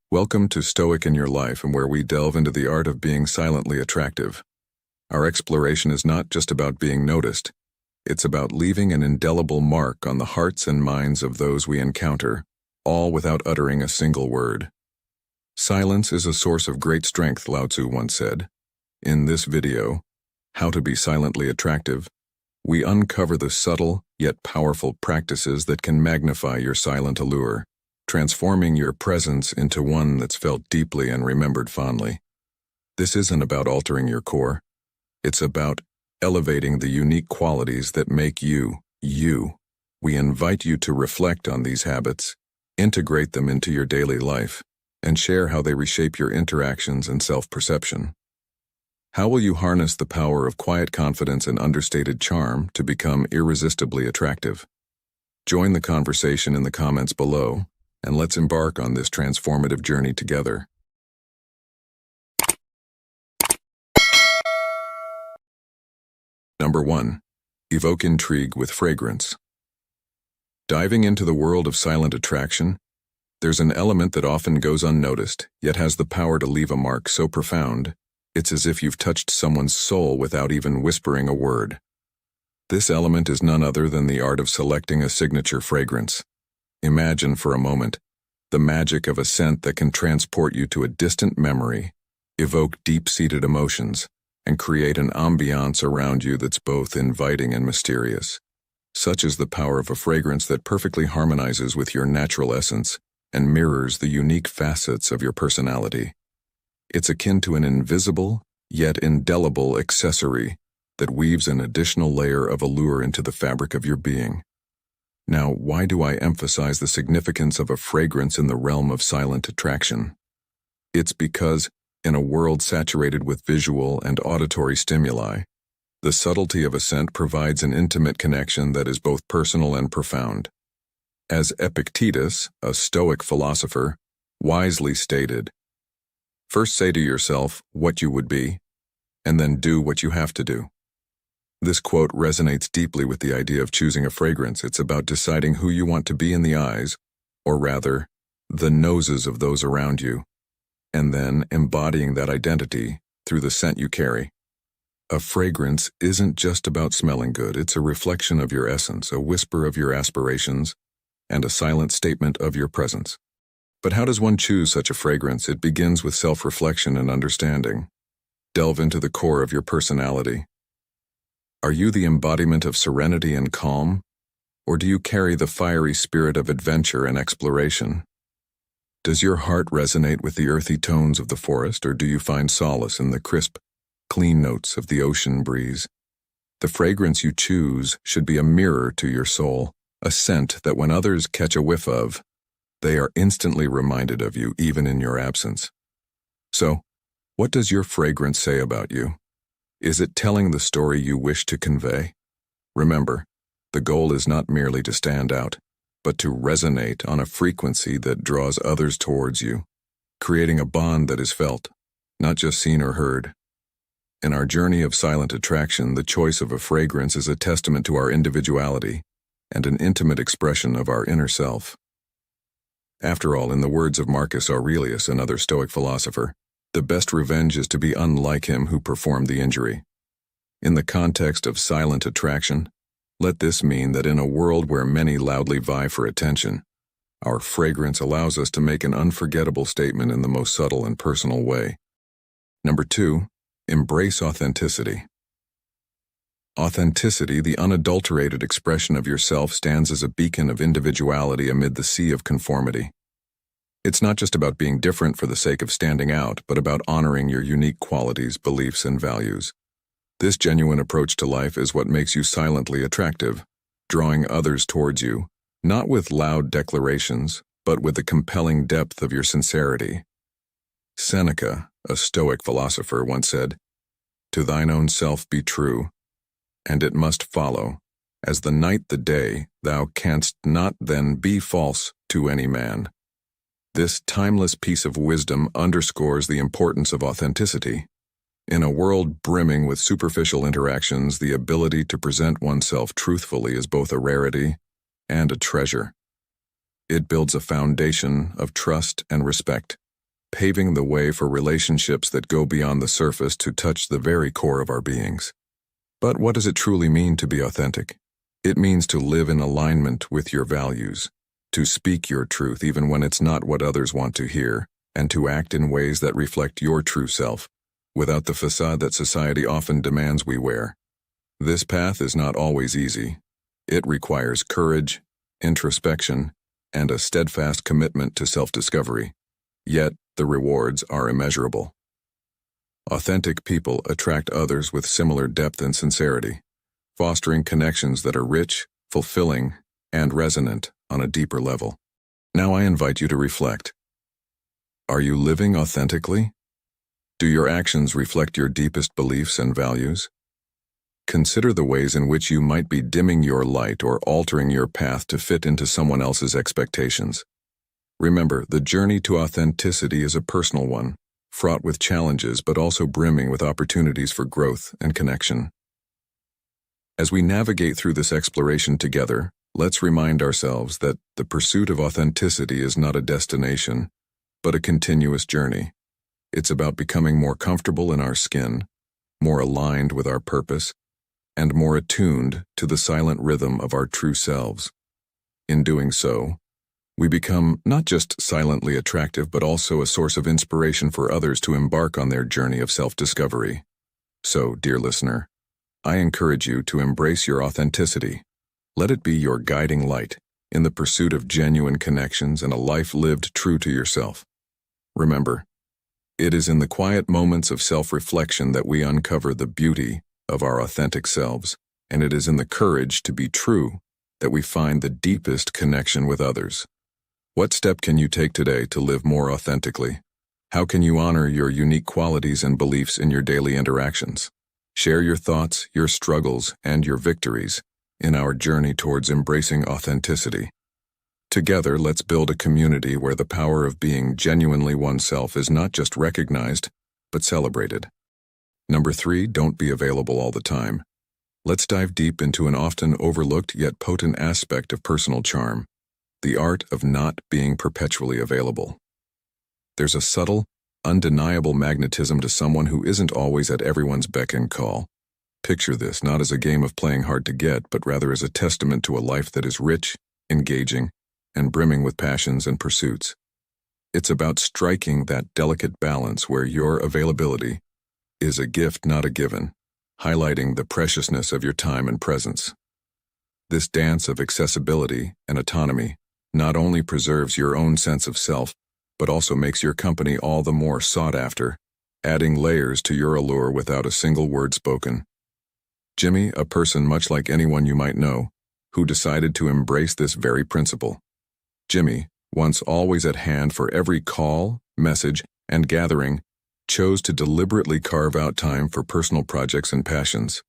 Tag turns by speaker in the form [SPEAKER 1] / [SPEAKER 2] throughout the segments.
[SPEAKER 1] Welcome to Stoic in Your Life, and where we delve into the art of being silently attractive. Our exploration is not just about being noticed. It's about leaving an indelible mark on the hearts and minds of those we encounter, all without uttering a single word. Silence is a source of great strength, Lao Tzu once said. In this video, How to Be Silently Attractive, we uncover the subtle yet powerful practices that can magnify your silent allure, transforming your presence into one that's felt deeply and remembered fondly. This isn't about altering your core. It's about elevating the unique qualities that make you, you. We invite you to reflect on these habits, integrate them into your daily life, and share how they reshape your interactions and self-perception. How will you harness the power of quiet confidence and understated charm to become irresistibly attractive? Join the conversation in the comments below, and let's embark on this transformative journey together. Number 1. Evoke intrigue with fragrance. Diving into the world of silent attraction, there's an element that often goes unnoticed, yet has the power to leave a mark so profound, it's as if you've touched someone's soul without even whispering a word. This element is none other than the art of selecting a signature fragrance. Imagine for a moment the magic of a scent that can transport you to a distant memory, evoke deep-seated emotions, and create an ambiance around you that's both inviting and mysterious. Such is the power of a fragrance that perfectly harmonizes with your natural essence and mirrors the unique facets of your personality. It's akin to an invisible, yet indelible accessory that weaves an additional layer of allure into the fabric of your being. Now, why do I emphasize the significance of a fragrance in the realm of silent attraction? It's because, in a world saturated with visual and auditory stimuli, the subtlety of a scent provides an intimate connection that is both personal and profound. As Epictetus, a Stoic philosopher, wisely stated, "First say to yourself what you would be, and then do what you have to do." This quote resonates deeply with the idea of choosing a fragrance. It's about deciding who you want to be in the eyes, or rather, the noses of those around you, and then embodying that identity through the scent you carry. A fragrance isn't just about smelling good, it's a reflection of your essence, a whisper of your aspirations, and a silent statement of your presence. But how does one choose such a fragrance? It begins with self-reflection and understanding. Delve into the core of your personality. Are you the embodiment of serenity and calm, or do you carry the fiery spirit of adventure and exploration? Does your heart resonate with the earthy tones of the forest, or do you find solace in the crisp, clean notes of the ocean breeze? The fragrance you choose should be a mirror to your soul, a scent that when others catch a whiff of, they are instantly reminded of you, even in your absence. So, what does your fragrance say about you? Is it telling the story you wish to convey? Remember, the goal is not merely to stand out, but to resonate on a frequency that draws others towards you, creating a bond that is felt, not just seen or heard. In our journey of silent attraction, the choice of a fragrance is a testament to our individuality and an intimate expression of our inner self. After all, in the words of Marcus Aurelius, another Stoic philosopher, the best revenge is to be unlike him who performed the injury. In the context of silent attraction, let this mean that in a world where many loudly vie for attention, our fragrance allows us to make an unforgettable statement in the most subtle and personal way. Number 2, embrace authenticity. Authenticity, the unadulterated expression of yourself, stands as a beacon of individuality amid the sea of conformity. It's not just about being different for the sake of standing out, but about honoring your unique qualities, beliefs, and values. This genuine approach to life is what makes you silently attractive, drawing others towards you, not with loud declarations, but with the compelling depth of your sincerity. Seneca, a Stoic philosopher, once said, "To thine own self be true, and it must follow, as the night the day, thou canst not then be false to any man." This timeless piece of wisdom underscores the importance of authenticity. In a world brimming with superficial interactions, the ability to present oneself truthfully is both a rarity and a treasure. It builds a foundation of trust and respect, paving the way for relationships that go beyond the surface to touch the very core of our beings. But what does it truly mean to be authentic? It means to live in alignment with your values, to speak your truth even when it's not what others want to hear, and to act in ways that reflect your true self, without the facade that society often demands we wear. This path is not always easy. It requires courage, introspection, and a steadfast commitment to self-discovery. Yet, the rewards are immeasurable. Authentic people attract others with similar depth and sincerity, fostering connections that are rich, fulfilling, and resonant on a deeper level. Now I invite you to reflect. Are you living authentically? Do your actions reflect your deepest beliefs and values? Consider the ways in which you might be dimming your light or altering your path to fit into someone else's expectations. Remember, the journey to authenticity is a personal one, fraught with challenges but also brimming with opportunities for growth and connection. As we navigate through this exploration together, let's remind ourselves that the pursuit of authenticity is not a destination, but a continuous journey. It's about becoming more comfortable in our skin, more aligned with our purpose, and more attuned to the silent rhythm of our true selves. In doing so, we become not just silently attractive but also a source of inspiration for others to embark on their journey of self-discovery. So, dear listener, I encourage you to embrace your authenticity. Let it be your guiding light in the pursuit of genuine connections and a life lived true to yourself. Remember, it is in the quiet moments of self-reflection that we uncover the beauty of our authentic selves, and it is in the courage to be true that we find the deepest connection with others. What step can you take today to live more authentically? How can you honor your unique qualities and beliefs in your daily interactions? Share your thoughts, your struggles, and your victories in our journey towards embracing authenticity. Together, let's build a community where the power of being genuinely oneself is not just recognized, but celebrated. Number 3, don't be available all the time. Let's dive deep into an often overlooked yet potent aspect of personal charm, the art of not being perpetually available. There's a subtle, undeniable magnetism to someone who isn't always at everyone's beck and call. Picture this not as a game of playing hard to get, but rather as a testament to a life that is rich, engaging, and brimming with passions and pursuits. It's about striking that delicate balance where your availability is a gift, not a given, highlighting the preciousness of your time and presence. This dance of accessibility and autonomy not only preserves your own sense of self, but also makes your company all the more sought after, adding layers to your allure without a single word spoken. Jimmy, a person much like anyone you might know, who decided to embrace this very principle. Jimmy, once always at hand for every call, message, and gathering, chose to deliberately carve out time for personal projects and passions.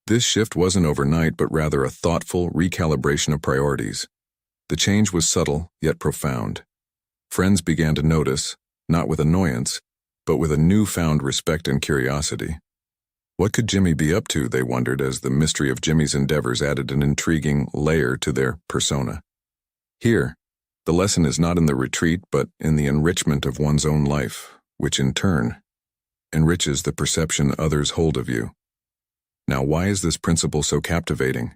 [SPEAKER 1] This shift wasn't overnight, but rather a thoughtful recalibration of priorities. The change was subtle, yet profound. Friends began to notice, not with annoyance, but with a newfound respect and curiosity. What could Jimmy be up to, they wondered, as the mystery of Jimmy's endeavors added an intriguing layer to their persona. Here, the lesson is not in the retreat, but in the enrichment of one's own life, which in turn enriches the perception others hold of you. Now, why is this principle so captivating?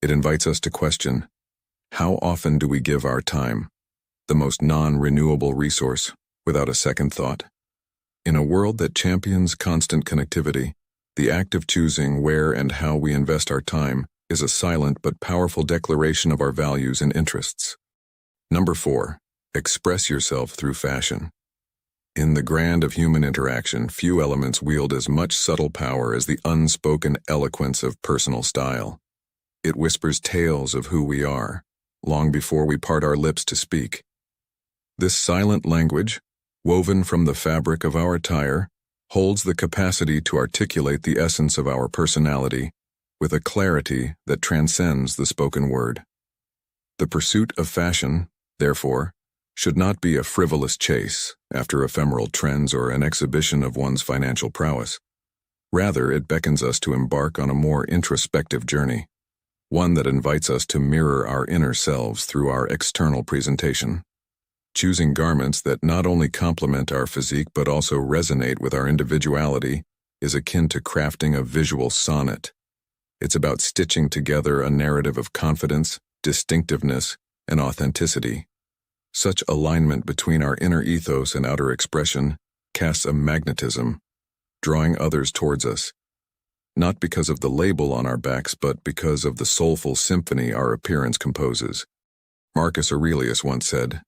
[SPEAKER 1] It invites us to question, how often do we give our time, the most non-renewable resource, without a second thought? In a world that champions constant connectivity, the act of choosing where and how we invest our time is a silent but powerful declaration of our values and interests. Number 4, express yourself through fashion. In the grand of human interaction, few elements wield as much subtle power as the unspoken eloquence of personal style. It whispers tales of who we are, long before we part our lips to speak. This silent language, woven from the fabric of our attire, holds the capacity to articulate the essence of our personality with a clarity that transcends the spoken word. The pursuit of fashion, therefore, should not be a frivolous chase after ephemeral trends or an exhibition of one's financial prowess. Rather, it beckons us to embark on a more introspective journey, one that invites us to mirror our inner selves through our external presentation. Choosing garments that not only complement our physique but also resonate with our individuality is akin to crafting a visual sonnet. It's about stitching together a narrative of confidence, distinctiveness, and authenticity. Such alignment between our inner ethos and outer expression casts a magnetism, drawing others towards us, not because of the label on our backs but because of the soulful symphony our appearance composes. Marcus Aurelius once said,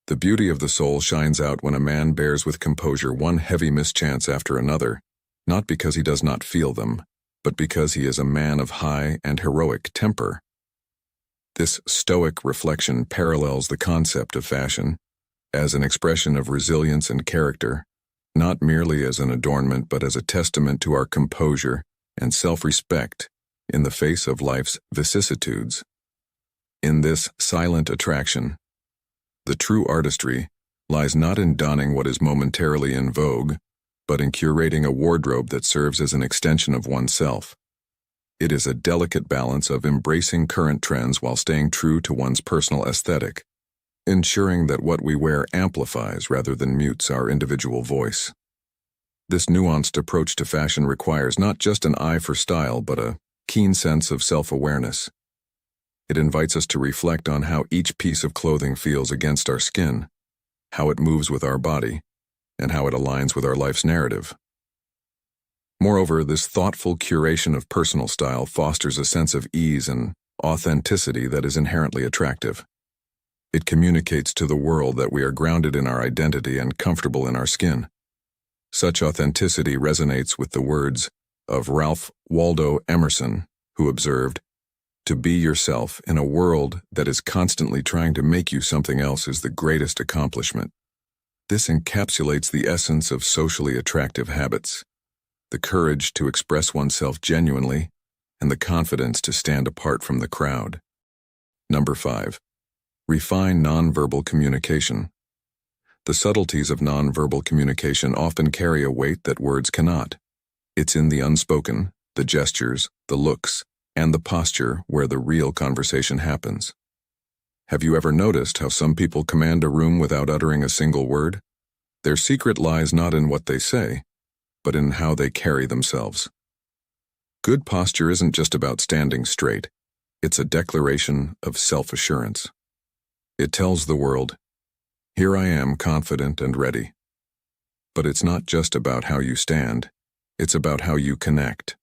[SPEAKER 1] "The beauty of the soul shines out when a man bears with composure one heavy mischance after another, not because he does not feel them, but because he is a man of high and heroic temper." This Stoic reflection parallels the concept of fashion as an expression of resilience and character, not merely as an adornment but as a testament to our composure and self-respect in the face of life's vicissitudes. In this silent attraction, the true artistry lies not in donning what is momentarily in vogue, but in curating a wardrobe that serves as an extension of oneself. It is a delicate balance of embracing current trends while staying true to one's personal aesthetic, ensuring that what we wear amplifies rather than mutes our individual voice. This nuanced approach to fashion requires not just an eye for style, but a keen sense of self-awareness. It invites us to reflect on how each piece of clothing feels against our skin, how it moves with our body, and how it aligns with our life's narrative. Moreover, this thoughtful curation of personal style fosters a sense of ease and authenticity that is inherently attractive. It communicates to the world that we are grounded in our identity and comfortable in our skin. Such authenticity resonates with the words of Ralph Waldo Emerson, who observed, "To be yourself in a world that is constantly trying to make you something else is the greatest accomplishment." This encapsulates the essence of socially attractive habits: the courage to express oneself genuinely and the confidence to stand apart from the crowd. Number 5. Refine nonverbal communication. The subtleties of nonverbal communication often carry a weight that words cannot. It's in the unspoken, the gestures, the looks, and the posture where the real conversation happens. Have you ever noticed how some people command a room without uttering a single word? Their secret lies not in what they say, but in how they carry themselves. Good posture isn't just about standing straight. It's a declaration of self-assurance. It tells the world, "Here I am, confident and ready." But it's not just about how you stand, it's about how you connect.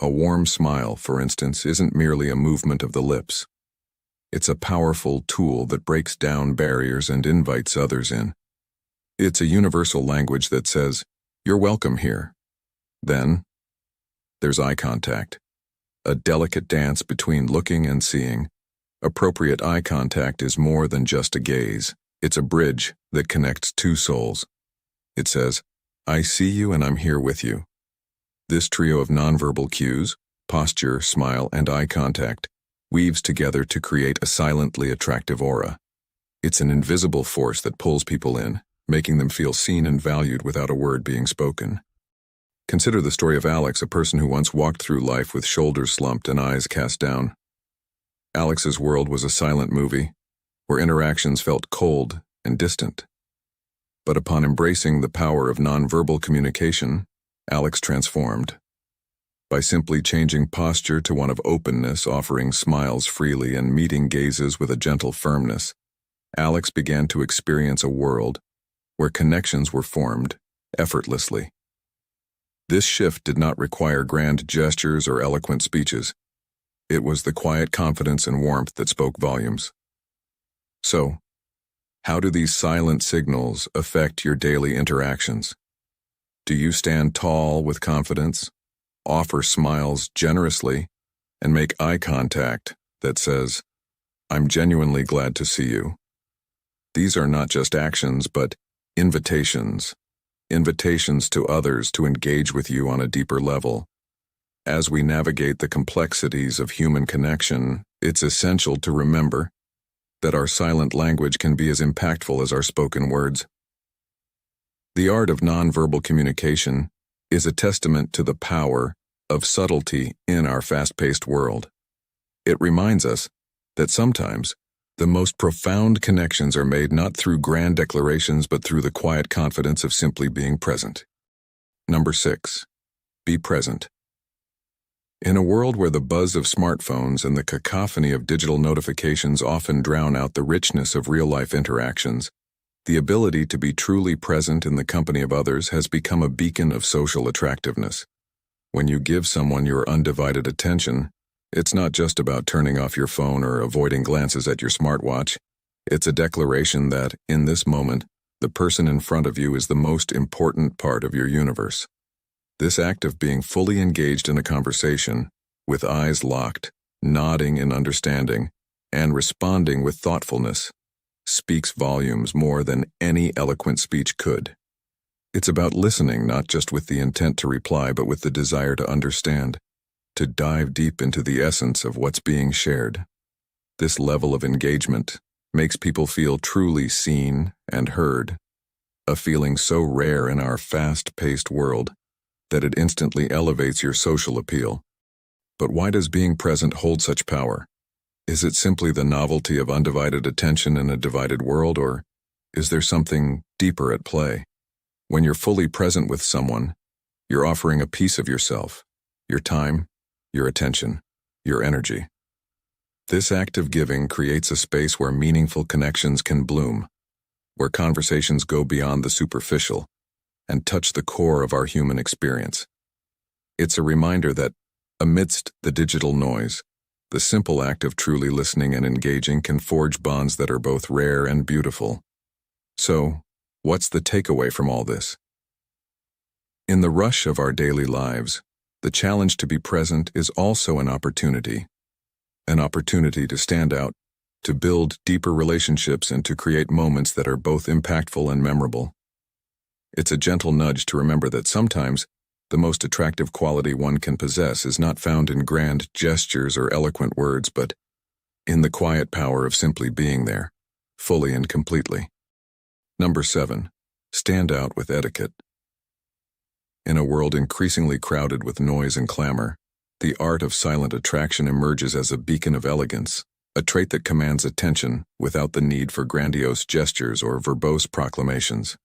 [SPEAKER 1] A warm smile, for instance, isn't merely a movement of the lips. It's a powerful tool that breaks down barriers and invites others in. It's a universal language that says, "You're welcome here." Then, there's eye contact, a delicate dance between looking and seeing. Appropriate eye contact is more than just a gaze. It's a bridge that connects two souls. It says, "I see you and I'm here with you." This trio of nonverbal cues, posture, smile, and eye contact, weaves together to create a silently attractive aura. It's an invisible force that pulls people in, making them feel seen and valued without a word being spoken. Consider the story of Alex, a person who once walked through life with shoulders slumped and eyes cast down. Alex's world was a silent movie, where interactions felt cold and distant. But upon embracing the power of nonverbal communication, Alex transformed. By simply changing posture to one of openness, offering smiles freely, and meeting gazes with a gentle firmness, Alex began to experience a world where connections were formed effortlessly. This shift did not require grand gestures or eloquent speeches. It was the quiet confidence and warmth that spoke volumes. So, how do these silent signals affect your daily interactions? Do you stand tall with confidence, offer smiles generously, and make eye contact that says, "I'm genuinely glad to see you"? These are not just actions, but invitations to others to engage with you on a deeper level. As we navigate the complexities of human connection, it's essential to remember that our silent language can be as impactful as our spoken words. The art of nonverbal communication is a testament to the power of subtlety in our fast-paced world. It reminds us that sometimes The most profound connections are made not through grand declarations but through the quiet confidence of simply being present. Number 6. Be present. In a world where the buzz of smartphones and the cacophony of digital notifications often drown out the richness of real-life interactions, the ability to be truly present in the company of others has become a beacon of social attractiveness. When you give someone your undivided attention, it's not just about turning off your phone or avoiding glances at your smartwatch. It's a declaration that, in this moment, the person in front of you is the most important part of your universe. This act of being fully engaged in a conversation, with eyes locked, nodding in understanding, and responding with thoughtfulness, speaks volumes more than any eloquent speech could. It's about listening not just with the intent to reply but with the desire to understand, to dive deep into the essence of what's being shared. This level of engagement makes people feel truly seen and heard, a feeling so rare in our fast-paced world that it instantly elevates your social appeal. But why does being present hold such power? Is it simply the novelty of undivided attention in a divided world, or is there something deeper at play? When you're fully present with someone, you're offering a piece of yourself, your time, your attention, your energy. This act of giving creates a space where meaningful connections can bloom, where conversations go beyond the superficial and touch the core of our human experience. It's a reminder that, amidst the digital noise, the simple act of truly listening and engaging can forge bonds that are both rare and beautiful. So, what's the takeaway from all this? In the rush of our daily lives, the challenge to be present is also an opportunity to stand out, to build deeper relationships, and to create moments that are both impactful and memorable. It's a gentle nudge to remember that sometimes the most attractive quality one can possess is not found in grand gestures or eloquent words, but in the quiet power of simply being there, fully and completely. Number 7. Stand out with etiquette. In a world increasingly crowded with noise and clamor, the art of silent attraction emerges as a beacon of elegance, a trait that commands attention without the need for grandiose gestures or verbose proclamations.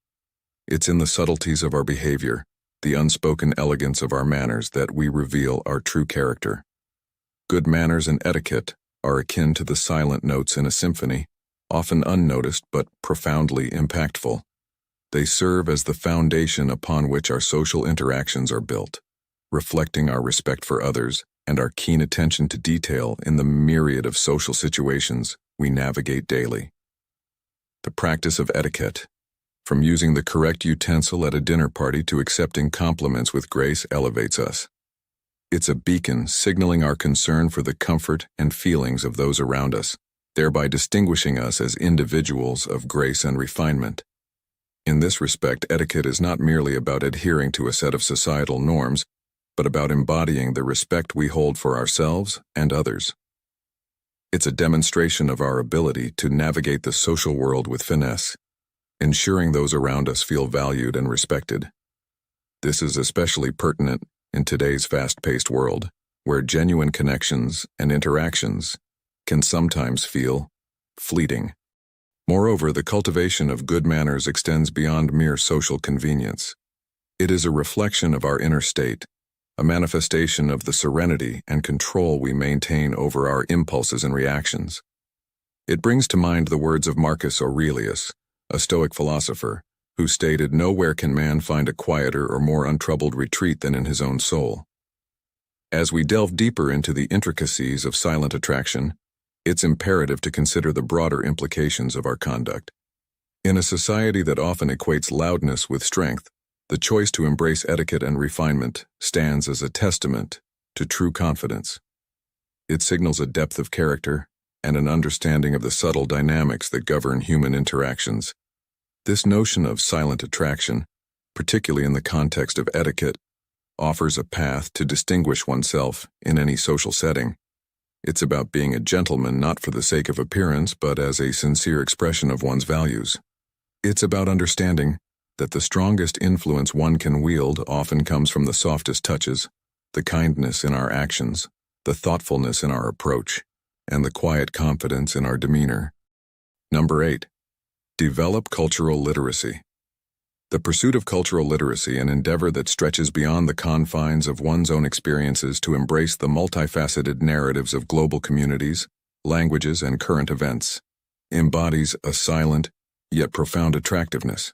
[SPEAKER 1] It's in the subtleties of our behavior, the unspoken elegance of our manners, that we reveal our true character. Good manners and etiquette are akin to the silent notes in a symphony, often unnoticed but profoundly impactful. They serve as the foundation upon which our social interactions are built, reflecting our respect for others and our keen attention to detail in the myriad of social situations we navigate daily. The practice of etiquette, from using the correct utensil at a dinner party to accepting compliments with grace, elevates us. It's a beacon signaling our concern for the comfort and feelings of those around us, thereby distinguishing us as individuals of grace and refinement. In this respect, etiquette is not merely about adhering to a set of societal norms, but about embodying the respect we hold for ourselves and others. It's a demonstration of our ability to navigate the social world with finesse, ensuring those around us feel valued and respected. This is especially pertinent in today's fast-paced world, where genuine connections and interactions can sometimes feel fleeting. Moreover, the cultivation of good manners extends beyond mere social convenience. It is a reflection of our inner state, a manifestation of the serenity and control we maintain over our impulses and reactions. It brings to mind the words of Marcus Aurelius, a Stoic philosopher, who stated, "Nowhere can man find a quieter or more untroubled retreat than in his own soul." As we delve deeper into the intricacies of silent attraction, it's imperative to consider the broader implications of our conduct. In a society that often equates loudness with strength, the choice to embrace etiquette and refinement stands as a testament to true confidence. It signals a depth of character and an understanding of the subtle dynamics that govern human interactions. This notion of silent attraction, particularly in the context of etiquette, offers a path to distinguish oneself in any social setting. It's about being a gentleman not for the sake of appearance, but as a sincere expression of one's values. It's about understanding that the strongest influence one can wield often comes from the softest touches, the kindness in our actions, the thoughtfulness in our approach, and the quiet confidence in our demeanor. Number 8. Develop cultural literacy. The pursuit of cultural literacy, an endeavor that stretches beyond the confines of one's own experiences to embrace the multifaceted narratives of global communities, languages, and current events, embodies a silent, yet profound attractiveness.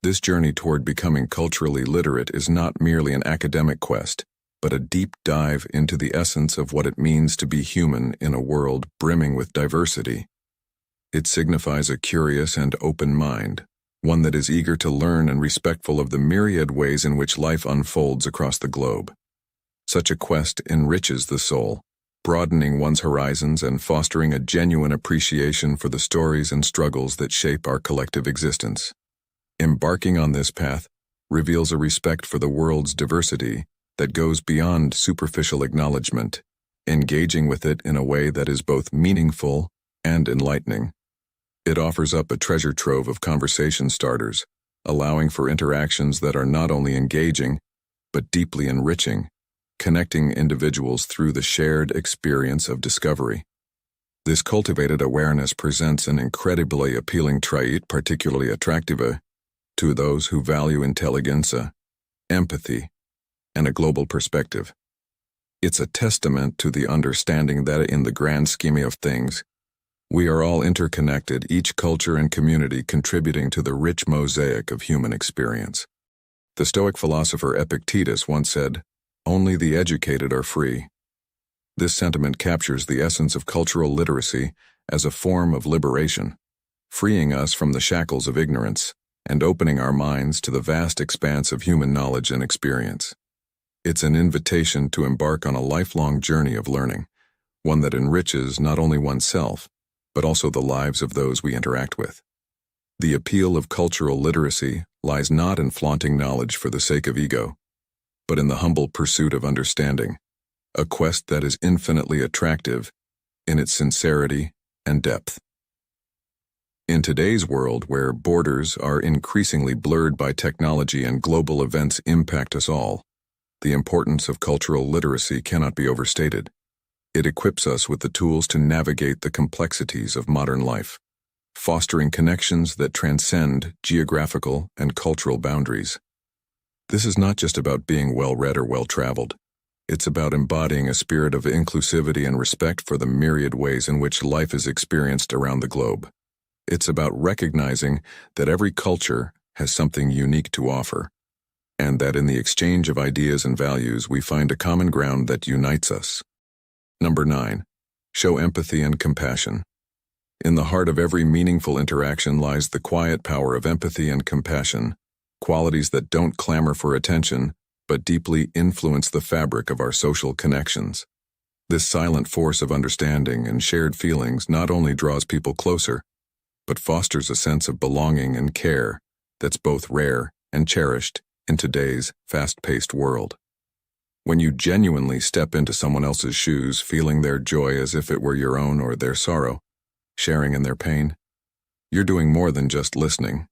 [SPEAKER 1] This journey toward becoming culturally literate is not merely an academic quest, but a deep dive into the essence of what it means to be human in a world brimming with diversity. It signifies a curious and open mind, one that is eager to learn and respectful of the myriad ways in which life unfolds across the globe. Such a quest enriches the soul, broadening one's horizons and fostering a genuine appreciation for the stories and struggles that shape our collective existence. Embarking on this path reveals a respect for the world's diversity that goes beyond superficial acknowledgement, engaging with it in a way that is both meaningful and enlightening. It offers up a treasure trove of conversation starters, allowing for interactions that are not only engaging, but deeply enriching, connecting individuals through the shared experience of discovery. This cultivated awareness presents an incredibly appealing trait, particularly attractive to those who value intelligence, empathy, and a global perspective. It's a testament to the understanding that in the grand scheme of things, we are all interconnected, each culture and community contributing to the rich mosaic of human experience. The Stoic philosopher Epictetus once said, "Only the educated are free." This sentiment captures the essence of cultural literacy as a form of liberation, freeing us from the shackles of ignorance and opening our minds to the vast expanse of human knowledge and experience. It's an invitation to embark on a lifelong journey of learning, one that enriches not only oneself, but also the lives of those we interact with. The appeal of cultural literacy lies not in flaunting knowledge for the sake of ego, but in the humble pursuit of understanding, a quest that is infinitely attractive in its sincerity and depth. In today's world, where borders are increasingly blurred by technology and global events impact us all, the importance of cultural literacy cannot be overstated. It equips us with the tools to navigate the complexities of modern life, fostering connections that transcend geographical and cultural boundaries. This is not just about being well-read or well-traveled. It's about embodying a spirit of inclusivity and respect for the myriad ways in which life is experienced around the globe. It's about recognizing that every culture has something unique to offer, and that in the exchange of ideas and values we find a common ground that unites us. Number 9. Show empathy and compassion. In the heart of every meaningful interaction lies the quiet power of empathy and compassion, qualities that don't clamor for attention, but deeply influence the fabric of our social connections. This silent force of understanding and shared feelings not only draws people closer, but fosters a sense of belonging and care that's both rare and cherished in today's fast-paced world. When you genuinely step into someone else's shoes, feeling their joy as if it were your own or their sorrow, sharing in their pain, you're doing more than just listening.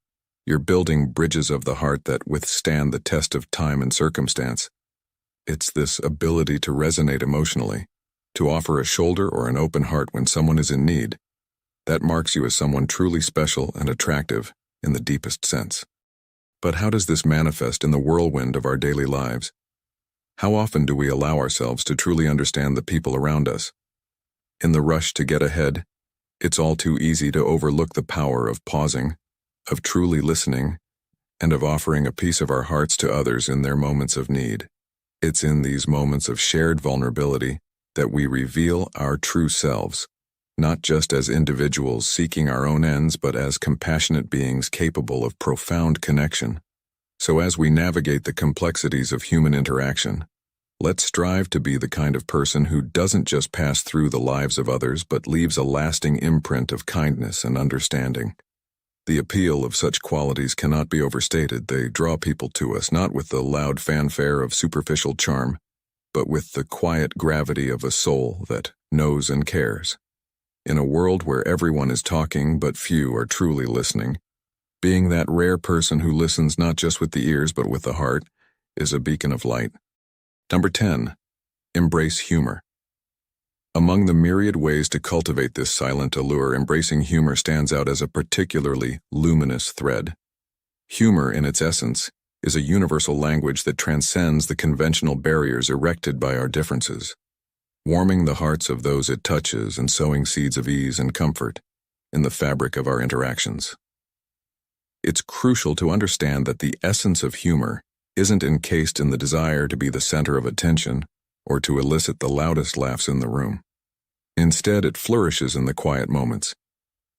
[SPEAKER 1] You're building bridges of the heart that withstand the test of time and circumstance. It's this ability to resonate emotionally, to offer a shoulder or an open heart when someone is in need, that marks you as someone truly special and attractive in the deepest sense. But how does this manifest in the whirlwind of our daily lives? How often do we allow ourselves to truly understand the people around us? In the rush to get ahead, it's all too easy to overlook the power of pausing, of truly listening, and of offering a piece of our hearts to others in their moments of need. It's in these moments of shared vulnerability that we reveal our true selves, not just as individuals seeking our own ends, but as compassionate beings capable of profound connection. So as we navigate the complexities of human interaction, let's strive to be the kind of person who doesn't just pass through the lives of others, but leaves a lasting imprint of kindness and understanding. The appeal of such qualities cannot be overstated. They draw people to us not with the loud fanfare of superficial charm, but with the quiet gravity of a soul that knows and cares. In a world where everyone is talking but few are truly listening, being that rare person who listens not just with the ears but with the heart is a beacon of light. Number 10. Embrace humor. Among the myriad ways to cultivate this silent allure, embracing humor stands out as a particularly luminous thread. Humor, in its essence, is a universal language that transcends the conventional barriers erected by our differences, warming the hearts of those it touches and sowing seeds of ease and comfort in the fabric of our interactions. It's crucial to understand that the essence of humor isn't encased in the desire to be the center of attention or to elicit the loudest laughs in the room. Instead, it flourishes in the quiet moments,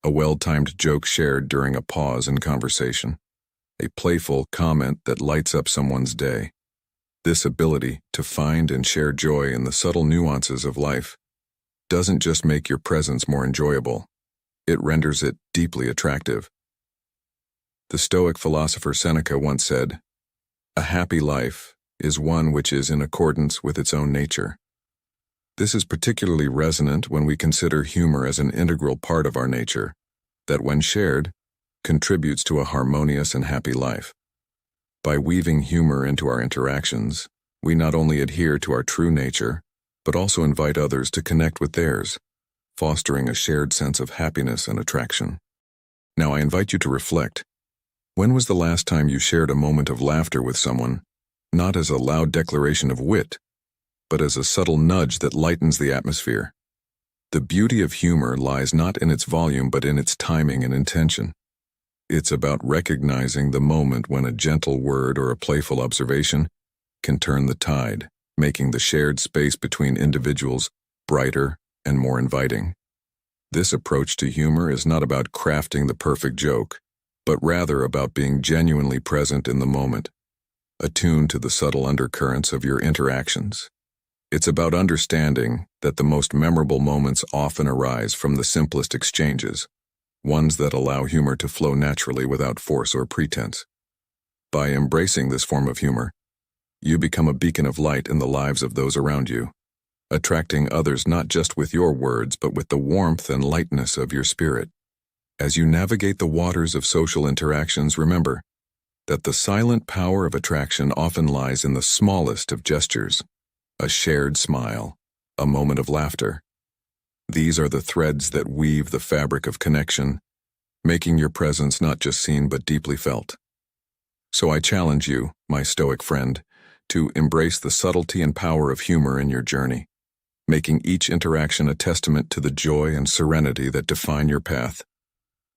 [SPEAKER 1] a well-timed joke shared during a pause in conversation, a playful comment that lights up someone's day. This ability to find and share joy in the subtle nuances of life doesn't just make your presence more enjoyable, it renders it deeply attractive. The Stoic philosopher Seneca once said, "A happy life is one which is in accordance with its own nature." This is particularly resonant when we consider humor as an integral part of our nature, that when shared, contributes to a harmonious and happy life. By weaving humor into our interactions, we not only adhere to our true nature, but also invite others to connect with theirs, fostering a shared sense of happiness and attraction. Now I invite you to reflect. When was the last time you shared a moment of laughter with someone, not as a loud declaration of wit, but as a subtle nudge that lightens the atmosphere? The beauty of humor lies not in its volume but in its timing and intention. It's about recognizing the moment when a gentle word or a playful observation can turn the tide, making the shared space between individuals brighter and more inviting. This approach to humor is not about crafting the perfect joke, but rather about being genuinely present in the moment, attuned to the subtle undercurrents of your interactions. It's about understanding that the most memorable moments often arise from the simplest exchanges, ones that allow humor to flow naturally without force or pretense. By embracing this form of humor, you become a beacon of light in the lives of those around you, attracting others not just with your words but with the warmth and lightness of your spirit. As you navigate the waters of social interactions, remember that the silent power of attraction often lies in the smallest of gestures, a shared smile, a moment of laughter. These are the threads that weave the fabric of connection, making your presence not just seen but deeply felt. So I challenge you, my Stoic friend, to embrace the subtlety and power of humor in your journey, making each interaction a testament to the joy and serenity that define your path.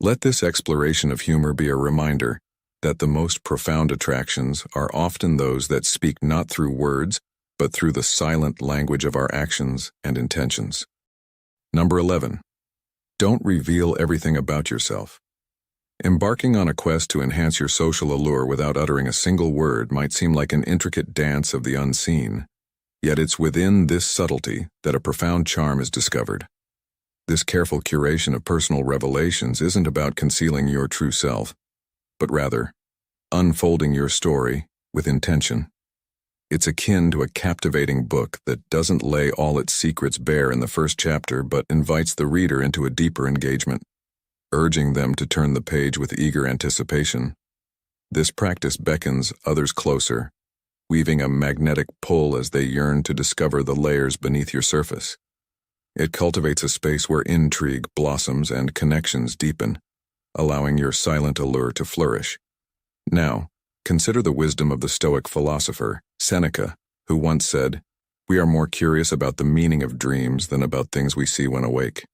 [SPEAKER 1] Let this exploration of humor be a reminder that the most profound attractions are often those that speak not through words, but through the silent language of our actions and intentions. Number 11. Don't reveal everything about yourself. Embarking on a quest to enhance your social allure without uttering a single word might seem like an intricate dance of the unseen, yet it's within this subtlety that a profound charm is discovered. This careful curation of personal revelations isn't about concealing your true self, but rather unfolding your story with intention. It's akin to a captivating book that doesn't lay all its secrets bare in the first chapter but invites the reader into a deeper engagement, urging them to turn the page with eager anticipation. This practice beckons others closer, weaving a magnetic pull as they yearn to discover the layers beneath your surface. It cultivates a space where intrigue blossoms and connections deepen, allowing your silent allure to flourish. Now, consider the wisdom of the Stoic philosopher, Seneca, who once said, "We are more curious about the meaning of dreams than about things we see when awake."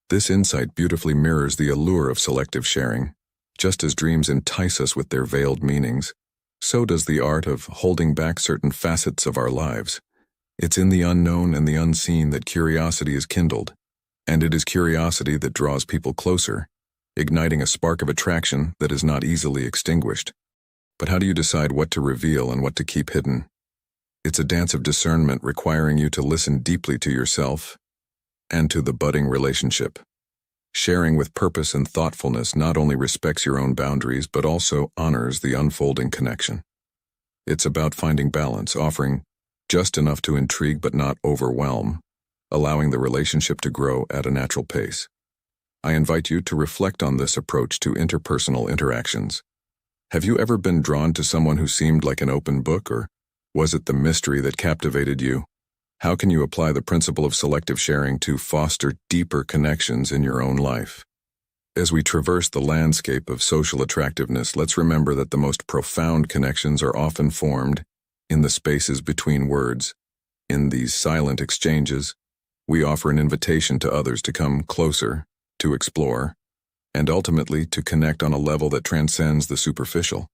[SPEAKER 1] This insight beautifully mirrors the allure of selective sharing. Just as dreams entice us with their veiled meanings, so does the art of holding back certain facets of our lives. It's in the unknown and the unseen that curiosity is kindled, and it is curiosity that draws people closer, igniting a spark of attraction that is not easily extinguished. But how do you decide what to reveal and what to keep hidden? It's a dance of discernment requiring you to listen deeply to yourself and to the budding relationship. Sharing with purpose and thoughtfulness not only respects your own boundaries but also honors the unfolding connection. It's about finding balance, offering just enough to intrigue but not overwhelm, allowing the relationship to grow at a natural pace. I invite you to reflect on this approach to interpersonal interactions. Have you ever been drawn to someone who seemed like an open book, or was it the mystery that captivated you? How can you apply the principle of selective sharing to foster deeper connections in your own life? As we traverse the landscape of social attractiveness, let's remember that the most profound connections are often formed in the spaces between words. In these silent exchanges, we offer an invitation to others to come closer, to explore, and ultimately to connect on a level that transcends the superficial.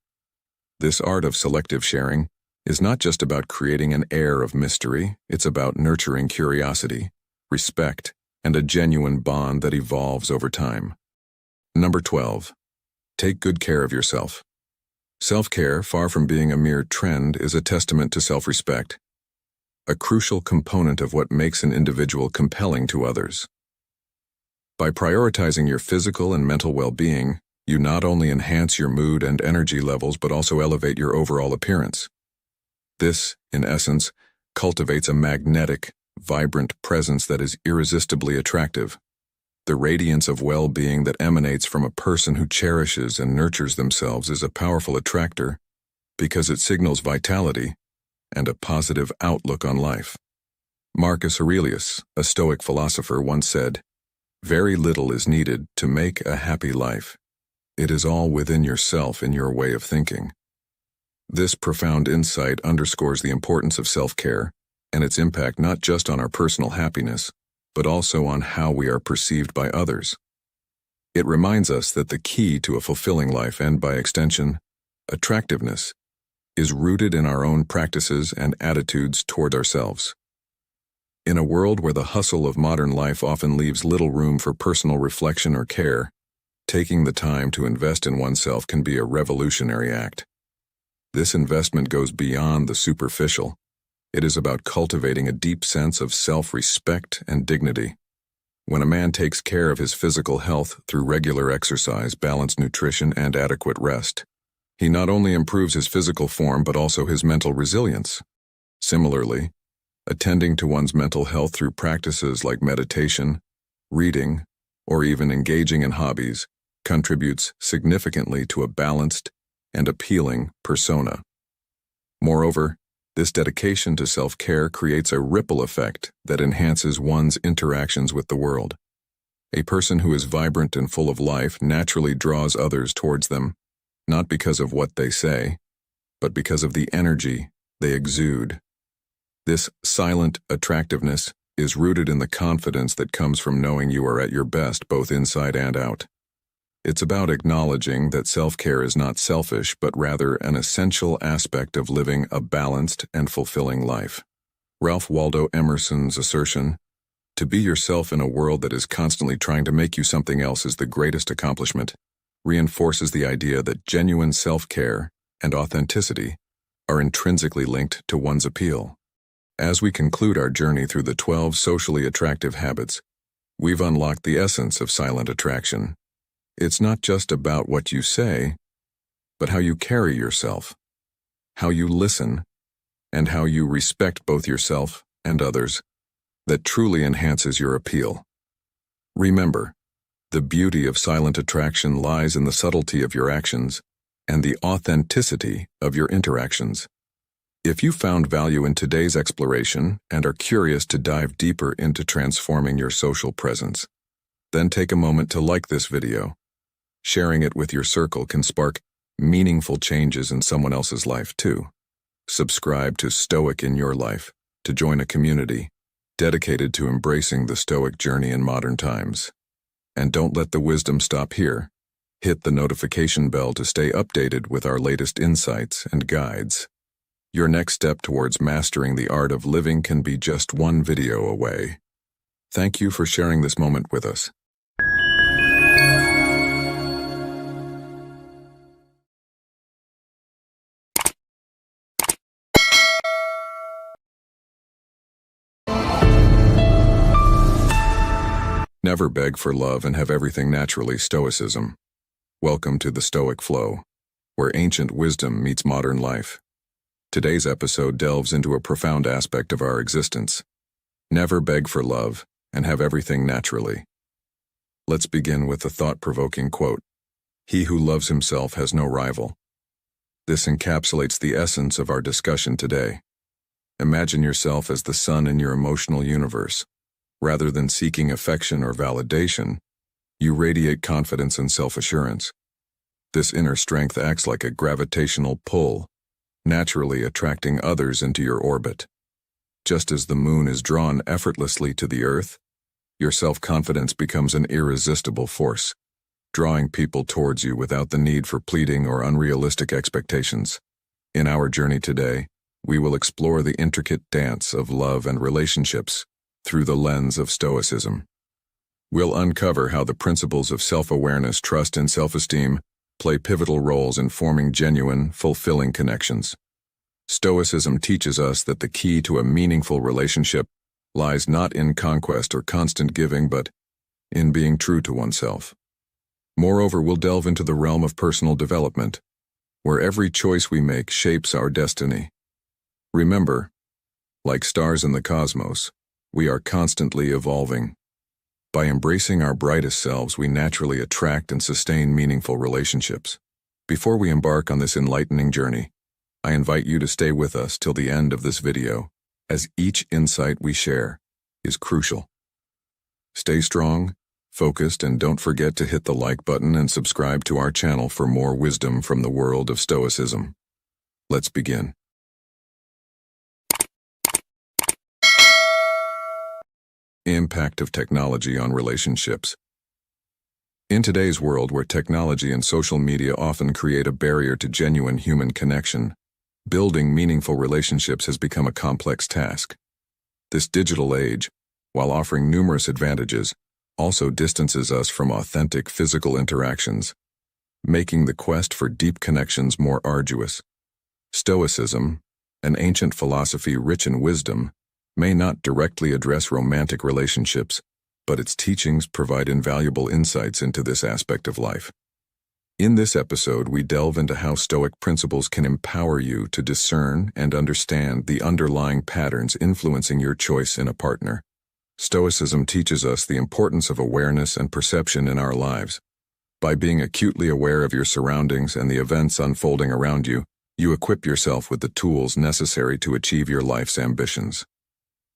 [SPEAKER 1] This art of selective sharing is not just about creating an air of mystery, it's about nurturing curiosity, respect, and a genuine bond that evolves over time. Number 12. Take good care of yourself. Self-care, far from being a mere trend, is a testament to self-respect, a crucial component of what makes an individual compelling to others. By prioritizing your physical and mental well-being, you not only enhance your mood and energy levels but also elevate your overall appearance. This, in essence, cultivates a magnetic, vibrant presence that is irresistibly attractive. The radiance of well-being that emanates from a person who cherishes and nurtures themselves is a powerful attractor because it signals vitality and a positive outlook on life. Marcus Aurelius, a Stoic philosopher, once said, "Very little is needed to make a happy life. It is all within yourself in your way of thinking." This profound insight underscores the importance of self-care and its impact not just on our personal happiness, but also on how we are perceived by others. It reminds us that the key to a fulfilling life and, by extension, attractiveness, is rooted in our own practices and attitudes toward ourselves. In a world where the hustle of modern life often leaves little room for personal reflection or care, taking the time to invest in oneself can be a revolutionary act. This investment goes beyond the superficial. It is about cultivating a deep sense of self-respect and dignity. When a man takes care of his physical health through regular exercise, balanced nutrition, and adequate rest, he not only improves his physical form but also his mental resilience. Similarly, attending to one's mental health through practices like meditation, reading, or even engaging in hobbies contributes significantly to a balanced and appealing persona. Moreover, this dedication to self-care creates a ripple effect that enhances one's interactions with the world. A person who is vibrant and full of life naturally draws others towards them, not because of what they say, but because of the energy they exude. This silent attractiveness is rooted in the confidence that comes from knowing you are at your best both inside and out. It's about acknowledging that self-care is not selfish, but rather an essential aspect of living a balanced and fulfilling life. Ralph Waldo Emerson's assertion, "To be yourself in a world that is constantly trying to make you something else is the greatest accomplishment," reinforces the idea that genuine self-care and authenticity are intrinsically linked to one's appeal. As we conclude our journey through the 12 socially attractive habits, we've unlocked the essence of silent attraction. It's not just about what you say, but how you carry yourself, how you listen, and how you respect both yourself and others that truly enhances your appeal. Remember, the beauty of silent attraction lies in the subtlety of your actions and the authenticity of your interactions. If you found value in today's exploration and are curious to dive deeper into transforming your social presence, then take a moment to like this video. Sharing it with your circle can spark meaningful changes in someone else's life too. Subscribe to Stoic in Your Life to join a community dedicated to embracing the Stoic journey in modern times. And don't let the wisdom stop here. Hit the notification bell to stay updated with our latest insights and guides. Your next step towards mastering the art of living can be just one video away. Thank you for sharing this moment with us. Never beg for love and have everything naturally. Stoicism. Welcome to the Stoic Flow, where ancient wisdom meets modern life. Today's episode delves into a profound aspect of our existence. Never beg for love and have everything naturally. Let's begin with the thought-provoking quote, "He who loves himself has no rival." This encapsulates the essence of our discussion today. Imagine yourself as the sun in your emotional universe. Rather than seeking affection or validation, you radiate confidence and self-assurance. This inner strength acts like a gravitational pull, naturally attracting others into your orbit. Just as the moon is drawn effortlessly to the earth, your self-confidence becomes an irresistible force, drawing people towards you without the need for pleading or unrealistic expectations. In our journey today, we will explore the intricate dance of love and relationships through the lens of Stoicism. We'll uncover how the principles of self-awareness, trust, and self-esteem play pivotal roles in forming genuine, fulfilling connections. Stoicism teaches us that the key to a meaningful relationship lies not in conquest or constant giving, but in being true to oneself. Moreover, we'll delve into the realm of personal development, where every choice we make shapes our destiny. Remember, like stars in the cosmos, we are constantly evolving. By embracing our brightest selves, we naturally attract and sustain meaningful relationships. Before we embark on this enlightening journey, I invite you to stay with us till the end of this video, as each insight we share is crucial. Stay strong, focused, and don't forget to hit the like button and subscribe to our channel for more wisdom from the world of Stoicism. Let's begin. Impact of technology on relationships. In today's world where technology and social media often create a barrier to genuine human connection, building meaningful relationships has become a complex task. This digital age, while offering numerous advantages, also distances us from authentic physical interactions, making the quest for deep connections more arduous. Stoicism, an ancient philosophy rich in wisdom, may not directly address romantic relationships, but its teachings provide invaluable insights into this aspect of life. In this episode, we delve into how Stoic principles can empower you to discern and understand the underlying patterns influencing your choice in a partner. Stoicism teaches us the importance of awareness and perception in our lives. By being acutely aware of your surroundings and the events unfolding around you, you equip yourself with the tools necessary to achieve your life's ambitions.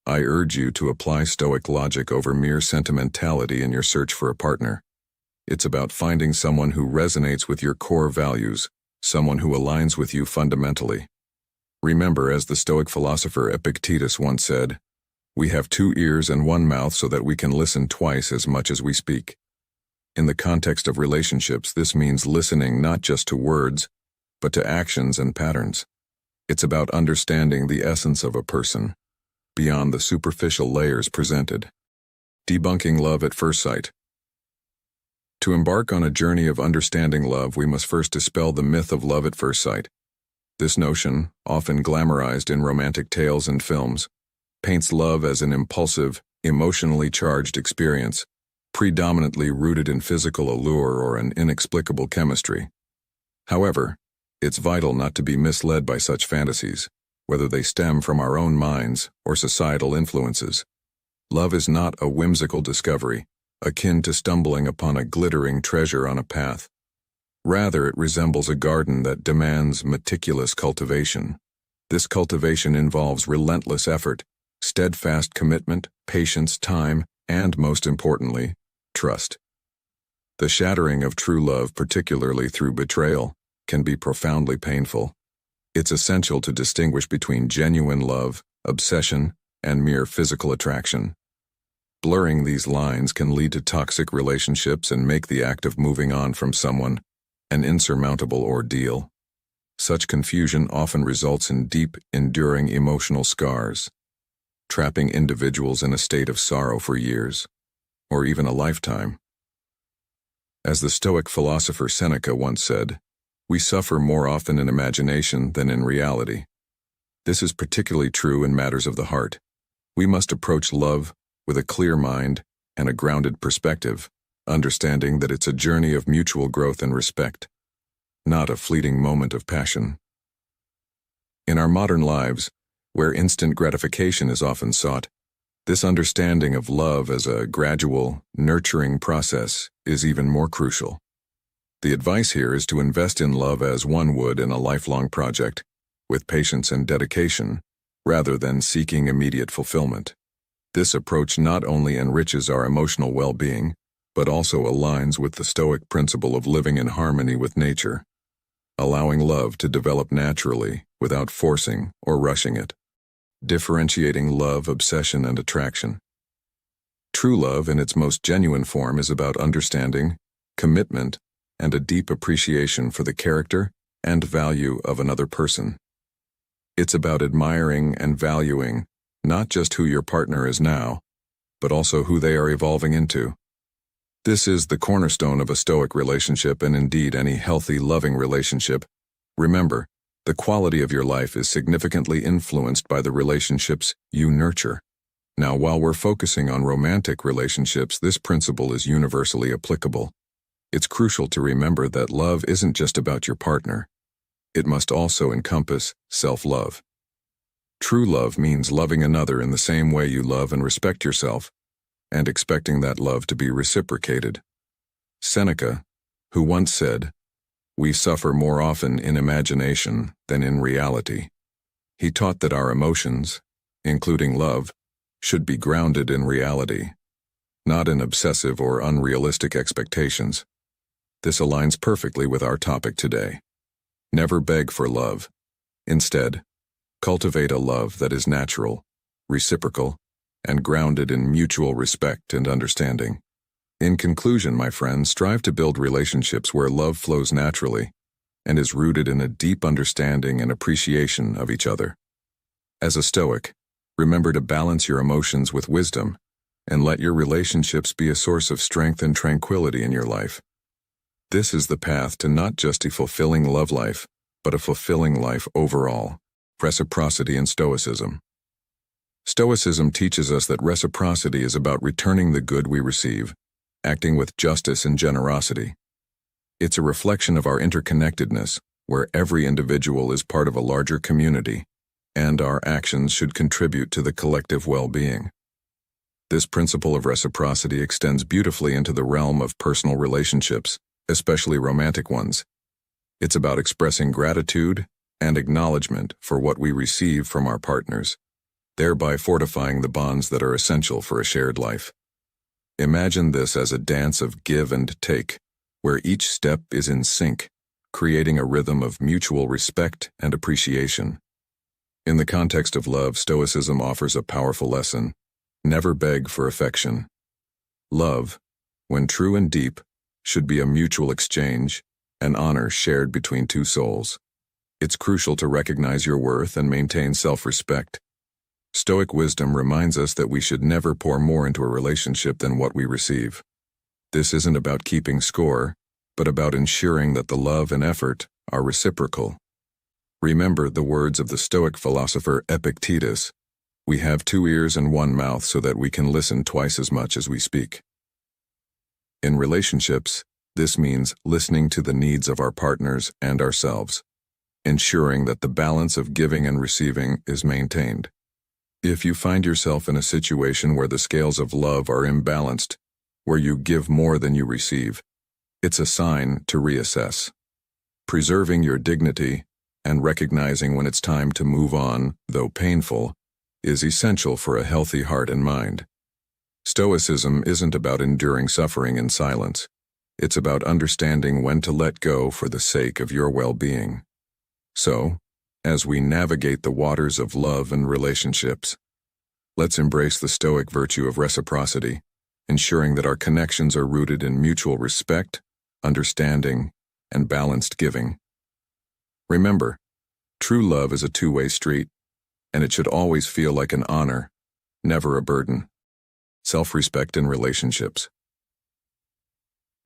[SPEAKER 1] I urge you to apply Stoic logic over mere sentimentality in your search for a partner. It's about finding someone who resonates with your core values, someone who aligns with you fundamentally. Remember, as the Stoic philosopher Epictetus once said, "We have 2 ears and 1 mouth so that we can listen twice as much as we speak." In the context of relationships, this means listening not just to words, but to actions and patterns. It's about understanding the essence of a person, beyond the superficial layers presented. Debunking love at first sight. To embark on a journey of understanding love, we must first dispel the myth of love at first sight. This notion, often glamorized in romantic tales and films, paints love as an impulsive, emotionally charged experience, predominantly rooted in physical allure or an inexplicable chemistry. However, it's vital not to be misled by such fantasies, whether they stem from our own minds or societal influences. Love is not a whimsical discovery, akin to stumbling upon a glittering treasure on a path. Rather, it resembles a garden that demands meticulous cultivation. This cultivation involves relentless effort, steadfast commitment, patience, time, and, most importantly, trust. The shattering of true love, particularly through betrayal, can be profoundly painful. It's essential to distinguish between genuine love, obsession, and mere physical attraction. Blurring these lines can lead to toxic relationships and make the act of moving on from someone an insurmountable ordeal. Such confusion often results in deep, enduring emotional scars, trapping individuals in a state of sorrow for years, or even a lifetime. As the Stoic philosopher Seneca once said, "We suffer more often in imagination than in reality." This is particularly true in matters of the heart. We must approach love with a clear mind and a grounded perspective, understanding that it's a journey of mutual growth and respect, not a fleeting moment of passion. In our modern lives, where instant gratification is often sought, this understanding of love as a gradual, nurturing process is even more crucial. The advice here is to invest in love as one would in a lifelong project, with patience and dedication, rather than seeking immediate fulfillment. This approach not only enriches our emotional well-being, but also aligns with the Stoic principle of living in harmony with nature, allowing love to develop naturally without forcing or rushing it. Differentiating love, obsession, and attraction. True love in its most genuine form is about understanding, commitment, and a deep appreciation for the character and value of another person. It's about admiring and valuing not just who your partner is now, but also who they are evolving into. This is the cornerstone of a Stoic relationship and indeed any healthy, loving relationship. Remember, the quality of your life is significantly influenced by the relationships you nurture. Now, while we're focusing on romantic relationships, this principle is universally applicable. It's crucial to remember that love isn't just about your partner. It must also encompass self-love. True love means loving another in the same way you love and respect yourself, and expecting that love to be reciprocated. Seneca, who once said, "We suffer more often in imagination than in reality," he taught that our emotions, including love, should be grounded in reality, not in obsessive or unrealistic expectations. This aligns perfectly with our topic today. Never beg for love. Instead, cultivate a love that is natural, reciprocal, and grounded in mutual respect and understanding. In conclusion, my friends, strive to build relationships where love flows naturally and is rooted in a deep understanding and appreciation of each other. As a Stoic, remember to balance your emotions with wisdom and let your relationships be a source of strength and tranquility in your life. This is the path to not just a fulfilling love life, but a fulfilling life overall. Reciprocity and Stoicism. Stoicism teaches us that reciprocity is about returning the good we receive, acting with justice and generosity. It's a reflection of our interconnectedness, where every individual is part of a larger community, and our actions should contribute to the collective well-being. This principle of reciprocity extends beautifully into the realm of personal relationships, especially romantic ones. It's about expressing gratitude and acknowledgement for what we receive from our partners, thereby fortifying the bonds that are essential for a shared life. Imagine this as a dance of give and take, where each step is in sync, creating a rhythm of mutual respect and appreciation. In the context of love, Stoicism offers a powerful lesson: never beg for affection. Love, when true and deep, should be a mutual exchange, an honor shared between two souls. It's crucial to recognize your worth and maintain self-respect. Stoic wisdom reminds us that we should never pour more into a relationship than what we receive. This isn't about keeping score, but about ensuring that the love and effort are reciprocal. Remember the words of the Stoic philosopher Epictetus: "We have 2 ears and 1 mouth so that we can listen twice as much as we speak." In relationships, this means listening to the needs of our partners and ourselves, ensuring that the balance of giving and receiving is maintained. If you find yourself in a situation where the scales of love are imbalanced, where you give more than you receive, it's a sign to reassess. Preserving your dignity and recognizing when it's time to move on, though painful, is essential for a healthy heart and mind. Stoicism isn't about enduring suffering in silence. It's about understanding when to let go for the sake of your well-being. So, as we navigate the waters of love and relationships, let's embrace the Stoic virtue of reciprocity, ensuring that our connections are rooted in mutual respect, understanding, and balanced giving. Remember, true love is a two-way street, and it should always feel like an honor, never a burden. Self-respect in relationships.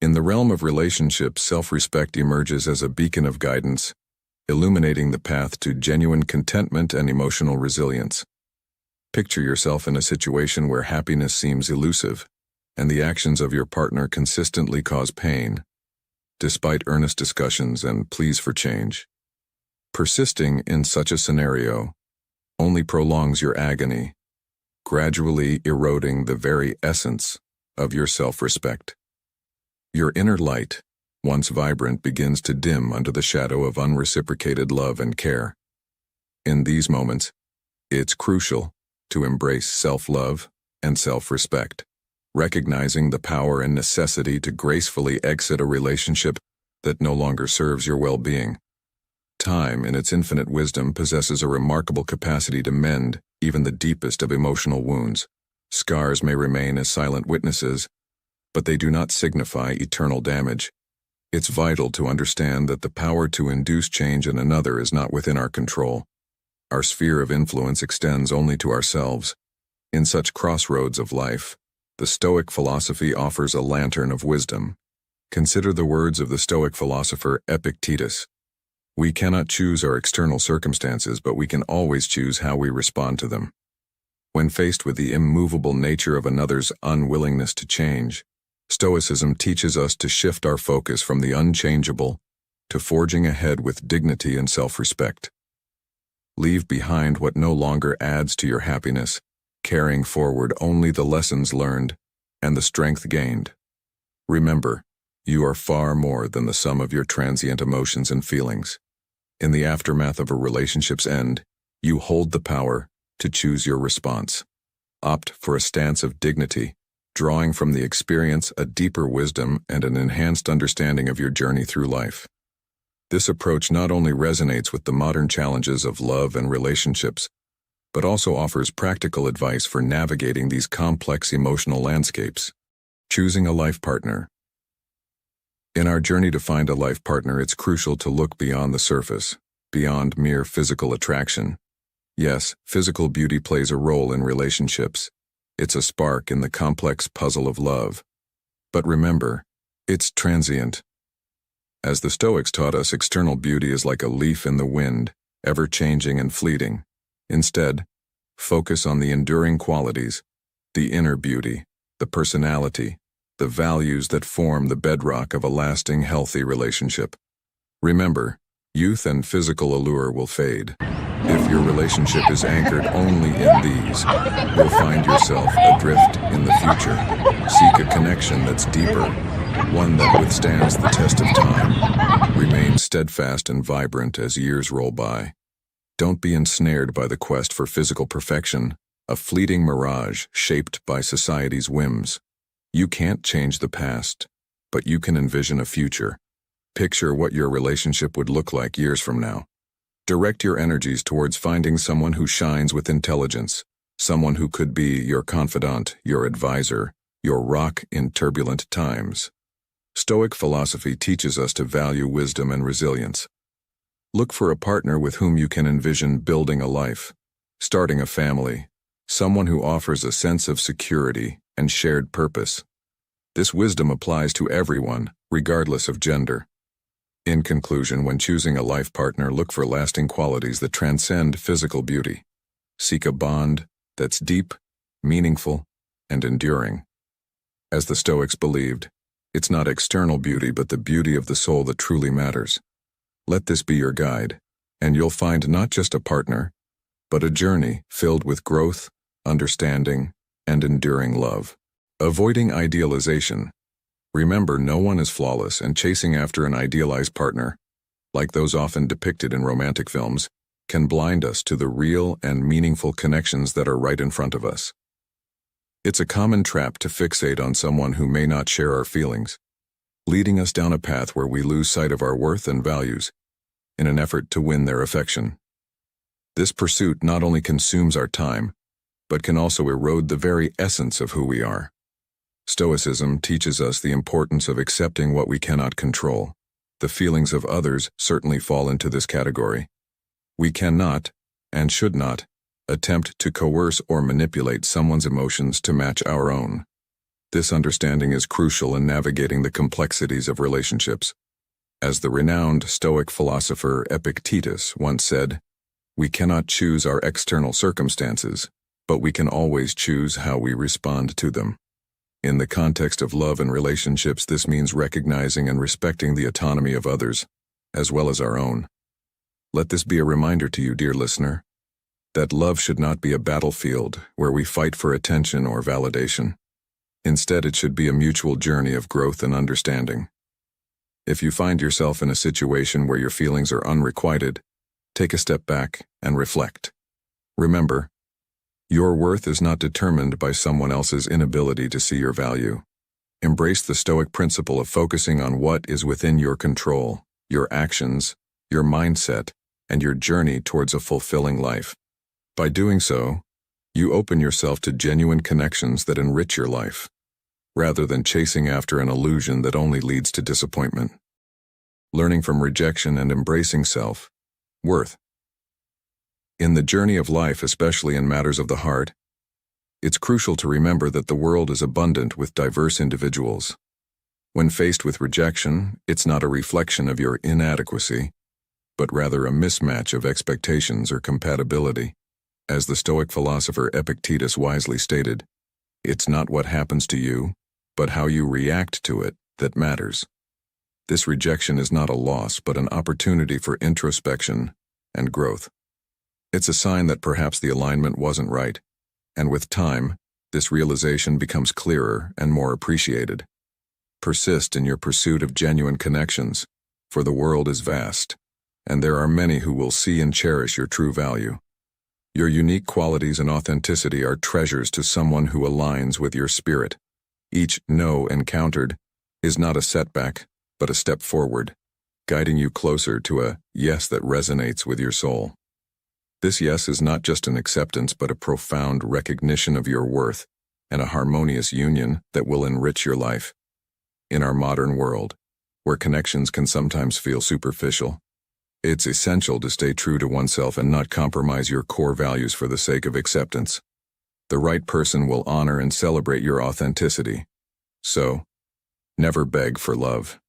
[SPEAKER 1] In the realm of relationships, self-respect emerges as a beacon of guidance, illuminating the path to genuine contentment and emotional resilience. Picture yourself in a situation where happiness seems elusive, and the actions of your partner consistently cause pain, despite earnest discussions and pleas for change. Persisting in such a scenario only prolongs your agony, gradually eroding the very essence of your self-respect. Your inner light, once vibrant, begins to dim under the shadow of unreciprocated love and care. In these moments, It's crucial to embrace self-love and self-respect, recognizing the power and necessity to gracefully exit a relationship that no longer serves your well-being. Time, in its infinite wisdom, possesses a remarkable capacity to mend even the deepest of emotional wounds. Scars may remain as silent witnesses, but they do not signify eternal damage. It's vital to understand that the power to induce change in another is not within our control. Our sphere of influence extends only to ourselves. In such crossroads of life, the Stoic philosophy offers a lantern of wisdom. Consider the words of the Stoic philosopher Epictetus. We cannot choose our external circumstances, but we can always choose how we respond to them. When faced with the immovable nature of another's unwillingness to change, Stoicism teaches us to shift our focus from the unchangeable to forging ahead with dignity and self-respect. Leave behind what no longer adds to your happiness, carrying forward only the lessons learned and the strength gained. Remember, you are far more than the sum of your transient emotions and feelings. In the aftermath of a relationship's end, you hold the power to choose your response. Opt for a stance of dignity, drawing from the experience a deeper wisdom and an enhanced understanding of your journey through life. This approach not only resonates with the modern challenges of love and relationships, but also offers practical advice for navigating these complex emotional landscapes. Choosing a life partner. In our journey to find a life partner, it's crucial to look beyond the surface, beyond mere physical attraction. Yes, physical beauty plays a role in relationships. It's a spark in the complex puzzle of love. But remember, it's transient. As the Stoics taught us, external beauty is like a leaf in the wind, ever changing and fleeting. Instead, focus on the enduring qualities, the inner beauty, the personality, the values that form the bedrock of a lasting, healthy relationship. Remember, youth and physical allure will fade. If your relationship is anchored only in these, you'll find yourself adrift in the future. Seek a connection that's deeper, one that withstands the test of time. Remain steadfast and vibrant as years roll by. Don't be ensnared by the quest for physical perfection, a fleeting mirage shaped by society's whims. You can't change the past, but you can envision a future. Picture what your relationship would look like years from now. Direct your energies towards finding someone who shines with intelligence, someone who could be your confidant, your advisor, your rock in turbulent times. Stoic philosophy teaches us to value wisdom and resilience. Look for a partner with whom you can envision building a life, starting a family, someone who offers a sense of security and shared purpose. This wisdom applies to everyone, regardless of gender. In conclusion, when choosing a life partner, look for lasting qualities that transcend physical beauty. Seek a bond that's deep, meaningful, and enduring. As the Stoics believed, it's not external beauty but the beauty of the soul that truly matters. Let this be your guide, and you'll find not just a partner, but a journey filled with growth, understanding, and enduring love. Avoiding idealization. Remember, no one is flawless, and chasing after an idealized partner, like those often depicted in romantic films, can blind us to the real and meaningful connections that are right in front of us. It's a common trap to fixate on someone who may not share our feelings, leading us down a path where we lose sight of our worth and values in an effort to win their affection. This pursuit not only consumes our time, but can also erode the very essence of who we are. Stoicism teaches us the importance of accepting what we cannot control. The feelings of others certainly fall into this category. We cannot, and should not, attempt to coerce or manipulate someone's emotions to match our own. This understanding is crucial in navigating the complexities of relationships. As the renowned Stoic philosopher Epictetus once said, "We cannot choose our external circumstances, but we can always choose how we respond to them." In the context of love and relationships, this means recognizing and respecting the autonomy of others, as well as our own. Let this be a reminder to you, dear listener, that love should not be a battlefield where we fight for attention or validation. Instead, it should be a mutual journey of growth and understanding. If you find yourself in a situation where your feelings are unrequited, take a step back and reflect. Remember, your worth is not determined by someone else's inability to see your value. Embrace the Stoic principle of focusing on what is within your control, your actions, your mindset, and your journey towards a fulfilling life. By doing so, you open yourself to genuine connections that enrich your life, rather than chasing after an illusion that only leads to disappointment. Learning from rejection and embracing self-worth. In the journey of life, especially in matters of the heart, it's crucial to remember that the world is abundant with diverse individuals. When faced with rejection, it's not a reflection of your inadequacy, but rather a mismatch of expectations or compatibility. As the Stoic philosopher Epictetus wisely stated, it's not what happens to you, but how you react to it that matters. This rejection is not a loss, but an opportunity for introspection and growth. It's a sign that perhaps the alignment wasn't right, and with time, this realization becomes clearer and more appreciated. Persist in your pursuit of genuine connections, for the world is vast, and there are many who will see and cherish your true value. Your unique qualities and authenticity are treasures to someone who aligns with your spirit. Each no encountered is not a setback, but a step forward, guiding you closer to a yes that resonates with your soul. This yes is not just an acceptance, but a profound recognition of your worth and a harmonious union that will enrich your life. In our modern world, where connections can sometimes feel superficial, it's essential to stay true to oneself and not compromise your core values for the sake of acceptance. The right person will honor and celebrate your authenticity. So, never beg for love.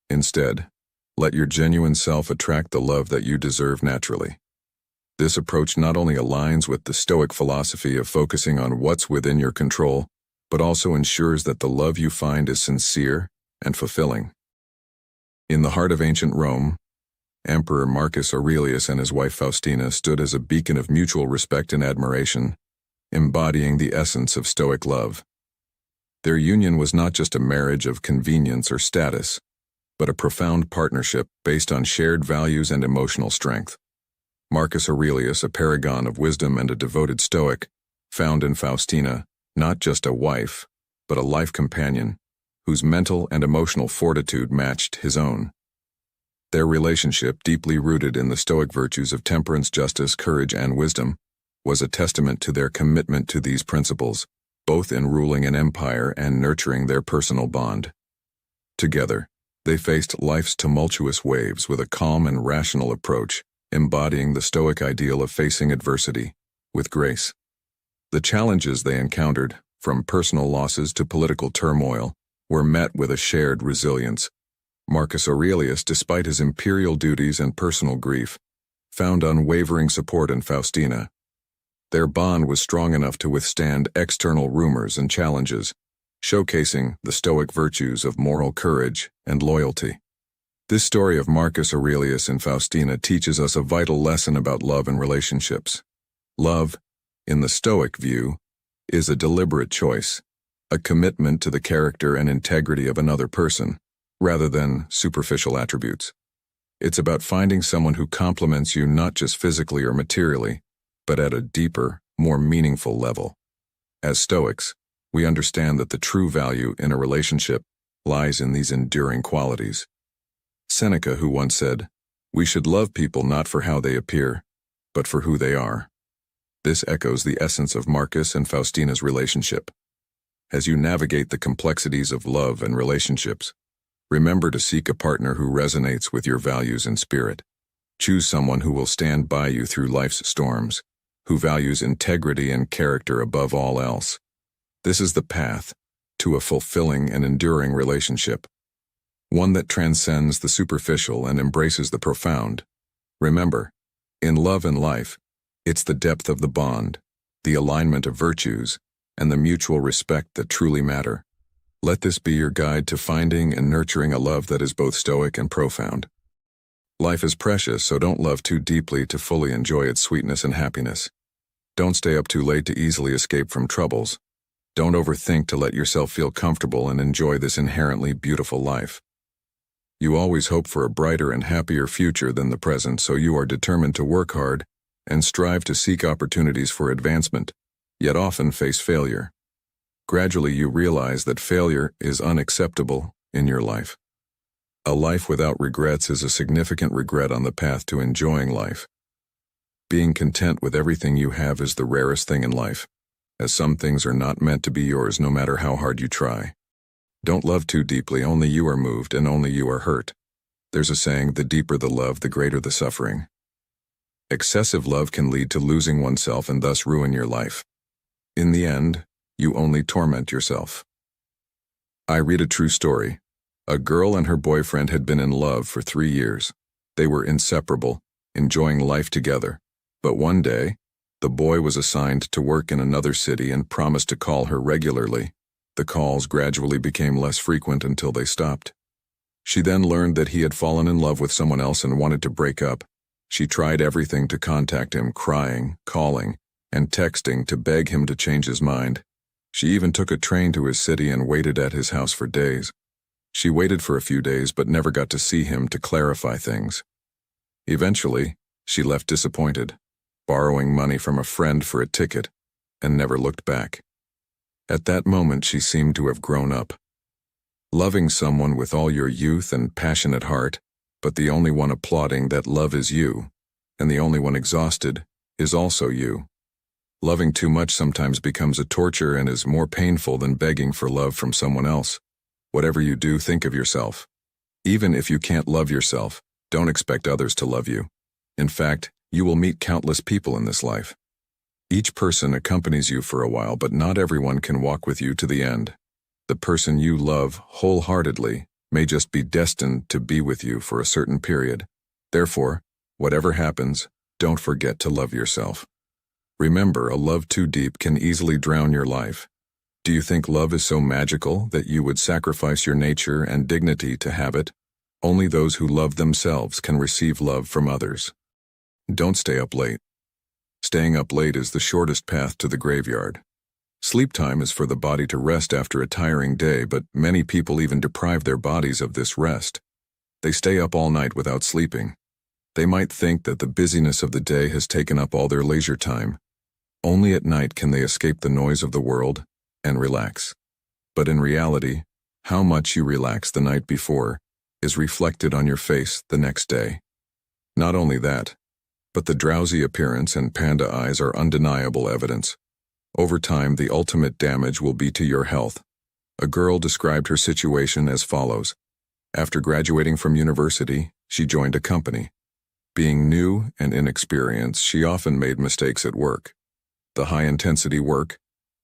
[SPEAKER 1] Instead, let your genuine self attract the love that you deserve naturally. This approach not only aligns with the Stoic philosophy of focusing on what's within your control, but also ensures that the love you find is sincere and fulfilling. In the heart of ancient Rome, Emperor Marcus Aurelius and his wife Faustina stood as a beacon of mutual respect and admiration, embodying the essence of Stoic love. Their union was not just a marriage of convenience or status, but a profound partnership based on shared values and emotional strength. Marcus Aurelius, a paragon of wisdom and a devoted Stoic, found in Faustina not just a wife, but a life companion, whose mental and emotional fortitude matched his own. Their relationship, deeply rooted in the Stoic virtues of temperance, justice, courage, and wisdom, was a testament to their commitment to these principles, both in ruling an empire and nurturing their personal bond. Together, they faced life's tumultuous waves with a calm and rational approach, embodying the Stoic ideal of facing adversity with grace. The challenges they encountered, from personal losses to political turmoil, were met with a shared resilience. Marcus Aurelius, despite his imperial duties and personal grief, found unwavering support in Faustina. Their bond was strong enough to withstand external rumors and challenges, showcasing the Stoic virtues of moral courage and loyalty. This story of Marcus Aurelius and Faustina teaches us a vital lesson about love and relationships. Love, in the Stoic view, is a deliberate choice, a commitment to the character and integrity of another person, rather than superficial attributes. It's about finding someone who complements you not just physically or materially, but at a deeper, more meaningful level. As Stoics, we understand that the true value in a relationship lies in these enduring qualities. Seneca, who once said, "We should love people not for how they appear, but for who they are." This echoes the essence of Marcus and Faustina's relationship. As you navigate the complexities of love and relationships, remember to seek a partner who resonates with your values and spirit. Choose someone who will stand by you through life's storms, who values integrity and character above all else. This is the path to a fulfilling and enduring relationship, one that transcends the superficial and embraces the profound. Remember, in love and life, it's the depth of the bond, the alignment of virtues, and the mutual respect that truly matter. Let this be your guide to finding and nurturing a love that is both Stoic and profound. Life is precious, so don't love too deeply to fully enjoy its sweetness and happiness. Don't stay up too late to easily escape from troubles. Don't overthink to let yourself feel comfortable and enjoy this inherently beautiful life. You always hope for a brighter and happier future than the present, so you are determined to work hard and strive to seek opportunities for advancement, yet often face failure. Gradually you realize that failure is unacceptable in your life. A life without regrets is a significant regret on the path to enjoying life. Being content with everything you have is the rarest thing in life, as some things are not meant to be yours no matter how hard you try. Don't love too deeply, only you are moved and only you are hurt. There's a saying, the deeper the love, the greater the suffering. Excessive love can lead to losing oneself and thus ruin your life. In the end, you only torment yourself. I read a true story. A girl and her boyfriend had been in love for 3 years. They were inseparable, enjoying life together. But one day, the boy was assigned to work in another city and promised to call her regularly. The calls gradually became less frequent until they stopped. She then learned that he had fallen in love with someone else and wanted to break up. She tried everything to contact him, crying, calling, and texting to beg him to change his mind. She even took a train to his city and waited at his house for days. She waited for a few days but never got to see him to clarify things. Eventually, she left disappointed, borrowing money from a friend for a ticket, and never looked back. At that moment she seemed to have grown up. Loving someone with all your youth and passionate heart, but the only one applauding that love is you, and the only one exhausted is also you. Loving too much sometimes becomes a torture and is more painful than begging for love from someone else. Whatever you do, think of yourself. Even if you can't love yourself, don't expect others to love you. In fact, you will meet countless people in this life. Each person accompanies you for a while, but not everyone can walk with you to the end. The person you love wholeheartedly may just be destined to be with you for a certain period. Therefore, whatever happens, don't forget to love yourself. Remember, a love too deep can easily drown your life. Do you think love is so magical that you would sacrifice your nature and dignity to have it? Only those who love themselves can receive love from others. Don't stay up late. Staying up late is the shortest path to the graveyard. Sleep time is for the body to rest after a tiring day, but many people even deprive their bodies of this rest. They stay up all night without sleeping. They might think that the busyness of the day has taken up all their leisure time. Only at night can they escape the noise of the world and relax. But in reality, how much you relax the night before is reflected on your face the next day. Not only that, but the drowsy appearance and panda eyes are undeniable evidence. Over time, the ultimate damage will be to your health. A girl described her situation as follows. After graduating from university, she joined a company. Being new and inexperienced, she often made mistakes at work. The high-intensity work,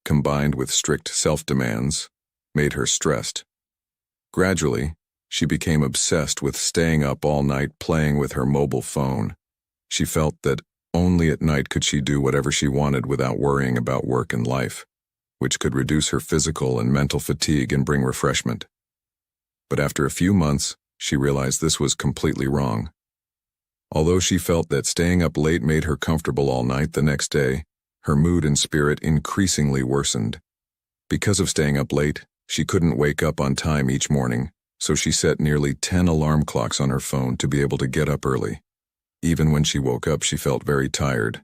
[SPEAKER 1] combined with strict self-demands, made her stressed. Gradually, she became obsessed with staying up all night playing with her mobile phone. She felt that only at night could she do whatever she wanted without worrying about work and life, which could reduce her physical and mental fatigue and bring refreshment. But after a few months, she realized this was completely wrong. Although she felt that staying up late made her comfortable all night, the next day, her mood and spirit increasingly worsened. Because of staying up late, she couldn't wake up on time each morning, so she set nearly 10 alarm clocks on her phone to be able to get up early. Even when she woke up, she felt very tired,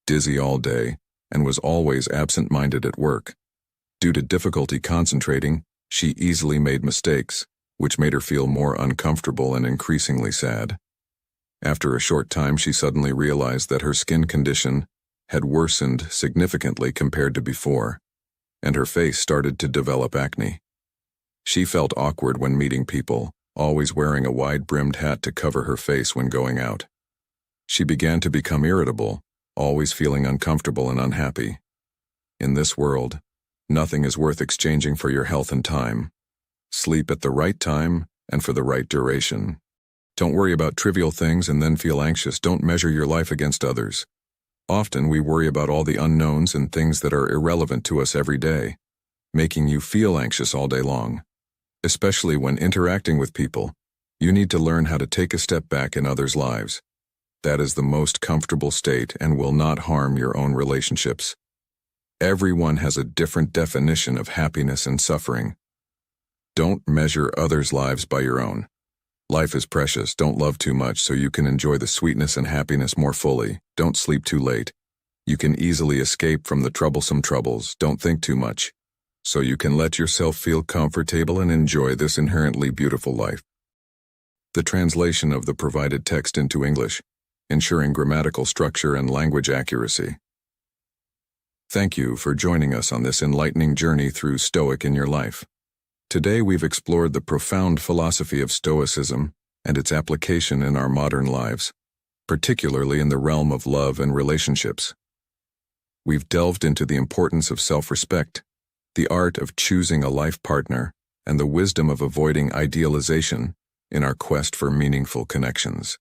[SPEAKER 1] dizzy all day, and was always absent-minded at work. Due to difficulty concentrating, she easily made mistakes, which made her feel more uncomfortable and increasingly sad. After a short time, she suddenly realized that her skin condition had worsened significantly compared to before, and her face started to develop acne. She felt awkward when meeting people, always wearing a wide-brimmed hat to cover her face when going out. She began to become irritable, always feeling uncomfortable and unhappy. In this world, nothing is worth exchanging for your health and time. Sleep at the right time and for the right duration. Don't worry about trivial things and then feel anxious. Don't measure your life against others. Often we worry about all the unknowns and things that are irrelevant to us every day, making you feel anxious all day long. Especially when interacting with people, you need to learn how to take a step back in others' lives. That is the most comfortable state and will not harm your own relationships. Everyone has a different definition of happiness and suffering. Don't measure others' lives by your own. Life is precious. Don't love too much so you can enjoy the sweetness and happiness more fully. Don't sleep too late. You can easily escape from the troublesome troubles. Don't think too much so you can let yourself feel comfortable and enjoy this inherently beautiful life. The translation of the provided text into English, ensuring grammatical structure and language accuracy. Thank you for joining us on this enlightening journey through Stoic in your life. Today we've explored the profound philosophy of Stoicism and its application in our modern lives, particularly in the realm of love and relationships. We've delved into the importance of self-respect, the art of choosing a life partner, and the wisdom of avoiding idealization in our quest for meaningful connections.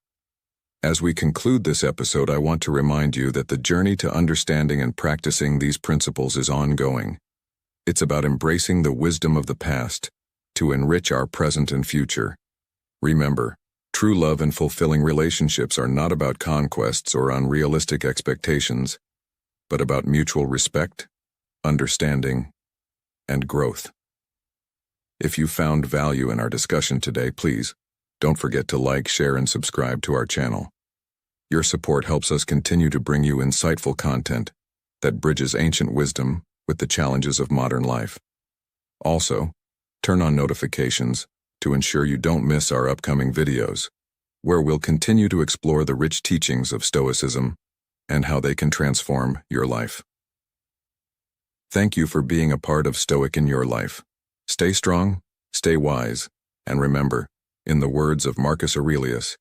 [SPEAKER 1] As we conclude this episode, I want to remind you that the journey to understanding and practicing these principles is ongoing. It's about embracing the wisdom of the past to enrich our present and future. Remember, true love and fulfilling relationships are not about conquests or unrealistic expectations, but about mutual respect, understanding, and growth. If you found value in our discussion today, please don't forget to like, share, and subscribe to our channel. Your support helps us continue to bring you insightful content that bridges ancient wisdom with the challenges of modern life. Also, turn on notifications to ensure you don't miss our upcoming videos, where we'll continue to explore the rich teachings of Stoicism and how they can transform your life. Thank you for being a part of Stoic in your life. Stay strong, stay wise, and remember, in the words of Marcus Aurelius,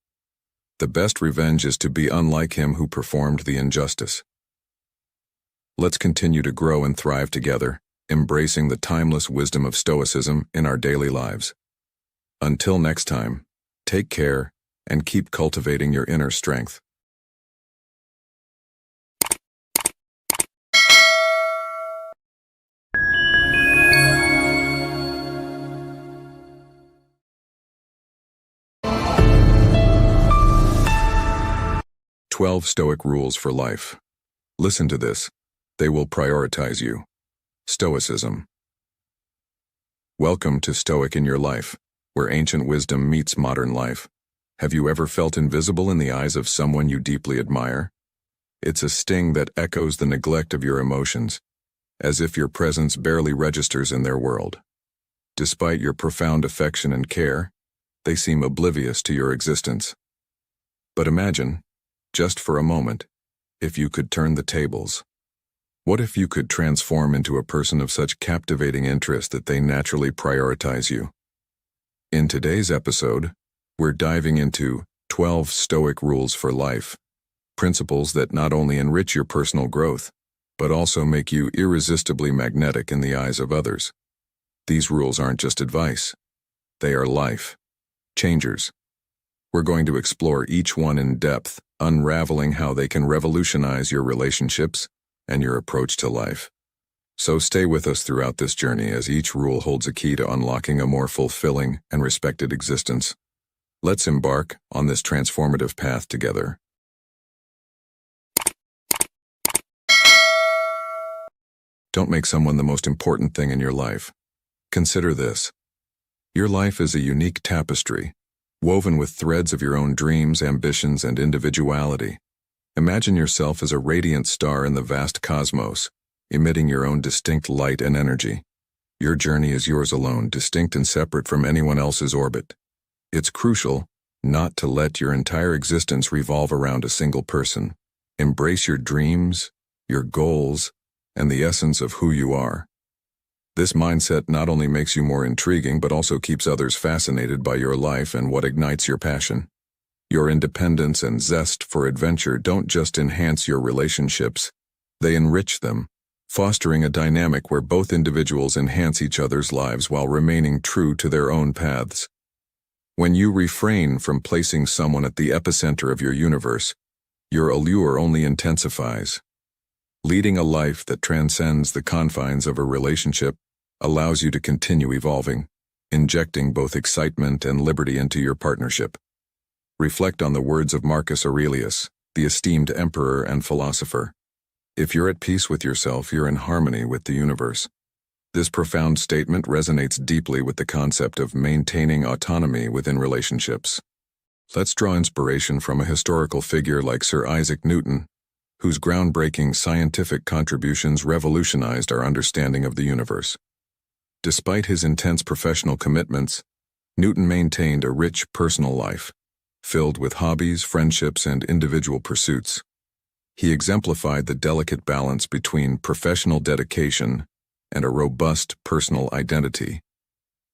[SPEAKER 1] the best revenge is to be unlike him who performed the injustice. Let's continue to grow and thrive together, embracing the timeless wisdom of Stoicism in our daily lives. Until next time, take care and keep cultivating your inner strength. "12 Stoic Rules for Life." Listen to this. They will prioritize you. Stoicism. Welcome to Stoic in your life, where ancient wisdom meets modern life. Have you ever felt invisible in the eyes of someone you deeply admire? It's a sting that echoes the neglect of your emotions, as if your presence barely registers in their world. Despite your profound affection and care, they seem oblivious to your existence. But imagine, just for a moment, if you could turn the tables. What if you could transform into a person of such captivating interest that they naturally prioritize you? In today's episode, we're diving into 12 Stoic Rules for Life, principles that not only enrich your personal growth, but also make you irresistibly magnetic in the eyes of others. These rules aren't just advice. They are life changers. We're going to explore each one in depth, unraveling how they can revolutionize your relationships and your approach to life. So stay with us throughout this journey, as each rule holds a key to unlocking a more fulfilling and respected existence. Let's embark on this transformative path together. Don't make someone the most important thing in your life. Consider this. Your life is a unique tapestry, woven with threads of your own dreams, ambitions, and individuality. Imagine yourself as a radiant star in the vast cosmos, emitting your own distinct light and energy. Your journey is yours alone, distinct and separate from anyone else's orbit. It's crucial not to let your entire existence revolve around a single person. Embrace your dreams, your goals, and the essence of who you are. This mindset not only makes you more intriguing, but also keeps others fascinated by your life and what ignites your passion. Your independence and zest for adventure don't just enhance your relationships, they enrich them, fostering a dynamic where both individuals enhance each other's lives while remaining true to their own paths. When you refrain from placing someone at the epicenter of your universe, your allure only intensifies. Leading a life that transcends the confines of a relationship allows you to continue evolving, injecting both excitement and liberty into your partnership. Reflect on the words of Marcus Aurelius, the esteemed emperor and philosopher. If you're at peace with yourself, you're in harmony with the universe. This profound statement resonates deeply with the concept of maintaining autonomy within relationships. Let's draw inspiration from a historical figure like Sir Isaac Newton, whose groundbreaking scientific contributions revolutionized our understanding of the universe. Despite his intense professional commitments, Newton maintained a rich personal life, filled with hobbies, friendships, and individual pursuits. He exemplified the delicate balance between professional dedication and a robust personal identity.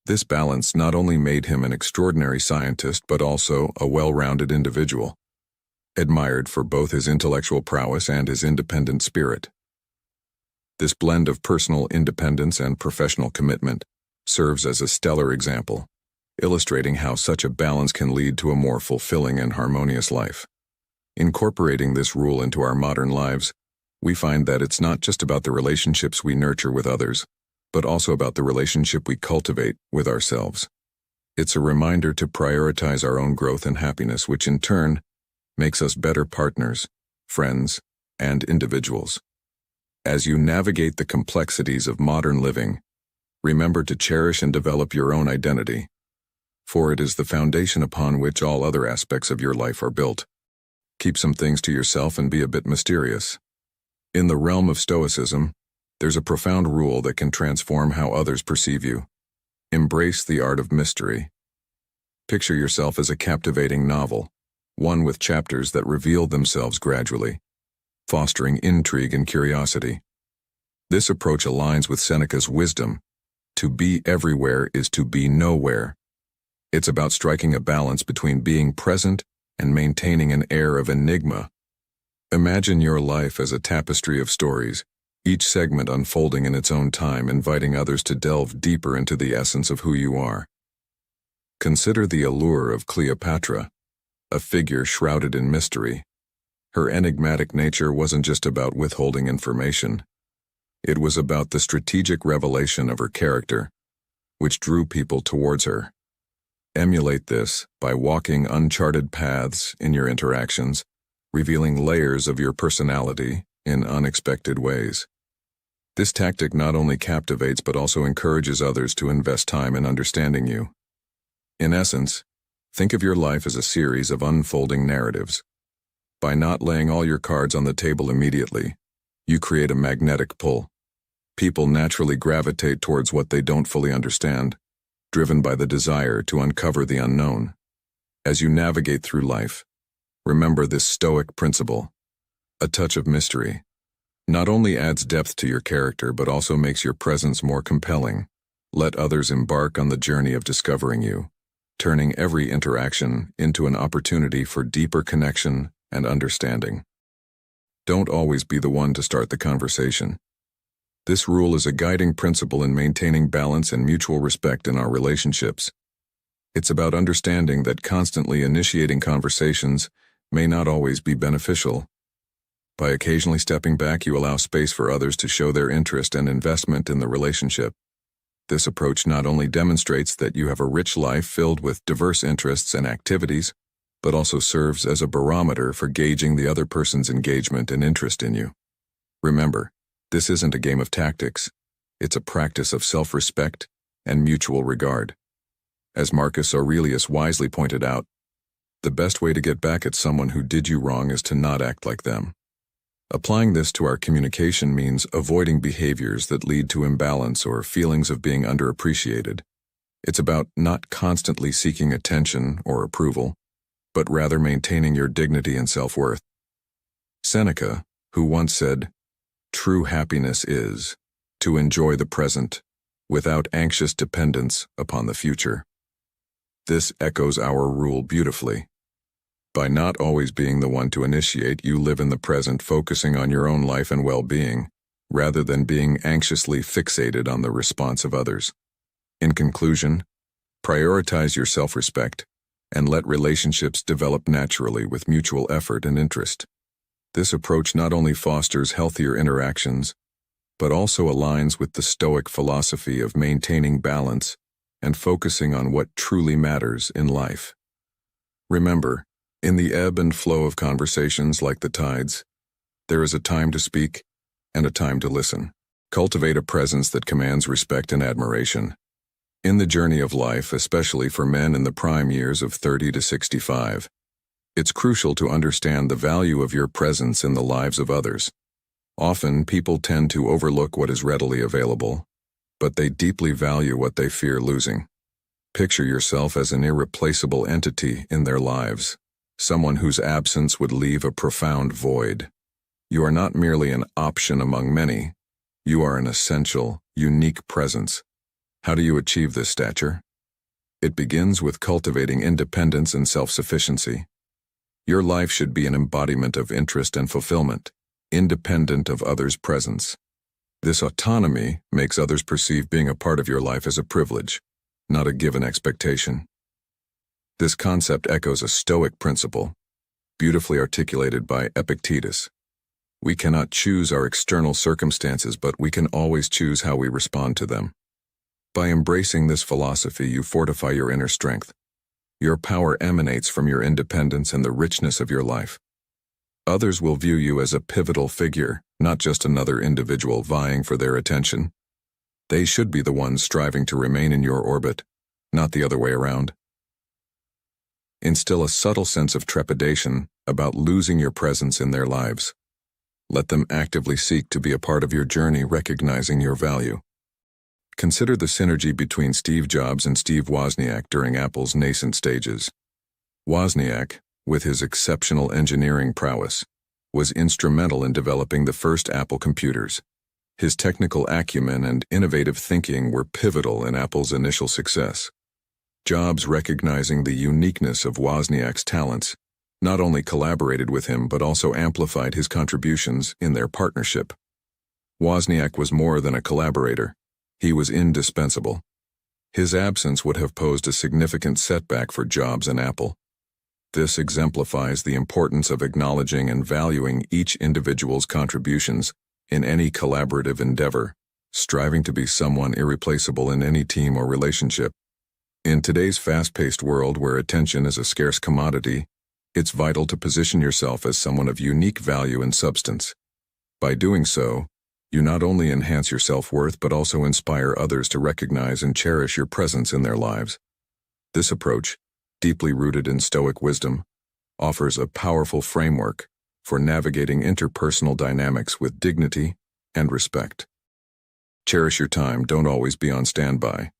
[SPEAKER 1] This balance not only made him an extraordinary scientist but also a well-rounded individual, admired for both his intellectual prowess and his independent spirit. This blend of personal independence and professional commitment serves as a stellar example, illustrating how such a balance can lead to a more fulfilling and harmonious life. Incorporating this rule into our modern lives, we find that it's not just about the relationships we nurture with others, but also about the relationship we cultivate with ourselves. It's a reminder to prioritize our own growth and happiness, which in turn makes us better partners, friends, and individuals. As you navigate the complexities of modern living, remember to cherish and develop your own identity, for it is the foundation upon which all other aspects of your life are built. Keep some things to yourself and be a bit mysterious. In the realm of Stoicism, there's a profound rule that can transform how others perceive you. Embrace the art of mystery. Picture yourself as a captivating novel, one with chapters that reveal themselves gradually, fostering intrigue and curiosity. This approach aligns with Seneca's wisdom: to be everywhere is to be nowhere. It's about striking a balance between being present and maintaining an air of enigma. Imagine your life as a tapestry of stories, each segment unfolding in its own time, inviting others to delve deeper into the essence of who you are. Consider the allure of Cleopatra, a figure shrouded in mystery. Her enigmatic nature wasn't just about withholding information. It was about the strategic revelation of her character, which drew people towards her. Emulate this by walking uncharted paths in your interactions, revealing layers of your personality in unexpected ways. This tactic not only captivates but also encourages others to invest time in understanding you. In essence, think of your life as a series of unfolding narratives. By not laying all your cards on the table immediately, you create a magnetic pull. People naturally gravitate towards what they don't fully understand, driven by the desire to uncover the unknown. As you navigate through life, remember this Stoic principle: a touch of mystery not only adds depth to your character but also makes your presence more compelling. Let others embark on the journey of discovering you, turning every interaction into an opportunity for deeper connection and understanding. Don't always be the one to start the conversation. This rule is a guiding principle in maintaining balance and mutual respect in our relationships. It's about understanding that constantly initiating conversations may not always be beneficial. By occasionally stepping back, you allow space for others to show their interest and investment in the relationship. This approach not only demonstrates that you have a rich life filled with diverse interests and activities, but also serves as a barometer for gauging the other person's engagement and interest in you. Remember, this isn't a game of tactics. It's a practice of self-respect and mutual regard. As Marcus Aurelius wisely pointed out, the best way to get back at someone who did you wrong is to not act like them. Applying this to our communication means avoiding behaviors that lead to imbalance or feelings of being underappreciated. It's about not constantly seeking attention or approval, but rather maintaining your dignity and self-worth. Seneca, who once said, "True happiness is to enjoy the present without anxious dependence upon the future." This echoes our rule beautifully. By not always being the one to initiate, you live in the present, focusing on your own life and well-being, rather than being anxiously fixated on the response of others. In conclusion, prioritize your self-respect and let relationships develop naturally with mutual effort and interest. This approach not only fosters healthier interactions, but also aligns with the Stoic philosophy of maintaining balance and focusing on what truly matters in life. Remember, in the ebb and flow of conversations like the tides, there is a time to speak and a time to listen. Cultivate a presence that commands respect and admiration. In the journey of life, especially for men in the prime years of 30 to 65, it's crucial to understand the value of your presence in the lives of others. Often, people tend to overlook what is readily available, but they deeply value what they fear losing. Picture yourself as an irreplaceable entity in their lives, someone whose absence would leave a profound void. You are not merely an option among many. You are an essential, unique presence. How do you achieve this stature? It begins with cultivating independence and self-sufficiency. Your life should be an embodiment of interest and fulfillment, independent of others' presence. This autonomy makes others perceive being a part of your life as a privilege, not a given expectation. This concept echoes a Stoic principle, beautifully articulated by Epictetus. We cannot choose our external circumstances, but we can always choose how we respond to them. By embracing this philosophy, you fortify your inner strength. Your power emanates from your independence and the richness of your life. Others will view you as a pivotal figure, not just another individual vying for their attention. They should be the ones striving to remain in your orbit, not the other way around. Instill a subtle sense of trepidation about losing your presence in their lives. Let them actively seek to be a part of your journey, recognizing your value. Consider the synergy between Steve Jobs and Steve Wozniak during Apple's nascent stages. Wozniak, with his exceptional engineering prowess, was instrumental in developing the first Apple computers. His technical acumen and innovative thinking were pivotal in Apple's initial success. Jobs, recognizing the uniqueness of Wozniak's talents, not only collaborated with him but also amplified his contributions in their partnership. Wozniak was more than a collaborator. He was indispensable. His absence would have posed a significant setback for Jobs and Apple. This exemplifies the importance of acknowledging and valuing each individual's contributions in any collaborative endeavor, striving to be someone irreplaceable in any team or relationship. In today's fast-paced world where attention is a scarce commodity, it's vital to position yourself as someone of unique value and substance. By doing so, you not only enhance your self-worth but also inspire others to recognize and cherish your presence in their lives. This approach, deeply rooted in Stoic wisdom, offers a powerful framework for navigating interpersonal dynamics with dignity and respect. Cherish your time, don't always be on standby.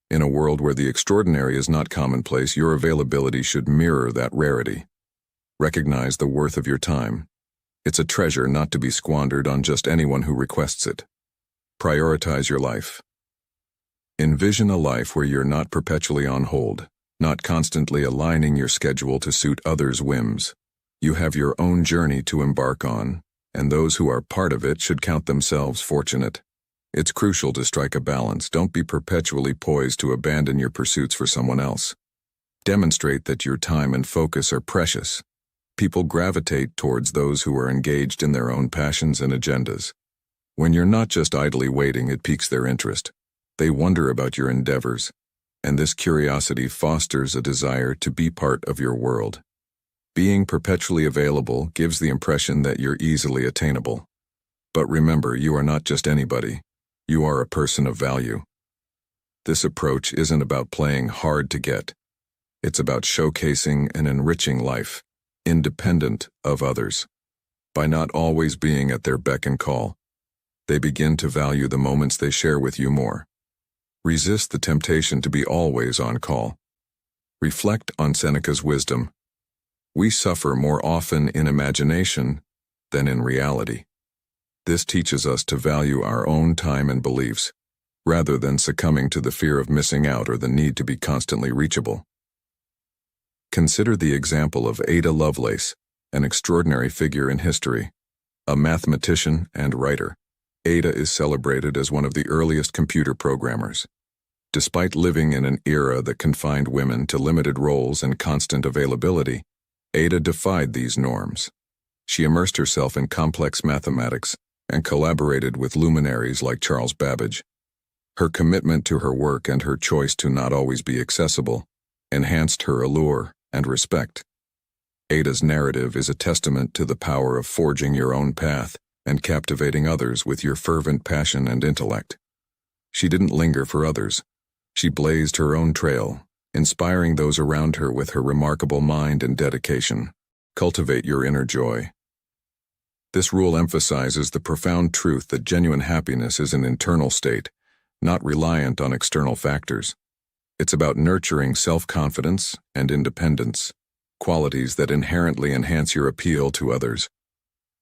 [SPEAKER 1] In a world where the extraordinary is not commonplace, your availability should mirror that rarity. Recognize the worth of your time. It's a treasure not to be squandered on just anyone who requests it. Prioritize your life. Envision a life where you're not perpetually on hold, not constantly aligning your schedule to suit others' whims. You have your own journey to embark on, and those who are part of it should count themselves fortunate. It's crucial to strike a balance. Don't be perpetually poised to abandon your pursuits for someone else. Demonstrate that your time and focus are precious. People gravitate towards those who are engaged in their own passions and agendas. When you're not just idly waiting, it piques their interest. They wonder about your endeavors, and this curiosity fosters a desire to be part of your world. Being perpetually available gives the impression that you're easily attainable. But remember, you are not just anybody. You are a person of value. This approach isn't about playing hard to get. It's about showcasing and enriching life, independent of others. By not always being at their beck and call, they begin to value the moments they share with you more. Resist the temptation to be always on call. Reflect on Seneca's wisdom. We suffer more often in imagination than in reality. This teaches us to value our own time and beliefs, rather than succumbing to the fear of missing out or the need to be constantly reachable. Consider the example of Ada Lovelace, an extraordinary figure in history, a mathematician and writer. Ada is celebrated as one of the earliest computer programmers. Despite living in an era that confined women to limited roles and constant availability, Ada defied these norms. She immersed herself in complex mathematics and collaborated with luminaries like Charles Babbage. Her commitment to her work and her choice to not always be accessible enhanced her allure and respect. Ada's narrative is a testament to the power of forging your own path, and captivating others with your fervent passion and intellect. She didn't linger for others. She blazed her own trail, inspiring those around her with her remarkable mind and dedication. Cultivate your inner joy. This rule emphasizes the profound truth that genuine happiness is an internal state, not reliant on external factors. It's about nurturing self-confidence and independence, qualities that inherently enhance your appeal to others.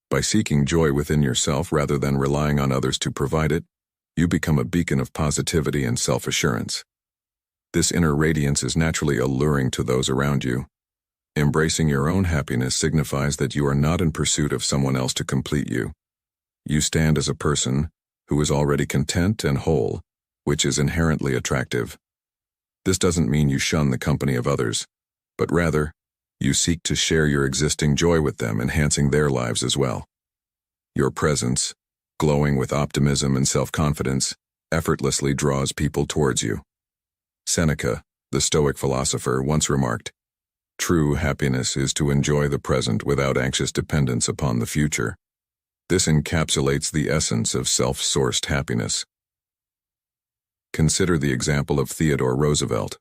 [SPEAKER 1] By seeking joy within yourself rather than relying on others to provide it, you become a beacon of positivity and self-assurance. This inner radiance is naturally alluring to those around you. Embracing your own happiness signifies that you are not in pursuit of someone else to complete you. You stand as a person who is already content and whole, which is inherently attractive. This doesn't mean you shun the company of others, but rather, you seek to share your existing joy with them, enhancing their lives as well. Your presence, glowing with optimism and self-confidence, effortlessly draws people towards you. Seneca, the Stoic philosopher, once remarked, "True happiness is to enjoy the present without anxious dependence upon the future." This encapsulates the essence of self-sourced happiness. Consider the example of Theodore Roosevelt.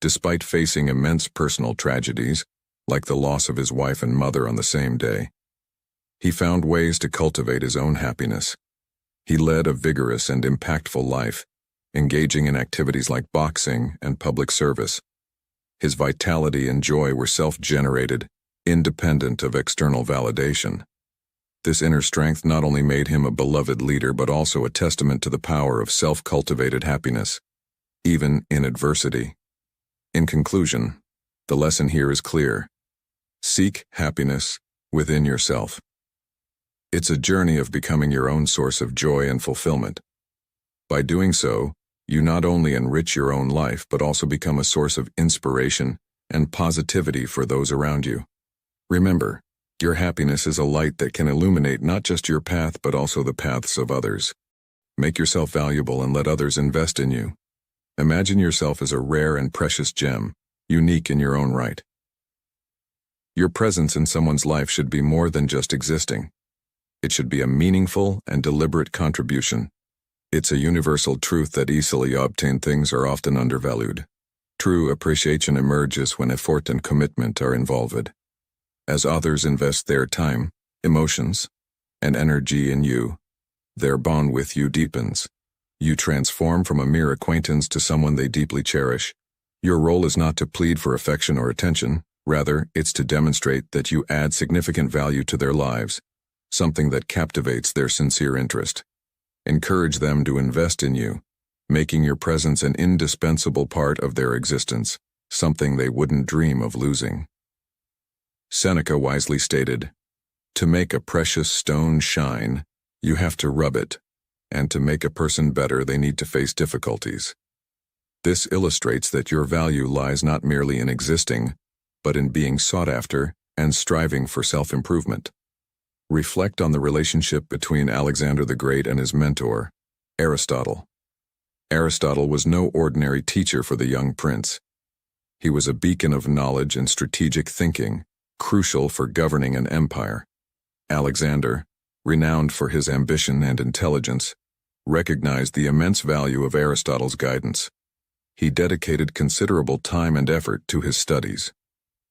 [SPEAKER 1] Despite facing immense personal tragedies, like the loss of his wife and mother on the same day, he found ways to cultivate his own happiness. He led a vigorous and impactful life, engaging in activities like boxing and public service. His vitality and joy were self-generated, independent of external validation. This inner strength not only made him a beloved leader but also a testament to the power of self-cultivated happiness, even in adversity. In conclusion, the lesson here is clear. Seek happiness within yourself. It's a journey of becoming your own source of joy and fulfillment. By doing so, you not only enrich your own life but also become a source of inspiration and positivity for those around you. Remember, your happiness is a light that can illuminate not just your path but also the paths of others. Make yourself valuable and let others invest in you. Imagine yourself as a rare and precious gem, unique in your own right. Your presence in someone's life should be more than just existing. It should be a meaningful and deliberate contribution. It's a universal truth that easily obtained things are often undervalued. True appreciation emerges when effort and commitment are involved. As others invest their time, emotions, and energy in you, their bond with you deepens. You transform from a mere acquaintance to someone they deeply cherish. Your role is not to plead for affection or attention, rather, it's to demonstrate that you add significant value to their lives, something that captivates their sincere interest. Encourage them to invest in you, making your presence an indispensable part of their existence, something they wouldn't dream of losing. Seneca wisely stated, "To make a precious stone shine, you have to rub it, and to make a person better they need to face difficulties." This illustrates that your value lies not merely in existing, but in being sought after and striving for self-improvement. Reflect on the relationship between Alexander the Great and his mentor, Aristotle. Aristotle was no ordinary teacher for the young prince. He was a beacon of knowledge and strategic thinking, crucial for governing an empire. Alexander, renowned for his ambition and intelligence, recognized the immense value of Aristotle's guidance. He dedicated considerable time and effort to his studies.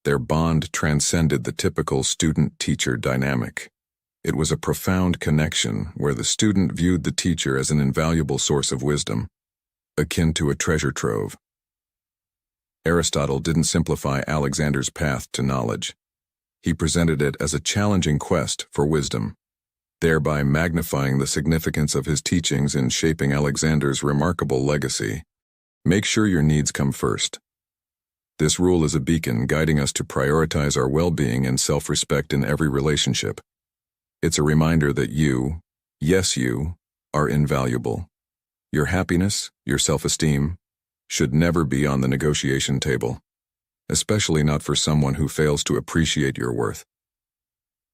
[SPEAKER 1] Their bond transcended the typical student-teacher dynamic. It was a profound connection where the student viewed the teacher as an invaluable source of wisdom, akin to a treasure trove. Aristotle didn't simplify Alexander's path to knowledge. He presented it as a challenging quest for wisdom, thereby magnifying the significance of his teachings in shaping Alexander's remarkable legacy. Make sure your needs come first. This rule is a beacon guiding us to prioritize our well-being and self-respect in every relationship. It's a reminder that you, yes you, are invaluable. Your happiness, your self-esteem, should never be on the negotiation table, especially not for someone who fails to appreciate your worth.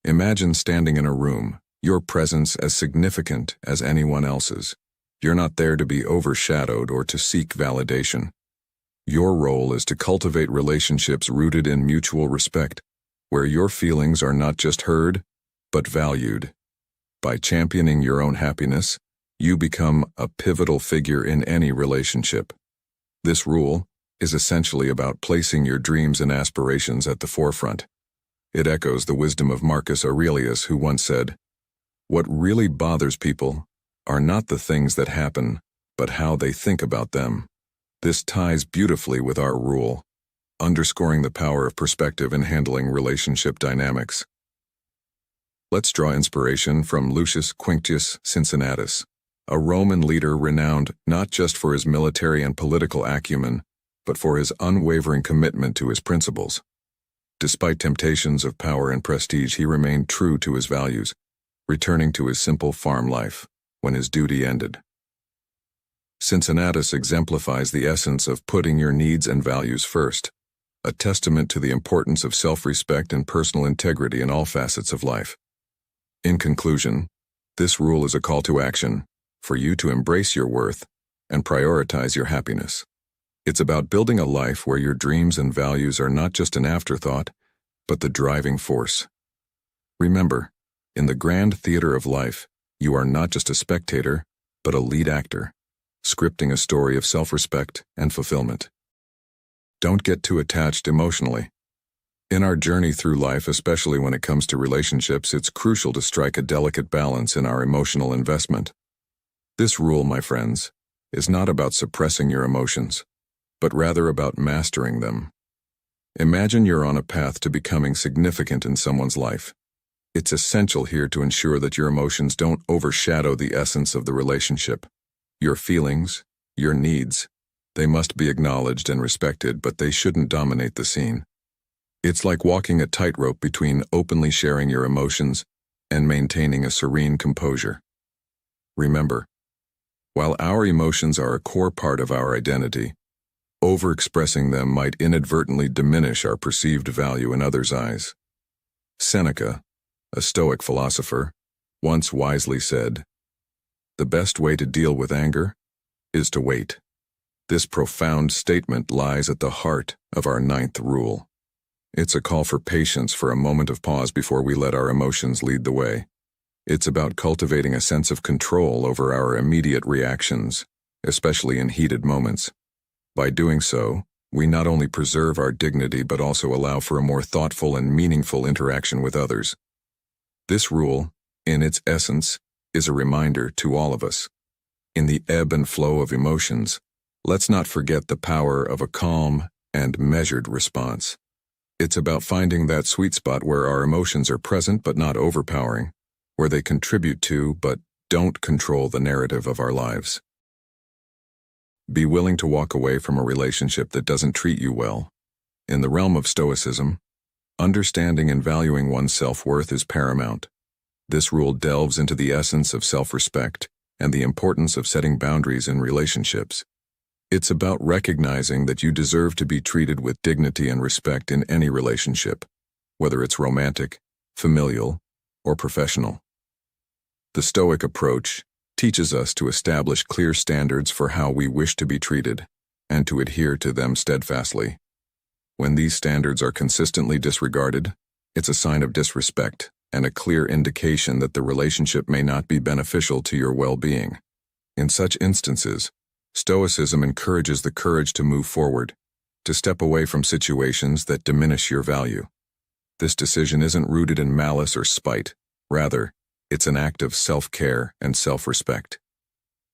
[SPEAKER 1] Imagine standing in a room, your presence as significant as anyone else's. You're not there to be overshadowed or to seek validation. Your role is to cultivate relationships rooted in mutual respect, where your feelings are not just heard, but valued. By championing your own happiness, you become a pivotal figure in any relationship. This rule is essentially about placing your dreams and aspirations at the forefront. It echoes the wisdom of Marcus Aurelius, who once said, "What really bothers people are not the things that happen, but how they think about them." This ties beautifully with our rule, underscoring the power of perspective in handling relationship dynamics. Let's draw inspiration from Lucius Quinctius Cincinnatus, a Roman leader renowned not just for his military and political acumen, but for his unwavering commitment to his principles. Despite temptations of power and prestige, he remained true to his values, returning to his simple farm life when his duty ended. Cincinnatus exemplifies the essence of putting your needs and values first, a testament to the importance of self-respect and personal integrity in all facets of life. In conclusion, this rule is a call to action for you to embrace your worth and prioritize your happiness. It's about building a life where your dreams and values are not just an afterthought, but the driving force. Remember, in the grand theater of life, you are not just a spectator, but a lead actor, scripting a story of self-respect and fulfillment. Don't get too attached emotionally. In our journey through life, especially when it comes to relationships, it's crucial to strike a delicate balance in our emotional investment. This rule, my friends, is not about suppressing your emotions, but rather about mastering them. Imagine you're on a path to becoming significant in someone's life. It's essential here to ensure that your emotions don't overshadow the essence of the relationship. Your feelings, your needs, they must be acknowledged and respected, but they shouldn't dominate the scene. It's like walking a tightrope between openly sharing your emotions and maintaining a serene composure. Remember, while our emotions are a core part of our identity, overexpressing them might inadvertently diminish our perceived value in others' eyes. Seneca, a Stoic philosopher, once wisely said, "The best way to deal with anger is to wait." This profound statement lies at the heart of our 9th rule. It's a call for patience, for a moment of pause before we let our emotions lead the way. It's about cultivating a sense of control over our immediate reactions, especially in heated moments. By doing so, we not only preserve our dignity but also allow for a more thoughtful and meaningful interaction with others. This rule, in its essence, is a reminder to all of us. In the ebb and flow of emotions, let's not forget the power of a calm and measured response. It's about finding that sweet spot where our emotions are present but not overpowering, where they contribute to but don't control the narrative of our lives. Be willing to walk away from a relationship that doesn't treat you well. In the realm of Stoicism, understanding and valuing one's self-worth is paramount. This rule delves into the essence of self-respect and the importance of setting boundaries in relationships. It's about recognizing that you deserve to be treated with dignity and respect in any relationship, whether it's romantic, familial, or professional. The Stoic approach teaches us to establish clear standards for how we wish to be treated, and to adhere to them steadfastly. When these standards are consistently disregarded, it's a sign of disrespect and a clear indication that the relationship may not be beneficial to your well-being. In such instances, Stoicism encourages the courage to move forward, to step away from situations that diminish your value. This decision isn't rooted in malice or spite. Rather, it's an act of self-care and self-respect.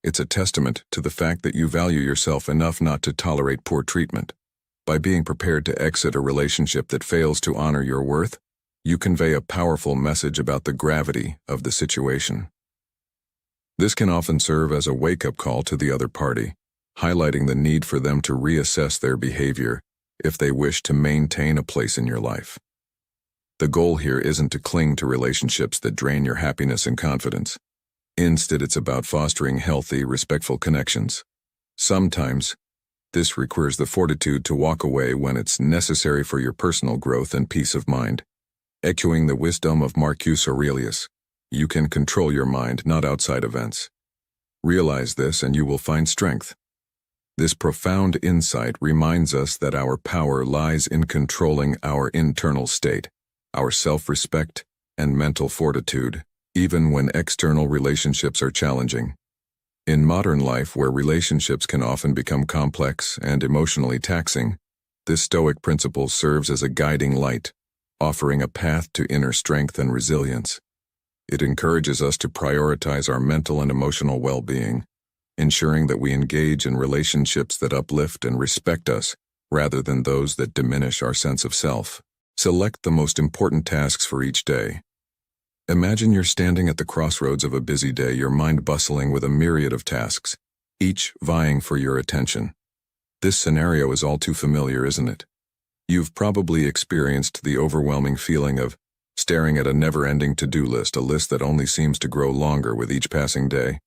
[SPEAKER 1] It's a testament to the fact that you value yourself enough not to tolerate poor treatment. By being prepared to exit a relationship that fails to honor your worth, you convey a powerful message about the gravity of the situation. This can often serve as a wake-up call to the other party, highlighting the need for them to reassess their behavior if they wish to maintain a place in your life. The goal here isn't to cling to relationships that drain your happiness and confidence. Instead, it's about fostering healthy, respectful connections. Sometimes, this requires the fortitude to walk away when it's necessary for your personal growth and peace of mind. Echoing the wisdom of Marcus Aurelius, you can control your mind, not outside events. Realize this and you will find strength. This profound insight reminds us that our power lies in controlling our internal state, our self-respect, and mental fortitude, even when external relationships are challenging. In modern life, where relationships can often become complex and emotionally taxing, this Stoic principle serves as a guiding light, offering a path to inner strength and resilience. It encourages us to prioritize our mental and emotional well-being, ensuring that we engage in relationships that uplift and respect us, rather than those that diminish our sense of self. Select the most important tasks for each day. Imagine you're standing at the crossroads of a busy day, your mind bustling with a myriad of tasks, each vying for your attention. This scenario is all too familiar, isn't it? You've probably experienced the overwhelming feeling of staring at a never-ending to-do list, a list that only seems to grow longer with each passing day.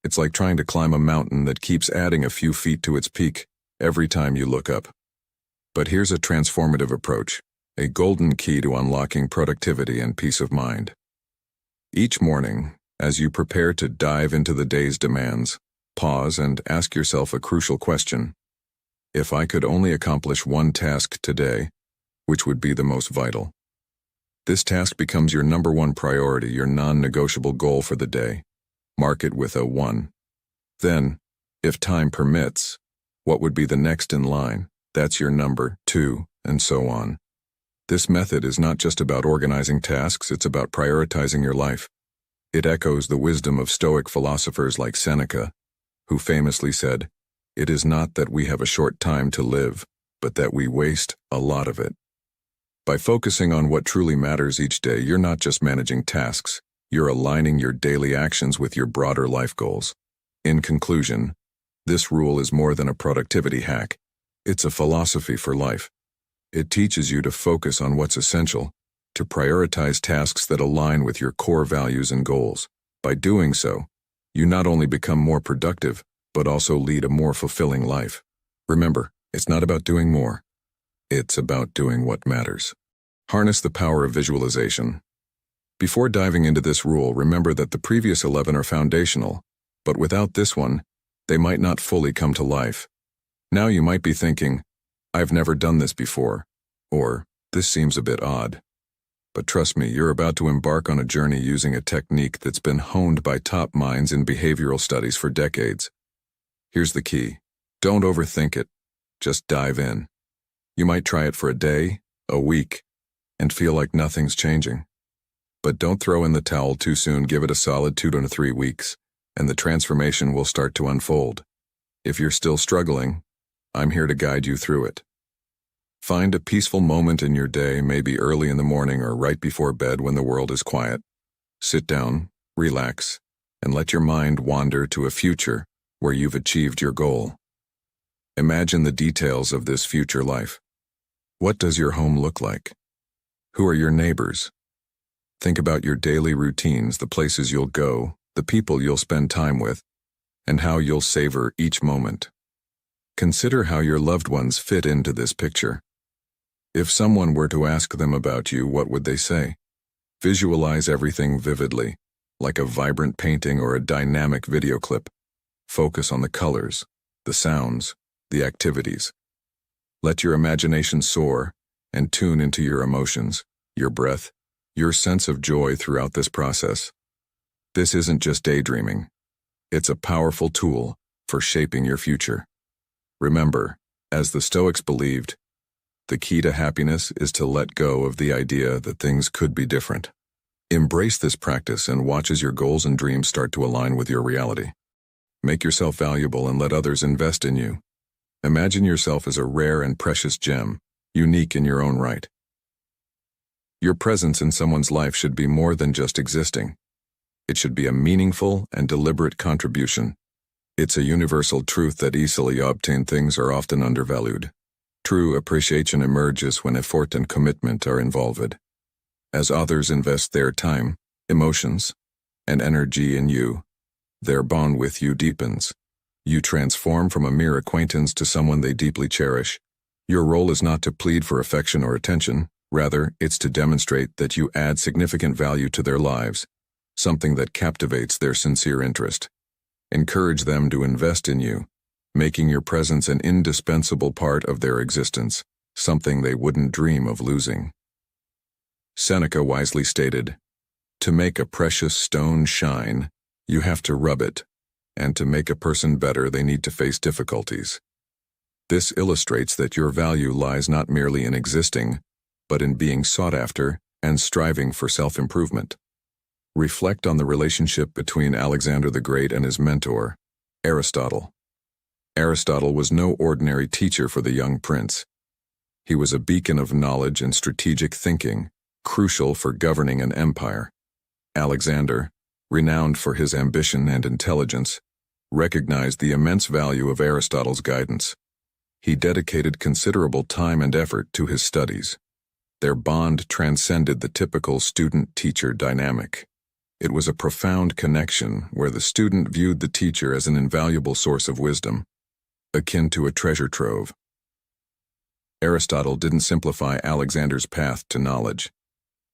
[SPEAKER 1] It's like trying to climb a mountain that keeps adding a few feet to its peak every time you look up. But here's a transformative approach, a golden key to unlocking productivity and peace of mind. Each morning, as you prepare to dive into the day's demands, pause and ask yourself a crucial question. If I could only accomplish one task today, which would be the most vital? This task becomes your number one priority, your non-negotiable goal for the day. Mark it with a 1. Then, if time permits, what would be the next in line? That's your number 2, and so on. This method is not just about organizing tasks, it's about prioritizing your life. It echoes the wisdom of Stoic philosophers like Seneca, who famously said, "It is not that we have a short time to live, but that we waste a lot of it." By focusing on what truly matters each day, you're not just managing tasks, you're aligning your daily actions with your broader life goals. In conclusion, this rule is more than a productivity hack. It's a philosophy for life. It teaches you to focus on what's essential, to prioritize tasks that align with your core values and goals. By doing so, you not only become more productive, but also lead a more fulfilling life. Remember, it's not about doing more. It's about doing what matters. Harness the power of visualization. Before diving into this rule, remember that the previous 11 are foundational, but without this one, they might not fully come to life. Now you might be thinking, "I've never done this before," or "This seems a bit odd." But trust me, you're about to embark on a journey using a technique that's been honed by top minds in behavioral studies for decades. Here's the key. Don't overthink it. Just dive in. You might try it for a day, a week, and feel like nothing's changing. But don't throw in the towel too soon. Give it a solid 2 to 3 weeks, and the transformation will start to unfold. If you're still struggling, I'm here to guide you through it. Find a peaceful moment in your day, maybe early in the morning or right before bed when the world is quiet. Sit down, relax, and let your mind wander to a future where you've achieved your goal. Imagine the details of this future life. What does your home look like? Who are your neighbors? Think about your daily routines, the places you'll go, the people you'll spend time with, and how you'll savor each moment. Consider how your loved ones fit into this picture. If someone were to ask them about you, what would they say? Visualize everything vividly, like a vibrant painting or a dynamic video clip. Focus on the colors, the sounds, the activities. Let your imagination soar and tune into your emotions, your breath, your sense of joy throughout this process. This isn't just daydreaming. It's a powerful tool for shaping your future. Remember, as the Stoics believed, the key to happiness is to let go of the idea that things could be different. Embrace this practice and watch as your goals and dreams start to align with your reality. Make yourself valuable and let others invest in you. Imagine yourself as a rare and precious gem, unique in your own right. Your presence in someone's life should be more than just existing. It should be a meaningful and deliberate contribution. It's a universal truth that easily obtained things are often undervalued. True appreciation emerges when effort and commitment are involved. As others invest their time, emotions, and energy in you, their bond with you deepens. You transform from a mere acquaintance to someone they deeply cherish. Your role is not to plead for affection or attention, rather, it's to demonstrate that you add significant value to their lives, something that captivates their sincere interest. Encourage them to invest in you, making your presence an indispensable part of their existence, something they wouldn't dream of losing. Seneca wisely stated, To make a precious stone shine, you have to rub it, and to make a person better, they need to face difficulties. This illustrates that your value lies not merely in existing, but in being sought after and striving for self-improvement. Reflect on the relationship between Alexander the Great and his mentor, Aristotle. Aristotle was no ordinary teacher for the young prince. He was a beacon of knowledge and strategic thinking, crucial for governing an empire. Alexander, renowned for his ambition and intelligence, recognized the immense value of Aristotle's guidance. He dedicated considerable time and effort to his studies. Their bond transcended the typical student-teacher dynamic. It was a profound connection where the student viewed the teacher as an invaluable source of wisdom, akin to a treasure trove. Aristotle didn't simplify Alexander's path to knowledge.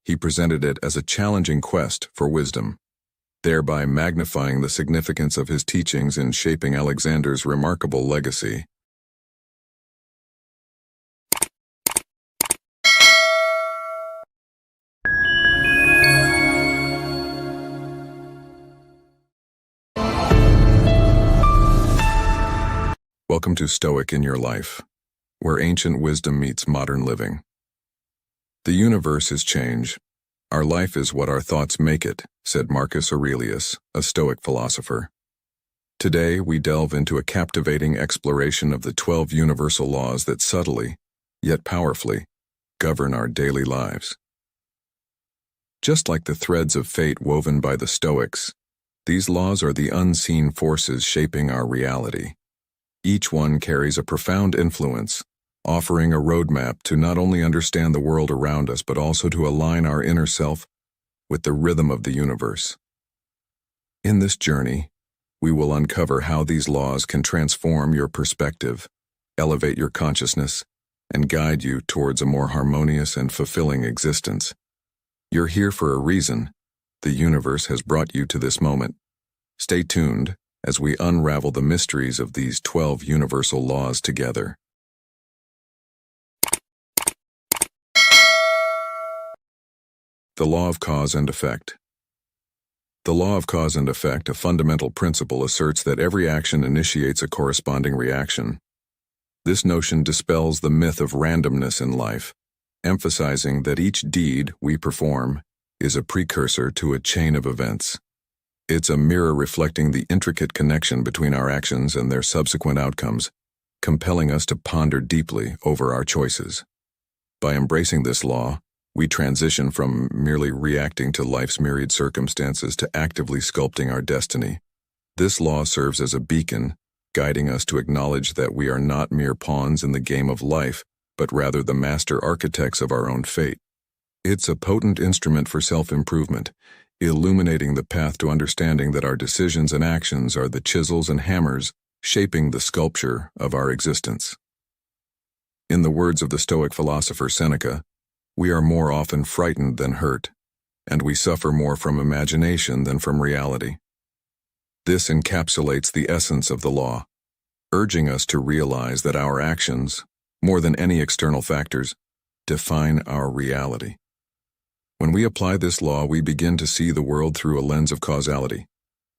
[SPEAKER 1] He presented it as a challenging quest for wisdom, thereby magnifying the significance of his teachings in shaping Alexander's remarkable legacy. Welcome to Stoic in Your Life, where ancient wisdom meets modern living. The universe is change. Our life is what our thoughts make it, said Marcus Aurelius, a Stoic philosopher. Today, we delve into a captivating exploration of the 12 universal laws that subtly, yet powerfully, govern our daily lives. Just like the threads of fate woven by the Stoics, these laws are the unseen forces shaping our reality. Each one carries a profound influence, offering a roadmap to not only understand the world around us but also to align our inner self with the rhythm of the universe. In this journey, we will uncover how these laws can transform your perspective, elevate your consciousness, and guide you towards a more harmonious and fulfilling existence. You're here for a reason. The universe has brought you to this moment. Stay tuned as we unravel the mysteries of these 12 universal laws together. The law of cause and effect. The law of cause and effect, a fundamental principle, asserts that every action initiates a corresponding reaction. This notion dispels the myth of randomness in life, emphasizing that each deed we perform is a precursor to a chain of events. It's a mirror reflecting the intricate connection between our actions and their subsequent outcomes, compelling us to ponder deeply over our choices. By embracing this law, we transition from merely reacting to life's myriad circumstances to actively sculpting our destiny. This law serves as a beacon, guiding us to acknowledge that we are not mere pawns in the game of life, but rather the master architects of our own fate. It's a potent instrument for self-improvement, illuminating the path to understanding that our decisions and actions are the chisels and hammers shaping the sculpture of our existence. In the words of the Stoic philosopher Seneca, we are more often frightened than hurt, and we suffer more from imagination than from reality. This encapsulates the essence of the law, urging us to realize that our actions, more than any external factors, define our reality. When we apply this law, we begin to see the world through a lens of causality.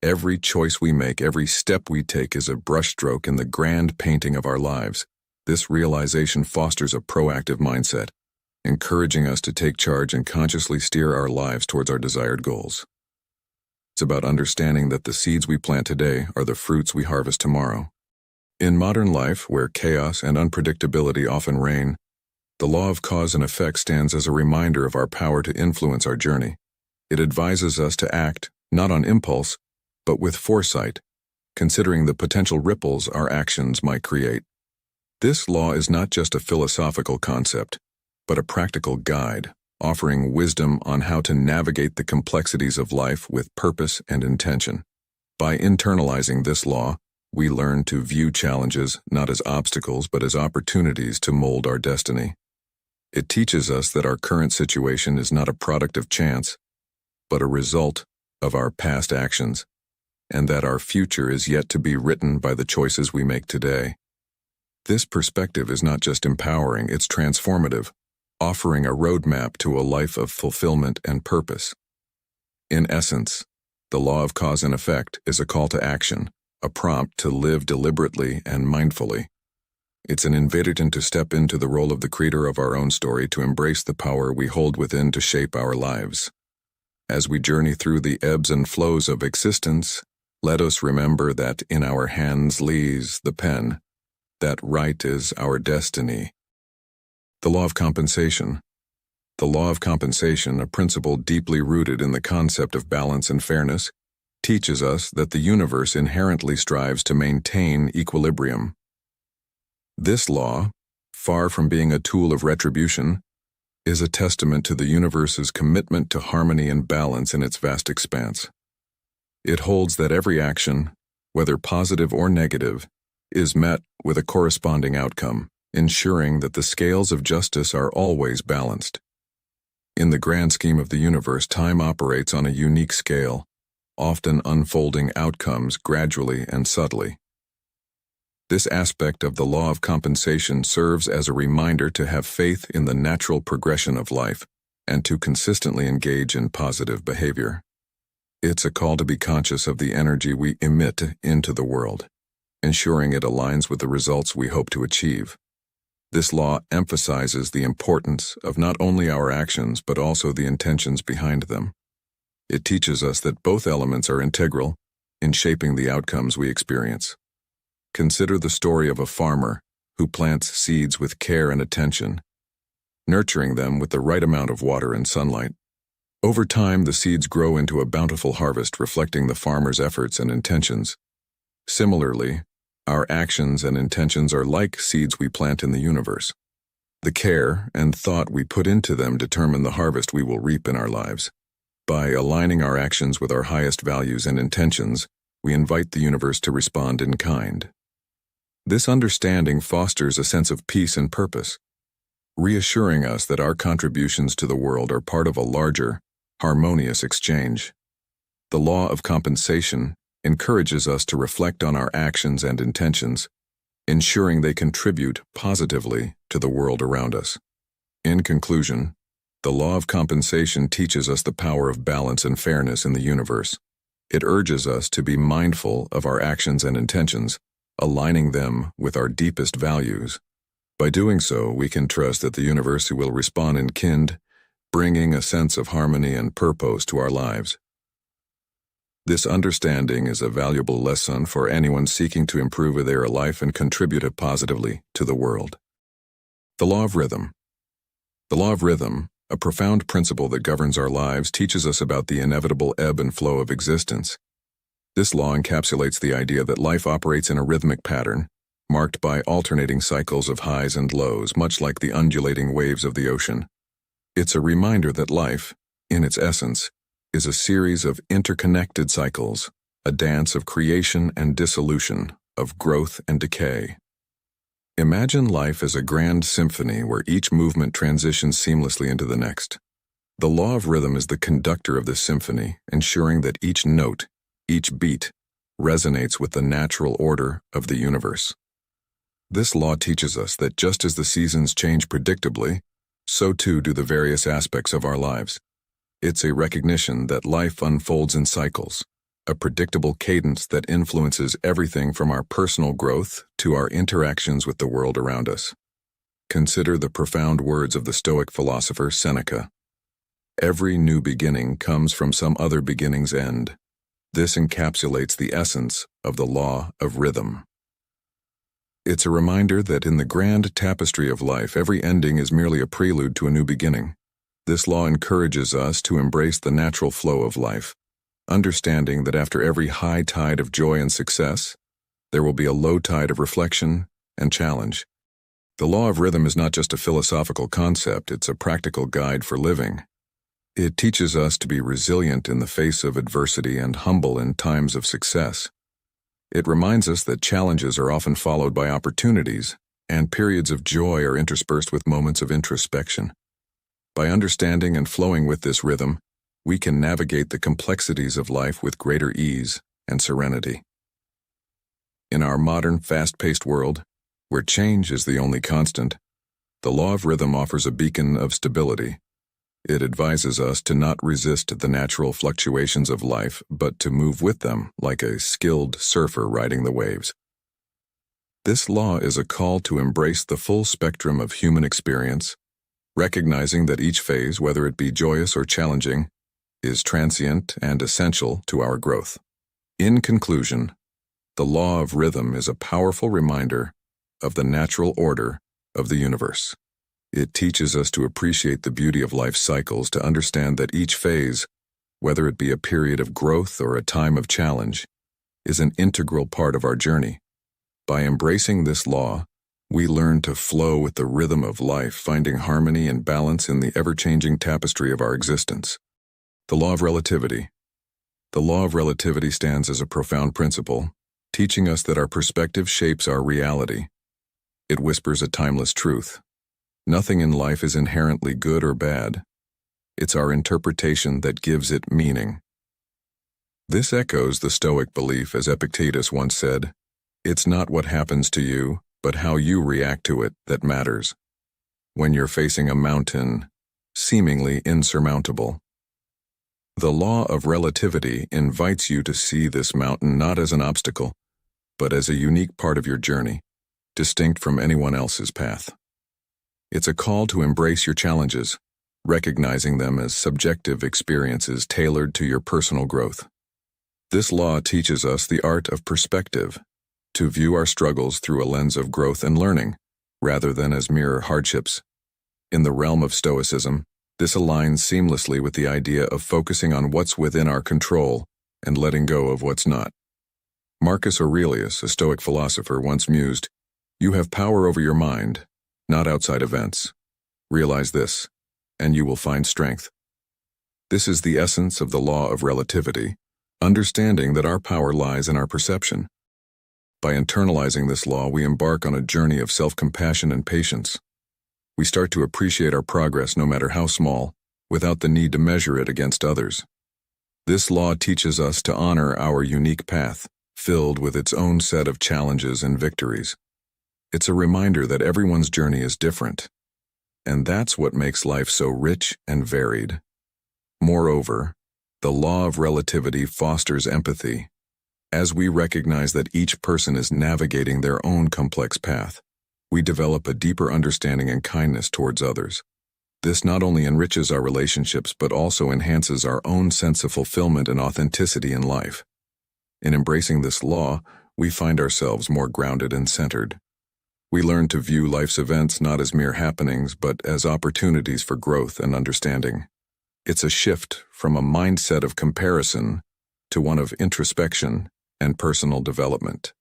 [SPEAKER 1] Every choice we make, every step we take is a brushstroke in the grand painting of our lives. This realization fosters a proactive mindset, encouraging us to take charge and consciously steer our lives towards our desired goals. It's about understanding that the seeds we plant today are the fruits we harvest tomorrow. In modern life, where chaos and unpredictability often reign, the law of cause and effect stands as a reminder of our power to influence our journey. It advises us to act, not on impulse, but with foresight, considering the potential ripples our actions might create. This law is not just a philosophical concept, but a practical guide, offering wisdom on how to navigate the complexities of life with purpose and intention. By internalizing this law, we learn to view challenges not as obstacles but as opportunities to mold our destiny. It teaches us that our current situation is not a product of chance, but a result of our past actions, and that our future is yet to be written by the choices we make today. This perspective is not just empowering, it's transformative, offering a roadmap to a life of fulfillment and purpose. In essence, the law of cause and effect is a call to action, a prompt to live deliberately and mindfully. It's an invitation to step into the role of the creator of our own story, to embrace the power we hold within to shape our lives. As we journey through the ebbs and flows of existence, let us remember that in our hands lies the pen, that right is our destiny. The law of compensation. The law of compensation, a principle deeply rooted in the concept of balance and fairness, teaches us that the universe inherently strives to maintain equilibrium. This law, far from being a tool of retribution, is a testament to the universe's commitment to harmony and balance in its vast expanse. It holds that every action, whether positive or negative, is met with a corresponding outcome, ensuring that the scales of justice are always balanced. In the grand scheme of the universe, time operates on a unique scale, often unfolding outcomes gradually and subtly. This aspect of the law of compensation serves as a reminder to have faith in the natural progression of life and to consistently engage in positive behavior. It's a call to be conscious of the energy we emit into the world, ensuring it aligns with the results we hope to achieve. This law emphasizes the importance of not only our actions but also the intentions behind them. It teaches us that both elements are integral in shaping the outcomes we experience. Consider the story of a farmer who plants seeds with care and attention, nurturing them with the right amount of water and sunlight. Over time, the seeds grow into a bountiful harvest reflecting the farmer's efforts and intentions. Similarly, our actions and intentions are like seeds we plant in the universe. The care and thought we put into them determine the harvest we will reap in our lives. By aligning our actions with our highest values and intentions, we invite the universe to respond in kind. This understanding fosters a sense of peace and purpose, reassuring us that our contributions to the world are part of a larger, harmonious exchange. The law of compensation encourages us to reflect on our actions and intentions, ensuring they contribute positively to the world around us. In conclusion, the law of compensation teaches us the power of balance and fairness in the universe. It urges us to be mindful of our actions and intentions, aligning them with our deepest values. By doing so, we can trust that the universe will respond in kind, bringing a sense of harmony and purpose to our lives. This understanding is a valuable lesson for anyone seeking to improve their life and contribute positively to the world. The law of rhythm. The law of rhythm, a profound principle that governs our lives, teaches us about the inevitable ebb and flow of existence. This law encapsulates the idea that life operates in a rhythmic pattern, marked by alternating cycles of highs and lows, much like the undulating waves of the ocean. It's a reminder that life, in its essence, is a series of interconnected cycles, a dance of creation and dissolution, of growth and decay. Imagine life as a grand symphony where each movement transitions seamlessly into the next. The law of rhythm is the conductor of this symphony, ensuring that each note, each beat, resonates with the natural order of the universe. This law teaches us that just as the seasons change predictably, so too do the various aspects of our lives. It's a recognition that life unfolds in cycles, a predictable cadence that influences everything from our personal growth to our interactions with the world around us. Consider the profound words of the Stoic philosopher Seneca. Every new beginning comes from some other beginning's end. This encapsulates the essence of the law of rhythm. It's a reminder that in the grand tapestry of life, every ending is merely a prelude to a new beginning. This law encourages us to embrace the natural flow of life, understanding that after every high tide of joy and success, there will be a low tide of reflection and challenge. The law of rhythm is not just a philosophical concept, it's a practical guide for living. It teaches us to be resilient in the face of adversity and humble in times of success. It reminds us that challenges are often followed by opportunities, and periods of joy are interspersed with moments of introspection. By understanding and flowing with this rhythm, we can navigate the complexities of life with greater ease and serenity. In our modern, fast-paced world, where change is the only constant, the law of rhythm offers a beacon of stability. It advises us to not resist the natural fluctuations of life, but to move with them like a skilled surfer riding the waves. This law is a call to embrace the full spectrum of human experience, recognizing that each phase, whether it be joyous or challenging, is transient and essential to our growth. In conclusion, the law of rhythm is a powerful reminder of the natural order of the universe. It teaches us to appreciate the beauty of life's cycles, to understand that each phase, whether it be a period of growth or a time of challenge, is an integral part of our journey. By embracing this law, we learn to flow with the rhythm of life, finding harmony and balance in the ever-changing tapestry of our existence. The law of relativity. The law of relativity stands as a profound principle, teaching us that our perspective shapes our reality. It whispers a timeless truth. Nothing in life is inherently good or bad. It's our interpretation that gives it meaning. This echoes the Stoic belief, as Epictetus once said, "It's not what happens to you, but how you react to it that matters." When you're facing a mountain, seemingly insurmountable, the law of relativity invites you to see this mountain not as an obstacle, but as a unique part of your journey, distinct from anyone else's path. It's a call to embrace your challenges, recognizing them as subjective experiences tailored to your personal growth. This law teaches us the art of perspective, to view our struggles through a lens of growth and learning, rather than as mere hardships. In the realm of Stoicism, this aligns seamlessly with the idea of focusing on what's within our control and letting go of what's not. Marcus Aurelius, a Stoic philosopher, once mused, "You have power over your mind, not outside events. Realize this, and you will find strength." This is the essence of the law of relativity, understanding that our power lies in our perception. By internalizing this law, we embark on a journey of self-compassion and patience. We start to appreciate our progress, no matter how small, without the need to measure it against others. This law teaches us to honor our unique path, filled with its own set of challenges and victories. It's a reminder that everyone's journey is different, and that's what makes life so rich and varied. Moreover, the law of relativity fosters empathy, as we recognize that each person is navigating their own complex path. We develop a deeper understanding and kindness towards others. This not only enriches our relationships, but also enhances our own sense of fulfillment and authenticity in life. In embracing this law, we find ourselves more grounded and centered. We learn to view life's events not as mere happenings, but as opportunities for growth and understanding. It's a shift from a mindset of comparison to one of introspection and personal development.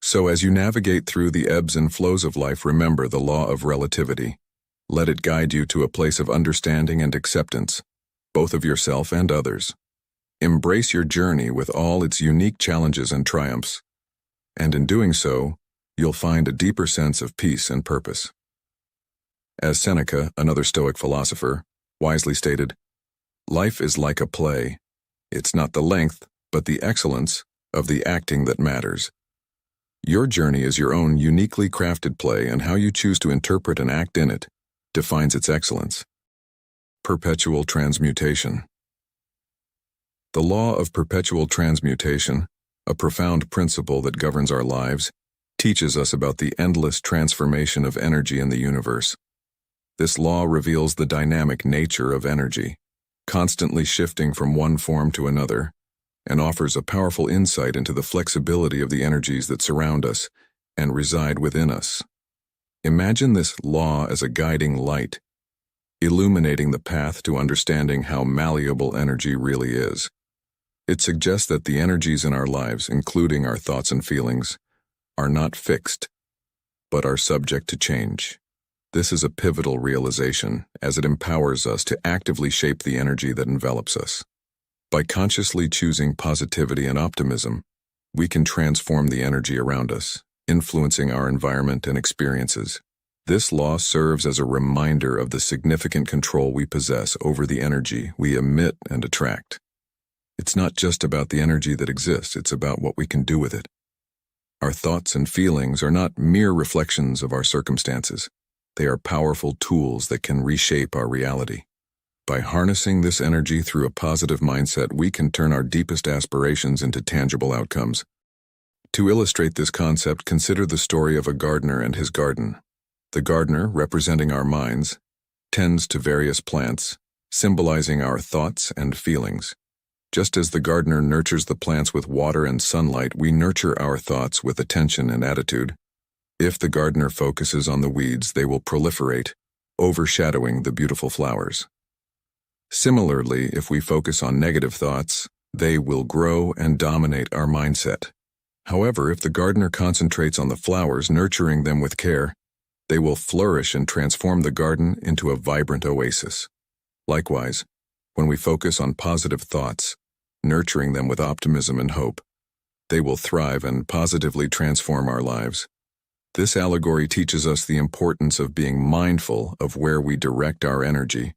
[SPEAKER 1] So as you navigate through the ebbs and flows of life, remember the law of relativity. Let it guide you to a place of understanding and acceptance, both of yourself and others. Embrace your journey with all its unique challenges and triumphs, and in doing so, you'll find a deeper sense of peace and purpose. As Seneca, another Stoic philosopher, wisely stated, "Life is like a play. It's not the length, but the excellence of the acting that matters." Your journey is your own uniquely crafted play, and how you choose to interpret and act in it defines its excellence. Perpetual transmutation. The law of perpetual transmutation, a profound principle that governs our lives, teaches us about the endless transformation of energy in the universe. This law reveals the dynamic nature of energy, constantly shifting from one form to another, and offers a powerful insight into the flexibility of the energies that surround us and reside within us. Imagine this law as a guiding light, illuminating the path to understanding how malleable energy really is. It suggests that the energies in our lives, including our thoughts and feelings, are not fixed, but are subject to change. This is a pivotal realization, as it empowers us to actively shape the energy that envelops us. By consciously choosing positivity and optimism, we can transform the energy around us, influencing our environment and experiences. This law serves as a reminder of the significant control we possess over the energy we emit and attract. It's not just about the energy that exists, it's about what we can do with it. Our thoughts and feelings are not mere reflections of our circumstances. They are powerful tools that can reshape our reality. By harnessing this energy through a positive mindset, we can turn our deepest aspirations into tangible outcomes. To illustrate this concept, consider the story of a gardener and his garden. The gardener, representing our minds, tends to various plants, symbolizing our thoughts and feelings. Just as the gardener nurtures the plants with water and sunlight, we nurture our thoughts with attention and attitude. If the gardener focuses on the weeds, they will proliferate, overshadowing the beautiful flowers. Similarly, if we focus on negative thoughts, they will grow and dominate our mindset. However, if the gardener concentrates on the flowers, nurturing them with care, they will flourish and transform the garden into a vibrant oasis. Likewise, when we focus on positive thoughts, nurturing them with optimism and hope, they will thrive and positively transform our lives. This allegory teaches us the importance of being mindful of where we direct our energy.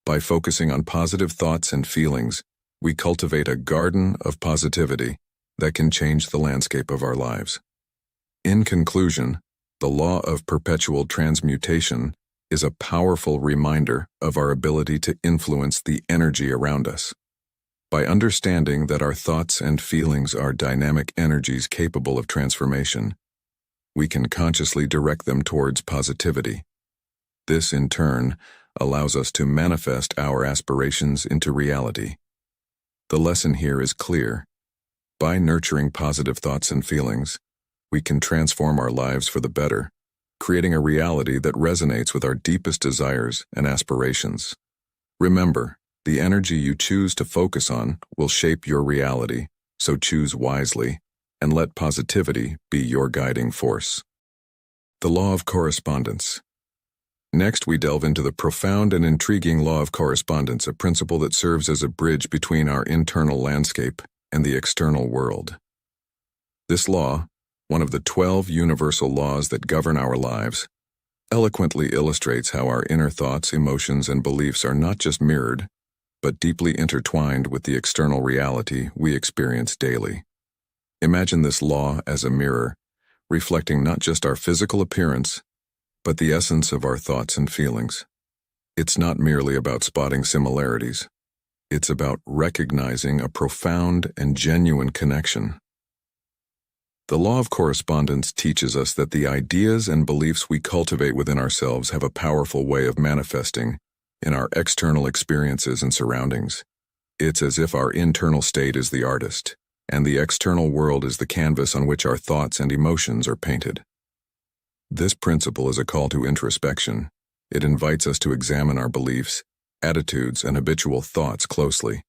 [SPEAKER 1] By focusing on positive thoughts and feelings, we cultivate a garden of positivity that can change the landscape of our lives. In conclusion, the law of perpetual transmutation is a powerful reminder of our ability to influence the energy around us. By understanding that our thoughts and feelings are dynamic energies capable of transformation, we can consciously direct them towards positivity. This, in turn, allows us to manifest our aspirations into reality. The lesson here is clear. By nurturing positive thoughts and feelings, we can transform our lives for the better, creating a reality that resonates with our deepest desires and aspirations. Remember, the energy you choose to focus on will shape your reality, so choose wisely and let positivity be your guiding force. The law of correspondence. Next, we delve into the profound and intriguing law of correspondence, a principle that serves as a bridge between our internal landscape and the external world. This law, one of the 12 universal laws that govern our lives, eloquently illustrates how our inner thoughts, emotions, and beliefs are not just mirrored, but deeply intertwined with the external reality we experience daily. Imagine this law as a mirror, reflecting not just our physical appearance, but the essence of our thoughts and feelings. It's not merely about spotting similarities. It's about recognizing a profound and genuine connection. The law of correspondence teaches us that the ideas and beliefs we cultivate within ourselves have a powerful way of manifesting in our external experiences and surroundings. It's as if our internal state is the artist, and the external world is the canvas on which our thoughts and emotions are painted. This principle is a call to introspection. It invites us to examine our beliefs, attitudes, and habitual thoughts closely.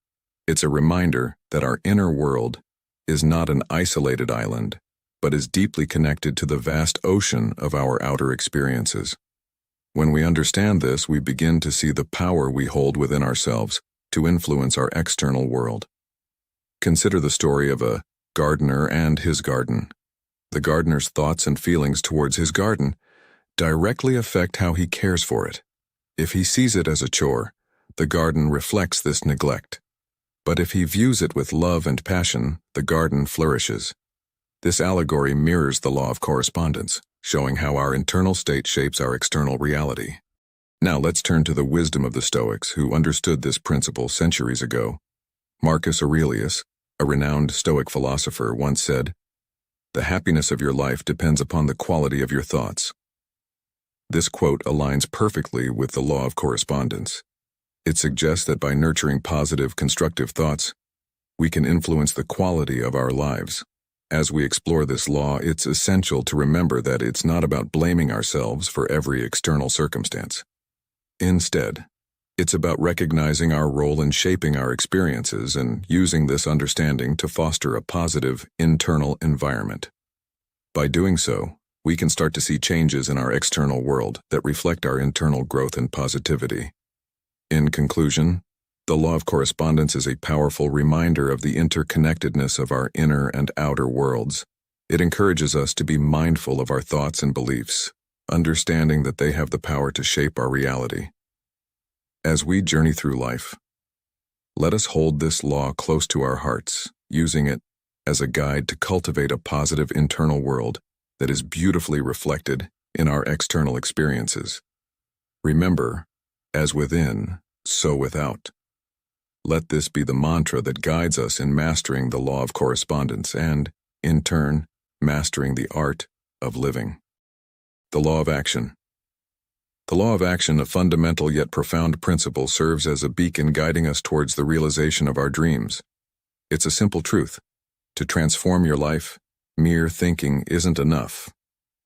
[SPEAKER 1] It's a reminder that our inner world is not an isolated island, but is deeply connected to the vast ocean of our outer experiences. When we understand this, we begin to see the power we hold within ourselves to influence our external world. Consider the story of a gardener and his garden. The gardener's thoughts and feelings towards his garden directly affect how he cares for it. If he sees it as a chore, the garden reflects this neglect. But if he views it with love and passion, the garden flourishes. This allegory mirrors the law of correspondence, showing how our internal state shapes our external reality. Now let's turn to the wisdom of the Stoics, who understood this principle centuries ago. Marcus Aurelius, a renowned Stoic philosopher, once said, "The happiness of your life depends upon the quality of your thoughts." This quote aligns perfectly with the law of correspondence. It suggests that by nurturing positive, constructive thoughts, we can influence the quality of our lives. As we explore this law, it's essential to remember that it's not about blaming ourselves for every external circumstance. Instead, it's about recognizing our role in shaping our experiences and using this understanding to foster a positive internal environment. By doing so, we can start to see changes in our external world that reflect our internal growth and positivity. In conclusion, the law of correspondence is a powerful reminder of the interconnectedness of our inner and outer worlds. It encourages us to be mindful of our thoughts and beliefs, understanding that they have the power to shape our reality. As we journey through life, let us hold this law close to our hearts, using it as a guide to cultivate a positive internal world that is beautifully reflected in our external experiences. Remember, as within, so without. Let this be the mantra that guides us in mastering the law of correspondence and, in turn, mastering the art of living. The law of action. The law of action, a fundamental yet profound principle, serves as a beacon guiding us towards the realization of our dreams. It's a simple truth. To transform your life, mere thinking isn't enough.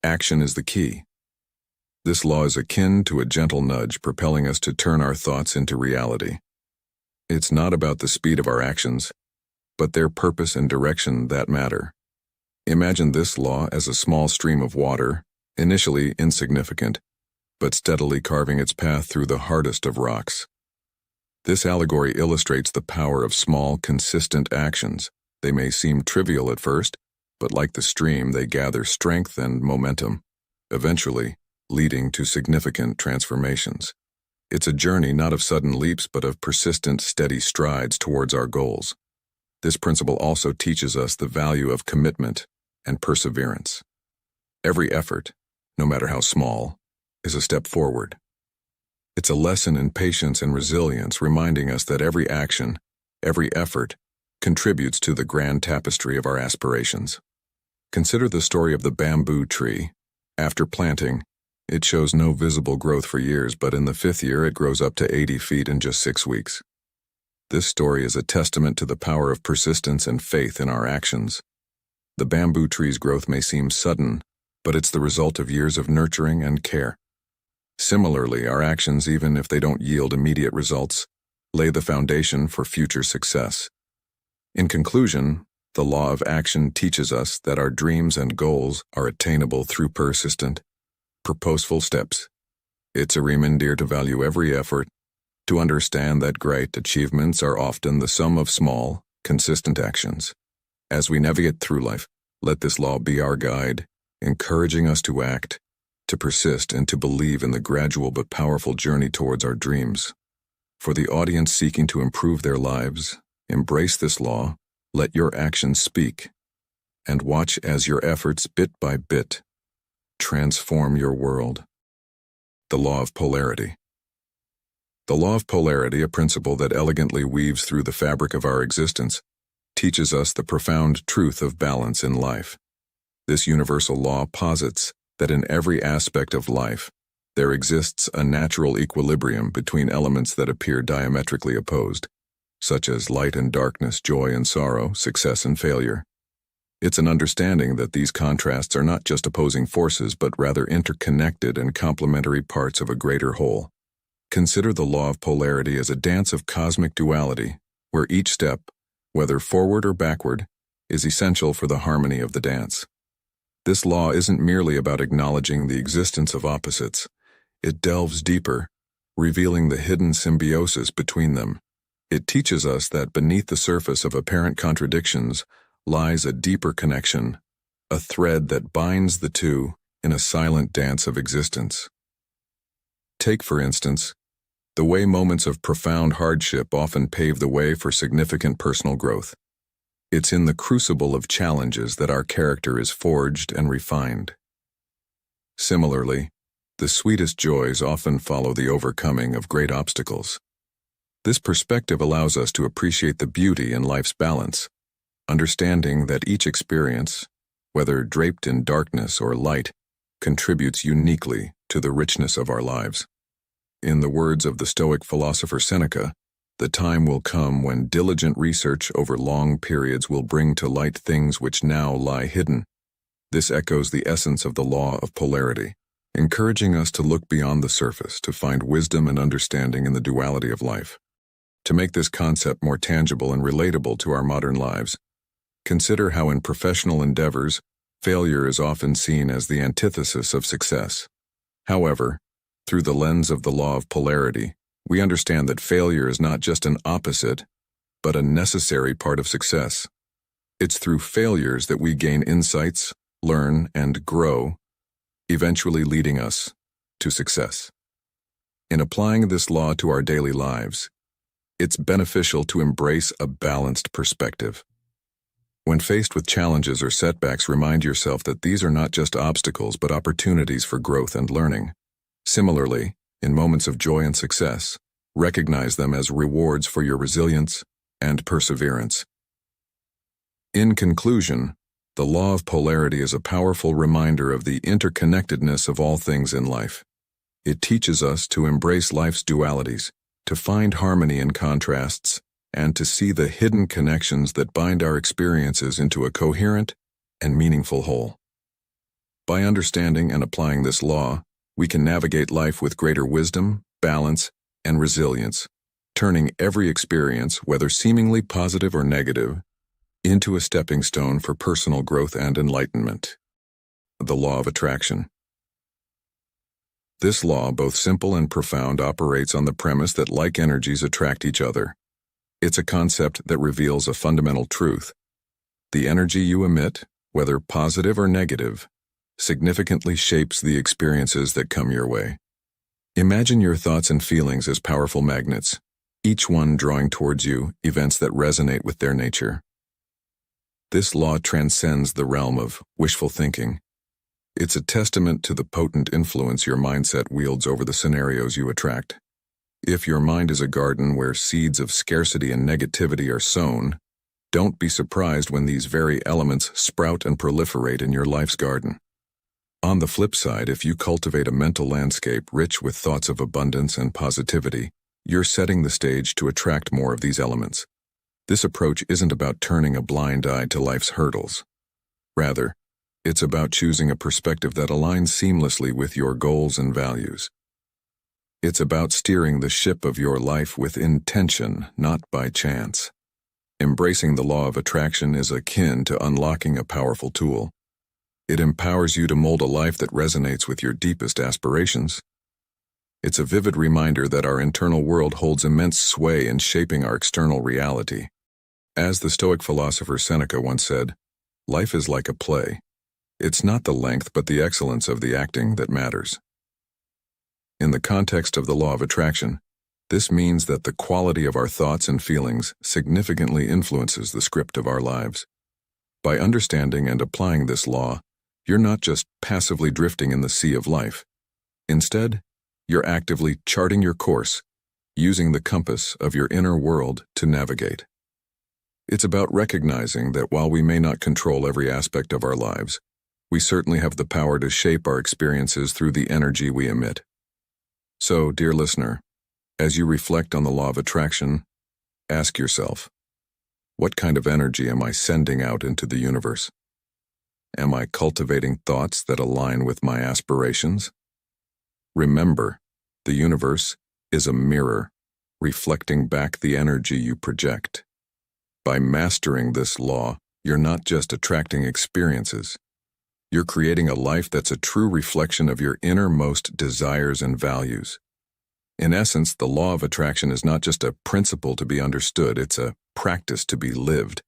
[SPEAKER 1] Action is the key. This law is akin to a gentle nudge propelling us to turn our thoughts into reality. It's not about the speed of our actions, but their purpose and direction that matter. Imagine this law as a small stream of water, initially insignificant, but steadily carving its path through the hardest of rocks. This allegory illustrates the power of small, consistent actions. They may seem trivial at first, but like the stream, they gather strength and momentum, eventually leading to significant transformations. It's a journey not of sudden leaps, but of persistent, steady strides towards our goals. This principle also teaches us the value of commitment and perseverance. Every effort, no matter how small, is a step forward. It's a lesson in patience and resilience, reminding us that every action, every effort, contributes to the grand tapestry of our aspirations. Consider the story of the bamboo tree. After planting, it shows no visible growth for years, but in the 5th year it grows up to 80 feet in just 6 weeks. This story is a testament to the power of persistence and faith in our actions. The bamboo tree's growth may seem sudden, but it's the result of years of nurturing and care. Similarly, our actions, even if they don't yield immediate results, lay the foundation for future success. In conclusion, the law of action teaches us that our dreams and goals are attainable through persistent, purposeful steps. It's a reminder to value every effort, to understand that great achievements are often the sum of small, consistent actions. As we navigate through life, let this law be our guide, encouraging us to act, to persist, and to believe in the gradual but powerful journey towards our dreams. For the audience seeking to improve their lives, embrace this law, let your actions speak, and watch as your efforts, bit by bit, transform your world. The law of polarity. The law of polarity, a principle that elegantly weaves through the fabric of our existence, teaches us the profound truth of balance in life. This universal law posits that in every aspect of life, there exists a natural equilibrium between elements that appear diametrically opposed, such as light and darkness, joy and sorrow, success and failure. It's an understanding that these contrasts are not just opposing forces, but rather interconnected and complementary parts of a greater whole. Consider the law of polarity as a dance of cosmic duality, where each step, whether forward or backward, is essential for the harmony of the dance. This law isn't merely about acknowledging the existence of opposites. It delves deeper, revealing the hidden symbiosis between them. It teaches us that beneath the surface of apparent contradictions lies a deeper connection, a thread that binds the two in a silent dance of existence. Take, for instance, the way moments of profound hardship often pave the way for significant personal growth. It's in the crucible of challenges that our character is forged and refined. Similarly, the sweetest joys often follow the overcoming of great obstacles. This perspective allows us to appreciate the beauty in life's balance, understanding that each experience, whether draped in darkness or light, contributes uniquely to the richness of our lives. In the words of the Stoic philosopher Seneca, the time will come when diligent research over long periods will bring to light things which now lie hidden. This echoes the essence of the law of polarity, encouraging us to look beyond the surface to find wisdom and understanding in the duality of life. To make this concept more tangible and relatable to our modern lives, consider how in professional endeavors, failure is often seen as the antithesis of success. However, through the lens of the law of polarity, we understand that failure is not just an opposite, but a necessary part of success. It's through failures that we gain insights, learn, and grow, eventually leading us to success. In applying this law to our daily lives, it's beneficial to embrace a balanced perspective. When faced with challenges or setbacks, remind yourself that these are not just obstacles but opportunities for growth and learning. Similarly, in moments of joy and success, Recognize them as rewards for your resilience and perseverance. In conclusion, the law of polarity is a powerful reminder of the interconnectedness of all things in life. It teaches us to embrace life's dualities, to find harmony in contrasts, and to see the hidden connections that bind our experiences into a coherent and meaningful whole. By understanding and applying this law, we can navigate life with greater wisdom, balance, and resilience, turning every experience, whether seemingly positive or negative, into a stepping stone for personal growth and enlightenment. The law of attraction. This law, both simple and profound, operates on the premise that like energies attract each other. It's a concept that reveals a fundamental truth. The energy you emit, whether positive or negative, significantly shapes the experiences that come your way. Imagine your thoughts and feelings as powerful magnets, each one drawing towards you events that resonate with their nature. This law transcends the realm of wishful thinking. It's a testament to the potent influence your mindset wields over the scenarios you attract. If your mind is a garden where seeds of scarcity and negativity are sown, don't be surprised when these very elements sprout and proliferate in your life's garden. On the flip side, if you cultivate a mental landscape rich with thoughts of abundance and positivity, you're setting the stage to attract more of these elements. This approach isn't about turning a blind eye to life's hurdles. Rather, it's about choosing a perspective that aligns seamlessly with your goals and values. It's about steering the ship of your life with intention, not by chance. Embracing the law of attraction is akin to unlocking a powerful tool. It empowers you to mold a life that resonates with your deepest aspirations. It's a vivid reminder that our internal world holds immense sway in shaping our external reality. As the Stoic philosopher Seneca once said, life is like a play. It's not the length but the excellence of the acting that matters. In the context of the law of attraction, this means that the quality of our thoughts and feelings significantly influences the script of our lives. By understanding and applying this law, you're not just passively drifting in the sea of life. Instead, you're actively charting your course, using the compass of your inner world to navigate. It's about recognizing that while we may not control every aspect of our lives, we certainly have the power to shape our experiences through the energy we emit. So, dear listener, as you reflect on the law of attraction, ask yourself, what kind of energy am I sending out into the universe? Am I cultivating thoughts that align with my aspirations? Remember, the universe is a mirror, reflecting back the energy you project. By mastering this law, you're not just attracting experiences. You're creating a life that's a true reflection of your innermost desires and values. In essence, the law of attraction is not just a principle to be understood, it's a practice to be lived.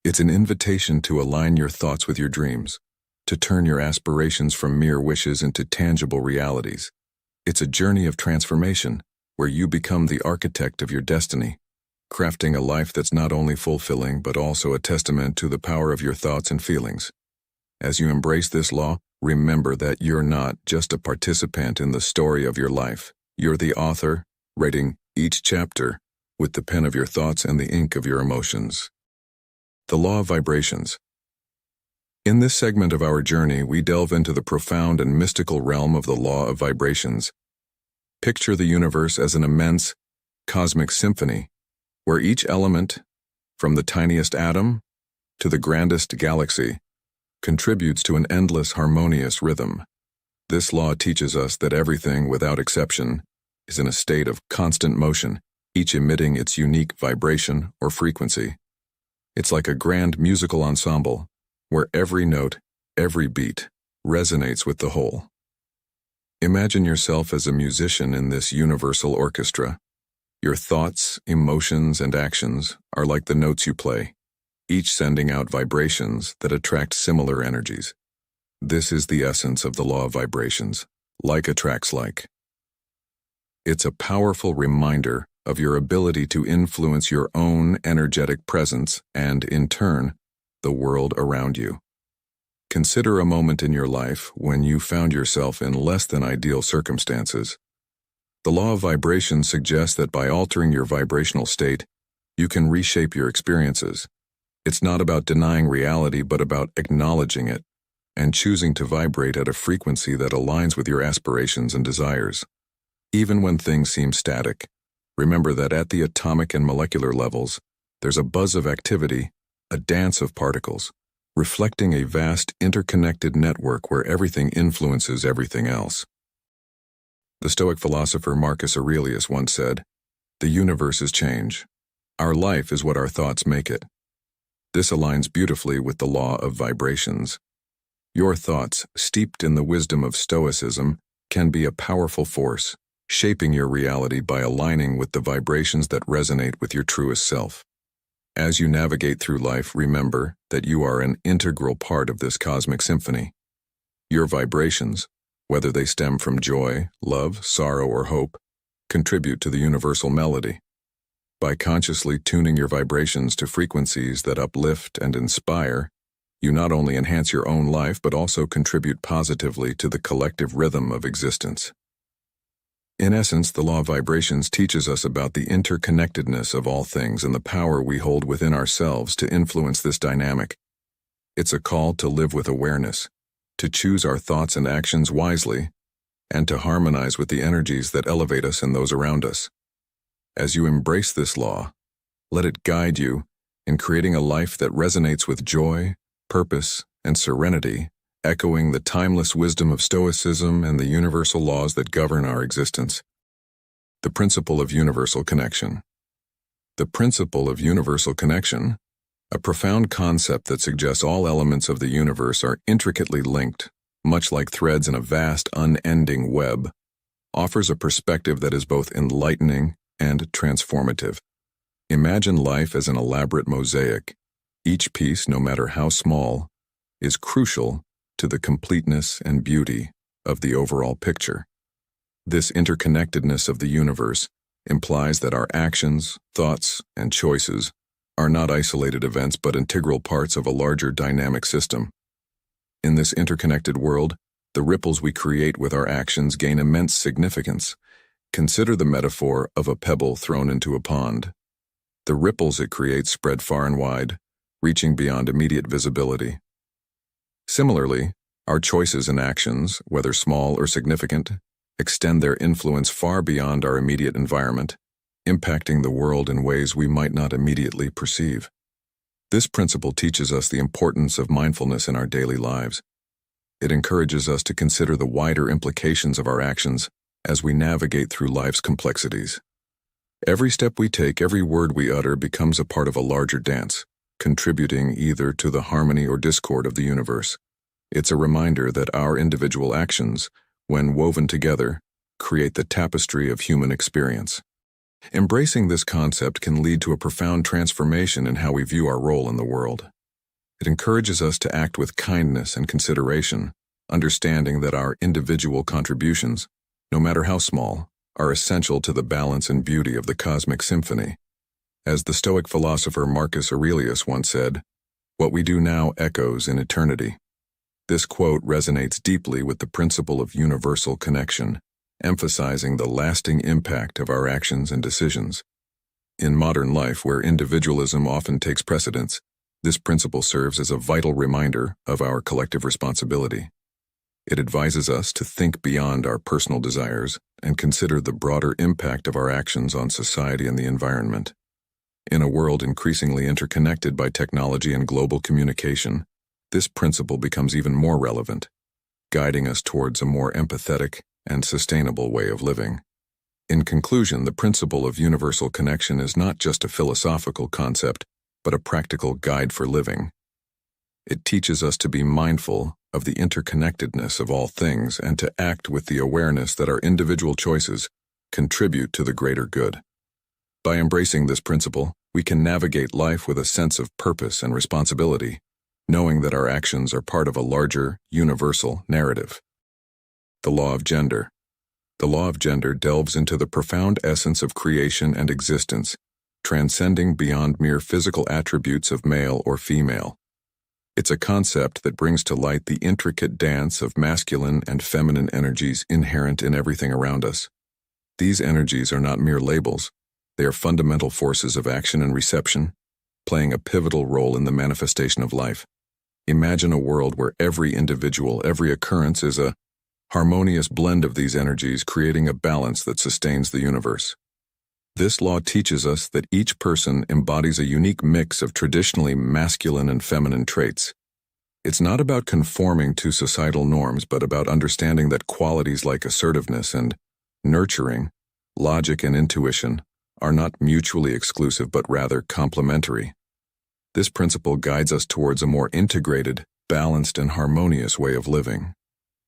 [SPEAKER 1] It's an invitation to align your thoughts with your dreams, to turn your aspirations from mere wishes into tangible realities. It's a journey of transformation, where you become the architect of your destiny, crafting a life that's not only fulfilling but also a testament to the power of your thoughts and feelings. As you embrace this law, remember that you're not just a participant in the story of your life. You're the author, writing each chapter with the pen of your thoughts and the ink of your emotions. The law of vibrations. In this segment of our journey, we delve into the profound and mystical realm of the law of vibrations. Picture the universe as an immense, cosmic symphony, where each element, from the tiniest atom to the grandest galaxy, contributes to an endless harmonious rhythm. This law teaches us that everything, without exception, is in a state of constant motion, each emitting its unique vibration or frequency. It's like a grand musical ensemble, where every note, every beat, resonates with the whole. Imagine yourself as a musician in this universal orchestra. Your thoughts, emotions, and actions are like the notes you play, each sending out vibrations that attract similar energies. This is the essence of the law of vibrations. Like attracts like. It's a powerful reminder of your ability to influence your own energetic presence and, in turn, the world around you. Consider a moment in your life when you found yourself in less than ideal circumstances. The law of vibration suggests that by altering your vibrational state, you can reshape your experiences. It's not about denying reality, but about acknowledging it and choosing to vibrate at a frequency that aligns with your aspirations and desires. Even when things seem static, remember that at the atomic and molecular levels, there's a buzz of activity, a dance of particles, reflecting a vast interconnected network where everything influences everything else. The Stoic philosopher Marcus Aurelius once said, "The universe is change. Our life is what our thoughts make it." This aligns beautifully with the law of vibrations. Your thoughts, steeped in the wisdom of Stoicism, can be a powerful force, shaping your reality by aligning with the vibrations that resonate with your truest self. As you navigate through life, remember that you are an integral part of this cosmic symphony. Your vibrations, whether they stem from joy, love, sorrow, or hope, contribute to the universal melody. By consciously tuning your vibrations to frequencies that uplift and inspire, you not only enhance your own life but also contribute positively to the collective rhythm of existence. In essence, the law of vibrations teaches us about the interconnectedness of all things and the power we hold within ourselves to influence this dynamic. It's a call to live with awareness, to choose our thoughts and actions wisely, and to harmonize with the energies that elevate us and those around us. As you embrace this law, let it guide you in creating a life that resonates with joy, purpose, and serenity, echoing the timeless wisdom of Stoicism and the universal laws that govern our existence. The principle of universal connection. The principle of universal connection, a profound concept that suggests all elements of the universe are intricately linked, much like threads in a vast, unending web, offers a perspective that is both enlightening and transformative. Imagine life as an elaborate mosaic. Each piece, no matter how small, is crucial to the completeness and beauty of the overall picture. This interconnectedness of the universe implies that our actions, thoughts, and choices are not isolated events but integral parts of a larger dynamic system. In this interconnected world, the ripples we create with our actions gain immense significance. Consider the metaphor of a pebble thrown into a pond. The ripples it creates spread far and wide, reaching beyond immediate visibility. Similarly, our choices and actions, whether small or significant, extend their influence far beyond our immediate environment, impacting the world in ways we might not immediately perceive. This principle teaches us the importance of mindfulness in our daily lives. It encourages us to consider the wider implications of our actions as we navigate through life's complexities. Every step we take, every word we utter becomes a part of a larger dance, contributing either to the harmony or discord of the universe. It's a reminder that our individual actions, when woven together, create the tapestry of human experience. Embracing this concept can lead to a profound transformation in how we view our role in the world. It encourages us to act with kindness and consideration, understanding that our individual contributions, no matter how small, are essential to the balance and beauty of the cosmic symphony. As the Stoic philosopher Marcus Aurelius once said, "What we do now echoes in eternity." This quote resonates deeply with the principle of universal connection, emphasizing the lasting impact of our actions and decisions. In modern life, where individualism often takes precedence, this principle serves as a vital reminder of our collective responsibility. It advises us to think beyond our personal desires and consider the broader impact of our actions on society and the environment. In a world increasingly interconnected by technology and global communication, this principle becomes even more relevant, guiding us towards a more empathetic and sustainable way of living. In conclusion, the principle of universal connection is not just a philosophical concept, but a practical guide for living. It teaches us to be mindful of the interconnectedness of all things and to act with the awareness that our individual choices contribute to the greater good. By embracing this principle, we can navigate life with a sense of purpose and responsibility, knowing that our actions are part of a larger, universal narrative. The law of gender. The law of gender delves into the profound essence of creation and existence, transcending beyond mere physical attributes of male or female. It's a concept that brings to light the intricate dance of masculine and feminine energies inherent in everything around us. These energies are not mere labels. They are fundamental forces of action and reception, playing a pivotal role in the manifestation of life. Imagine a world where every individual, every occurrence is a harmonious blend of these energies, creating a balance that sustains the universe. This law teaches us that each person embodies a unique mix of traditionally masculine and feminine traits. It's not about conforming to societal norms, but about understanding that qualities like assertiveness and nurturing, logic and intuition, are not mutually exclusive but rather complementary. This principle guides us towards a more integrated, balanced, and harmonious way of living.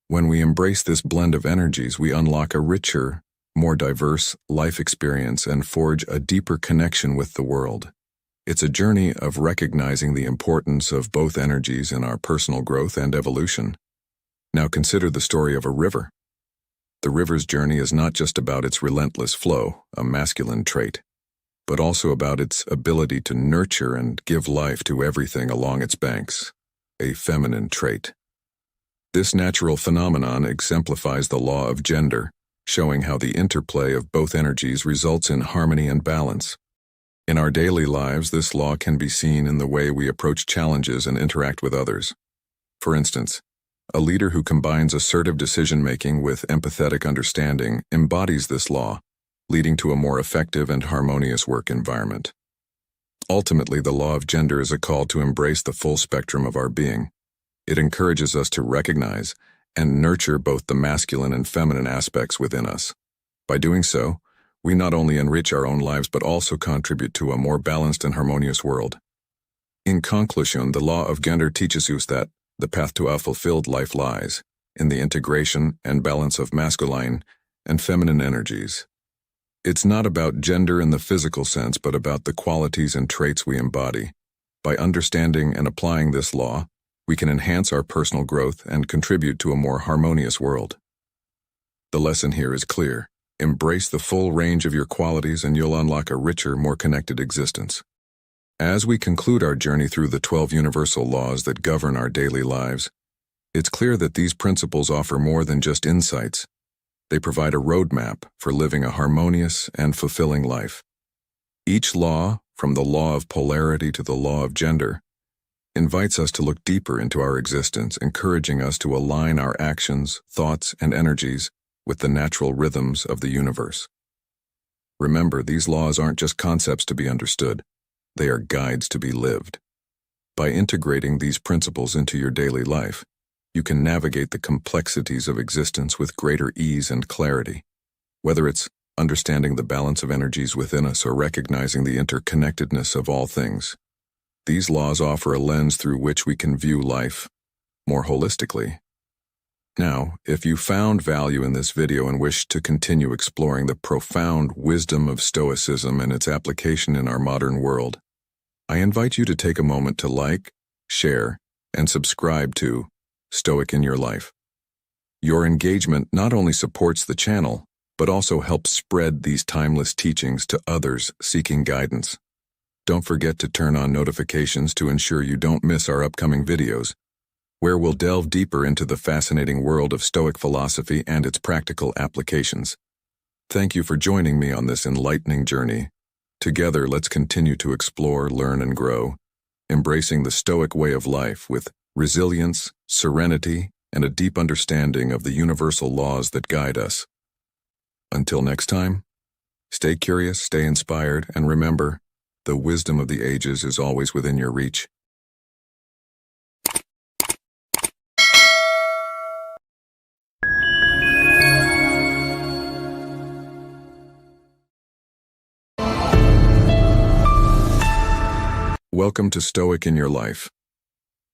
[SPEAKER 1] When we embrace this blend of energies, we unlock a richer, more diverse life experience and forge a deeper connection with the world. It's a journey of recognizing the importance of both energies in our personal growth and evolution. Now consider the story of a river. The river's journey is not just about its relentless flow, a masculine trait, but also about its ability to nurture and give life to everything along its banks, a feminine trait. This natural phenomenon exemplifies the law of gender, showing how the interplay of both energies results in harmony and balance. In our daily lives, this law can be seen in the way we approach challenges and interact with others. For instance, a leader who combines assertive decision-making with empathetic understanding embodies this law, leading to a more effective and harmonious work environment. Ultimately, the law of gender is a call to embrace the full spectrum of our being. It encourages us to recognize and nurture both the masculine and feminine aspects within us. By doing so, we not only enrich our own lives but also contribute to a more balanced and harmonious world. In conclusion, the law of gender teaches us that the path to a fulfilled life lies in the integration and balance of masculine and feminine energies. It's not about gender in the physical sense, but about the qualities and traits we embody. By understanding and applying this law, we can enhance our personal growth and contribute to a more harmonious world. The lesson here is clear. Embrace the full range of your qualities and you'll unlock a richer, more connected existence. As we conclude our journey through the 12 universal laws that govern our daily lives, it's clear that these principles offer more than just insights. They provide a roadmap for living a harmonious and fulfilling life. Each law, from the law of polarity to the law of gender, invites us to look deeper into our existence, encouraging us to align our actions, thoughts, and energies with the natural rhythms of the universe. Remember, these laws aren't just concepts to be understood. They are guides to be lived. By integrating these principles into your daily life, you can navigate the complexities of existence with greater ease and clarity. Whether it's understanding the balance of energies within us or recognizing the interconnectedness of all things, these laws offer a lens through which we can view life more holistically. Now, if you found value in this video and wish to continue exploring the profound wisdom of Stoicism and its application in our modern world, I invite you to take a moment to like, share, and subscribe to Stoic in Your Life. Your engagement not only supports the channel, but also helps spread these timeless teachings to others seeking guidance. Don't forget to turn on notifications to ensure you don't miss our upcoming videos, where we'll delve deeper into the fascinating world of Stoic philosophy and its practical applications. Thank you for joining me on this enlightening journey. Together, let's continue to explore, learn, and grow, embracing the Stoic way of life with resilience, serenity, and a deep understanding of the universal laws that guide us. Until next time, stay curious, stay inspired, and remember, the wisdom of the ages is always within your reach. Welcome to Stoic in Your Life.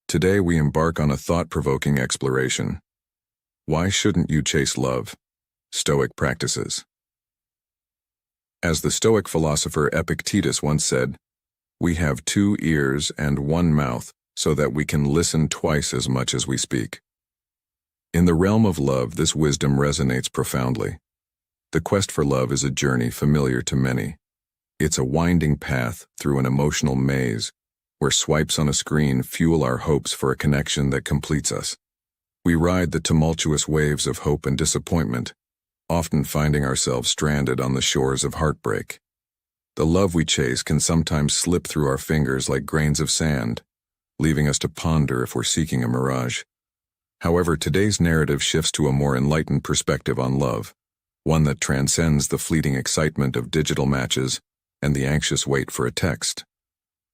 [SPEAKER 1] Today we embark on a thought-provoking exploration. Why shouldn't you chase love? Stoic practices. As the Stoic philosopher Epictetus once said, "We have 2 ears and 1 mouth so that we can listen twice as much as we speak." In the realm of love, this wisdom resonates profoundly. The quest for love is a journey familiar to many. It's a winding path through an emotional maze where swipes on a screen fuel our hopes for a connection that completes us. We ride the tumultuous waves of hope and disappointment, often finding ourselves stranded on the shores of heartbreak. The love we chase can sometimes slip through our fingers like grains of sand, leaving us to ponder if we're seeking a mirage. However, today's narrative shifts to a more enlightened perspective on love, one that transcends the fleeting excitement of digital matches and the anxious wait for a text.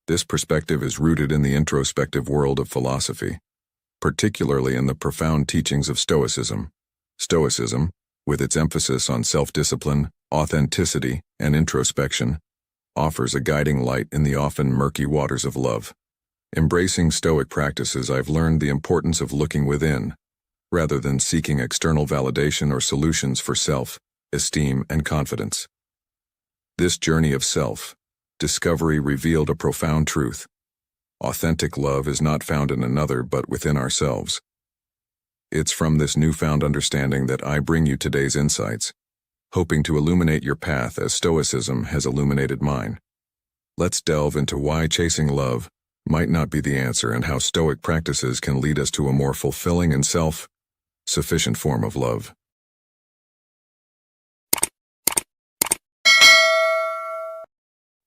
[SPEAKER 1] This perspective is rooted in the introspective world of philosophy, particularly in the profound teachings of Stoicism. Stoicism, with its emphasis on self-discipline, authenticity, and introspection, offers a guiding light in the often murky waters of love. Embracing Stoic practices, I've learned the importance of looking within, rather than seeking external validation or solutions for self-esteem and confidence. This journey of self-discovery revealed a profound truth. Authentic love is not found in another but within ourselves. It's from this newfound understanding that I bring you today's insights, hoping to illuminate your path as Stoicism has illuminated mine. Let's delve into why chasing love might not be the answer and how Stoic practices can lead us to a more fulfilling and self-sufficient form of love.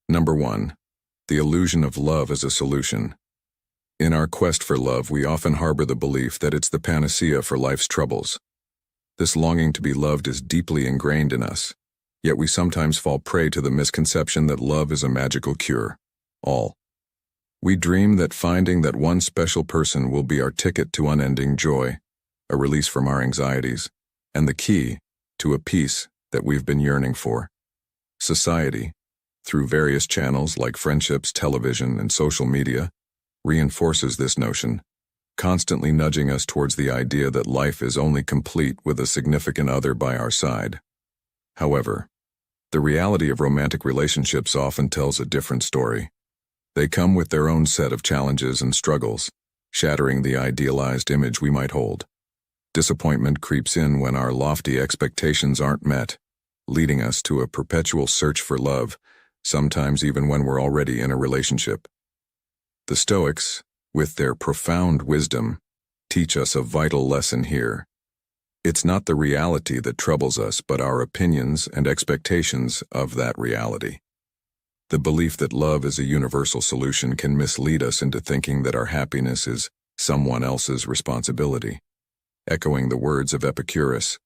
[SPEAKER 1] Number 1. The illusion of love as a solution. In our quest for love, we often harbor the belief that it's the panacea for life's troubles. This longing to be loved is deeply ingrained in us, yet we sometimes fall prey to the misconception that love is a magical cure-all. We dream that finding that one special person will be our ticket to unending joy, a release from our anxieties, and the key to a peace that we've been yearning for. Society, through various channels like friendships, television, and social media, reinforces this notion, constantly nudging us towards the idea that life is only complete with a significant other by our side. However, the reality of romantic relationships often tells a different story. They come with their own set of challenges and struggles, shattering the idealized image we might hold. Disappointment creeps in when our lofty expectations aren't met, leading us to a perpetual search for love, sometimes even when we're already in a relationship. The Stoics, with their profound wisdom, teach us a vital lesson here. It's not the reality that troubles us, but our opinions and expectations of that reality. The belief that love is a universal solution can mislead us into thinking that our happiness is someone else's responsibility. Echoing the words of Epicurus,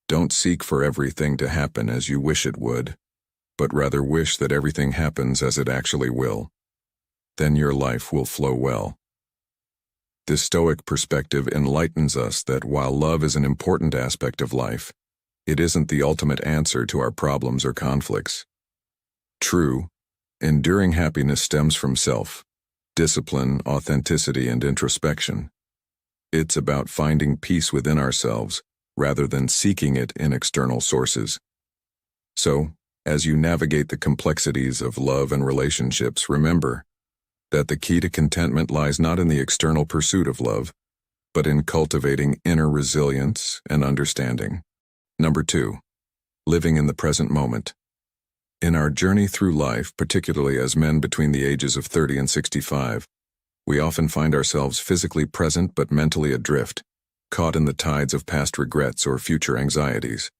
[SPEAKER 1] "Don't seek for everything to happen as you wish it would, but rather wish that everything happens as it actually will. Then your life will flow well." This Stoic perspective enlightens us that while love is an important aspect of life, it isn't the ultimate answer to our problems or conflicts. True, enduring happiness stems from self-discipline, authenticity, and introspection. It's about finding peace within ourselves rather than seeking it in external sources. So, as you navigate the complexities of love and relationships, remember that the key to contentment lies not in the external pursuit of love, but in cultivating inner resilience and understanding. Number 2. Living in the present moment. In our journey through life, particularly as men between the ages of 30 and 65, we often find ourselves physically present but mentally adrift, caught in the tides of past regrets or future anxieties.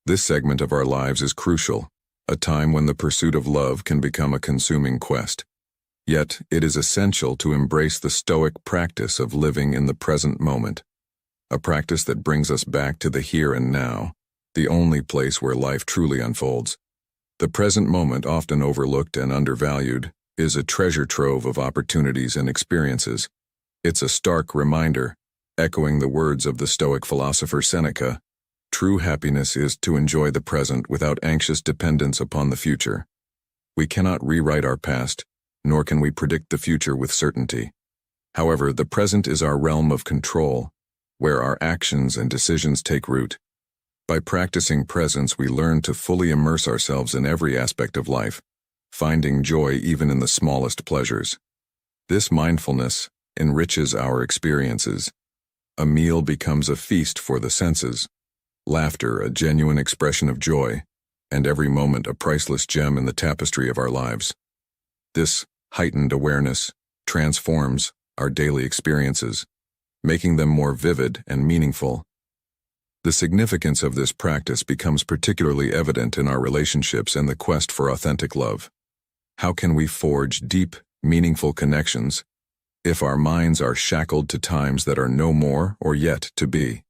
[SPEAKER 1] This segment of our lives is crucial, a time when the pursuit of love can become a consuming quest. Yet, it is essential to embrace the Stoic practice of living in the present moment, a practice that brings us back to the here and now, the only place where life truly unfolds. The present moment, often overlooked and undervalued, is a treasure trove of opportunities and experiences. It's a stark reminder, echoing the words of the Stoic philosopher Seneca, "True happiness is to enjoy the present without anxious dependence upon the future." We cannot rewrite our past, nor can we predict the future with certainty. However, the present is our realm of control, where our actions and decisions take root. By practicing presence, we learn to fully immerse ourselves in every aspect of life, finding joy even in the smallest pleasures. This mindfulness enriches our experiences. A meal becomes a feast for the senses, laughter a genuine expression of joy, and every moment a priceless gem in the tapestry of our lives. This heightened awareness transforms our daily experiences, making them more vivid and meaningful. The significance of this practice becomes particularly evident in our relationships and the quest for authentic love. How can we forge deep, meaningful connections if our minds are shackled to times that are no more or yet to be?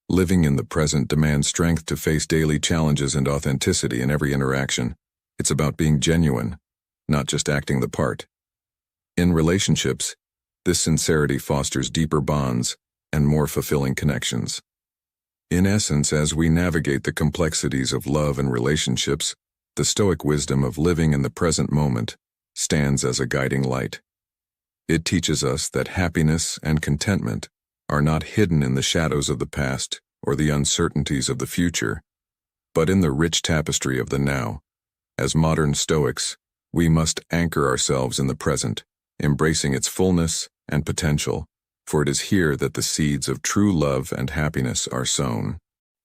[SPEAKER 1] Living in the present demands strength to face daily challenges and authenticity in every interaction. It's about being genuine, not just acting the part. In relationships, this sincerity fosters deeper bonds and more fulfilling connections. In essence, as we navigate the complexities of love and relationships, the Stoic wisdom of living in the present moment stands as a guiding light. It teaches us that happiness and contentment are not hidden in the shadows of the past or the uncertainties of the future, but in the rich tapestry of the now. As modern Stoics, we must anchor ourselves in the present, embracing its fullness and potential, for it is here that the seeds of true love and happiness are sown.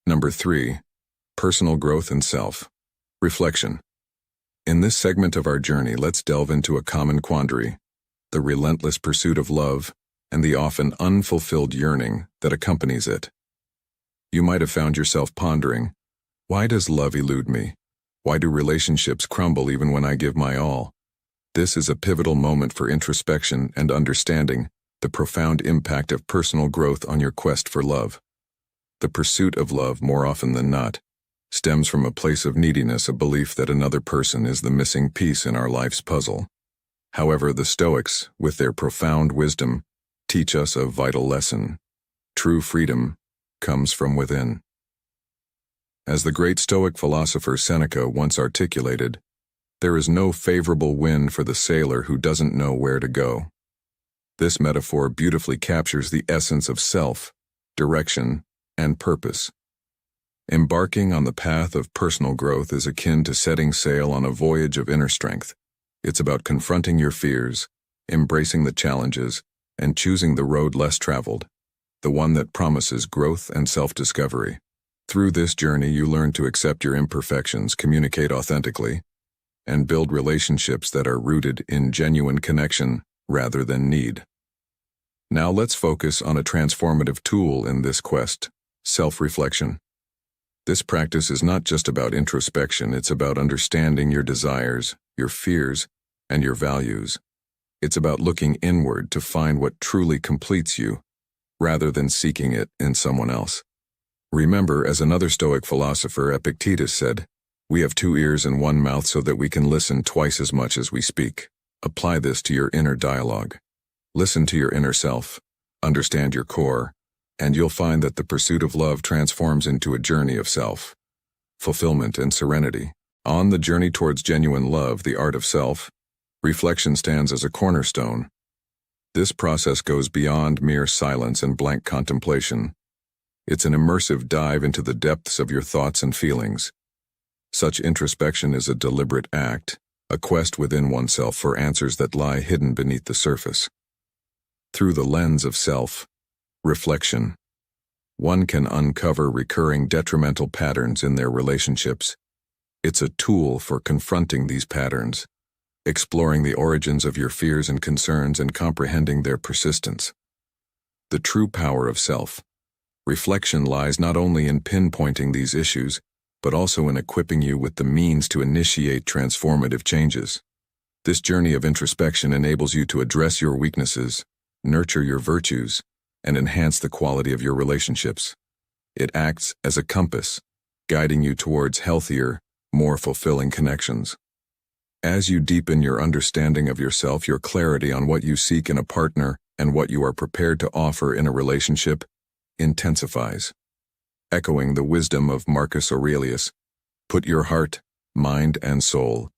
[SPEAKER 1] Number 3. Personal growth and self. Reflection. In this segment of our journey, let's delve into a common quandary: the relentless pursuit of love and the often unfulfilled yearning that accompanies it. You might have found yourself pondering, why does love elude me? Why do relationships crumble even when I give my all? This is a pivotal moment for introspection and understanding the profound impact of personal growth on your quest for love. The pursuit of love, more often than not, stems from a place of neediness, a belief that another person is the missing piece in our life's puzzle. However, the Stoics, with their profound wisdom, teach us a vital lesson. True freedom comes from within. As the great Stoic philosopher Seneca once articulated, there is no favorable wind for the sailor who doesn't know where to go. This metaphor beautifully captures the essence of self, direction, and purpose. Embarking on the path of personal growth is akin to setting sail on a voyage of inner strength. It's about confronting your fears, embracing the challenges, and choosing the road less traveled, the one that promises growth and self-discovery. Through this journey, you learn to accept your imperfections, communicate authentically, and build relationships that are rooted in genuine connection rather than need. Now let's focus on a transformative tool in this quest: self-reflection. This practice is not just about introspection, it's about understanding your desires, your fears, and your values. It's about looking inward to find what truly completes you, rather than seeking it in someone else. Remember, as another Stoic philosopher, Epictetus, said, "We have 2 ears and 1 mouth so that we can listen twice as much as we speak." Apply this to your inner dialogue. Listen to your inner self, understand your core, and you'll find that the pursuit of love transforms into a journey of self, fulfillment, and serenity. On the journey towards genuine love, the art of self, reflection stands as a cornerstone. This process goes beyond mere silence and blank contemplation. It's an immersive dive into the depths of your thoughts and feelings. Such introspection is a deliberate act, a quest within oneself for answers that lie hidden beneath the surface. Through the lens of self-reflection, one can uncover recurring detrimental patterns in their relationships. It's a tool for confronting these patterns, exploring the origins of your fears and concerns, and comprehending their persistence. The true power of self-reflection lies not only in pinpointing these issues, but also in equipping you with the means to initiate transformative changes. This journey of introspection enables you to address your weaknesses, nurture your virtues, and enhance the quality of your relationships. It acts as a compass, guiding you towards healthier, more fulfilling connections. As you deepen your understanding of yourself, your clarity on what you seek in a partner and what you are prepared to offer in a relationship intensifies. Echoing the wisdom of Marcus Aurelius, put your heart, mind, and soul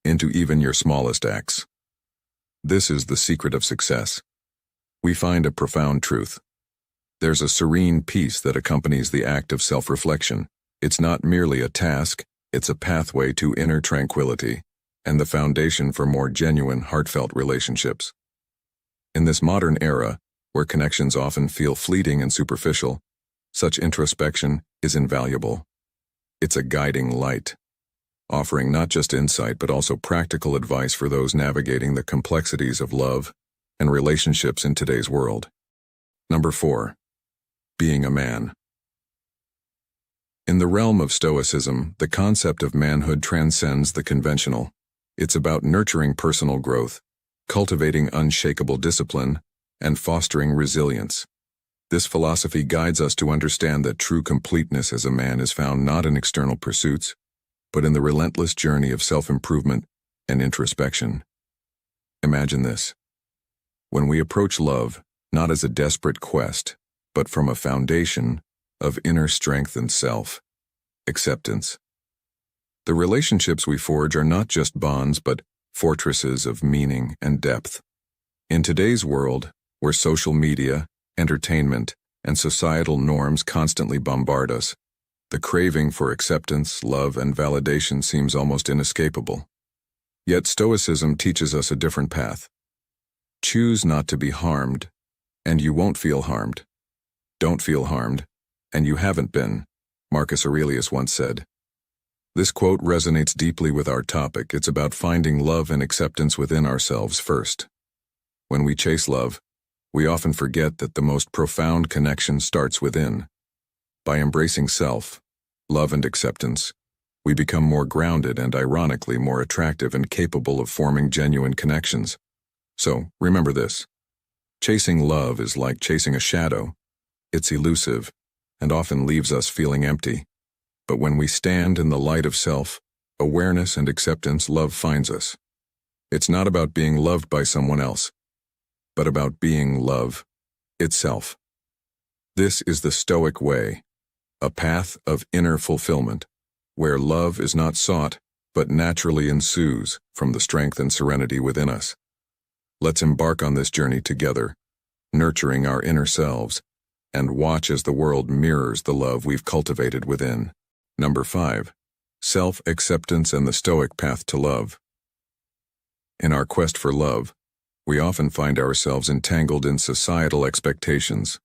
[SPEAKER 1] into even your smallest acts. This is the secret of success. We find a profound truth. There's a serene peace that accompanies the act of self-reflection. It's not merely a task, it's a pathway to inner tranquility and the foundation for more genuine, heartfelt relationships. In this modern era, where connections often feel fleeting and superficial, such introspection is invaluable. It's a guiding light, offering not just insight but also practical advice for those navigating the complexities of love and relationships in today's world. Number 4. Being a man. In the realm of Stoicism, the concept of manhood transcends the conventional. It's about nurturing personal growth, cultivating unshakable discipline, and fostering resilience. This philosophy guides us to understand that true completeness as a man is found not in external pursuits, but in the relentless journey of self-improvement and introspection. Imagine this. When we approach love, not as a desperate quest, but from a foundation of inner strength and self-acceptance. The relationships we forge are not just bonds, but fortresses of meaning and depth. In today's world, where social media, entertainment, and societal norms constantly bombard us, the craving for acceptance, love, and validation seems almost inescapable. Yet Stoicism teaches us a different path. Choose not to be harmed, and you won't feel harmed. Don't feel harmed, and you haven't been, Marcus Aurelius once said. This quote resonates deeply with our topic. It's about finding love and acceptance within ourselves first. When we chase love, we often forget that the most profound connection starts within. By embracing self, love, and acceptance, we become more grounded and, ironically, more attractive and capable of forming genuine connections. So, remember this. Chasing love is like chasing a shadow. It's elusive and often leaves us feeling empty. But when we stand in the light of self, awareness, and acceptance, love finds us. It's not about being loved by someone else, but about being love itself. This is the Stoic way, a path of inner fulfillment, where love is not sought, but naturally ensues from the strength and serenity within us. Let's embark on this journey together, nurturing our inner selves, and watch as the world mirrors the love we've cultivated within. Number 5. Self-acceptance and the Stoic path to love. In our quest for love, we often find ourselves entangled in societal expectations.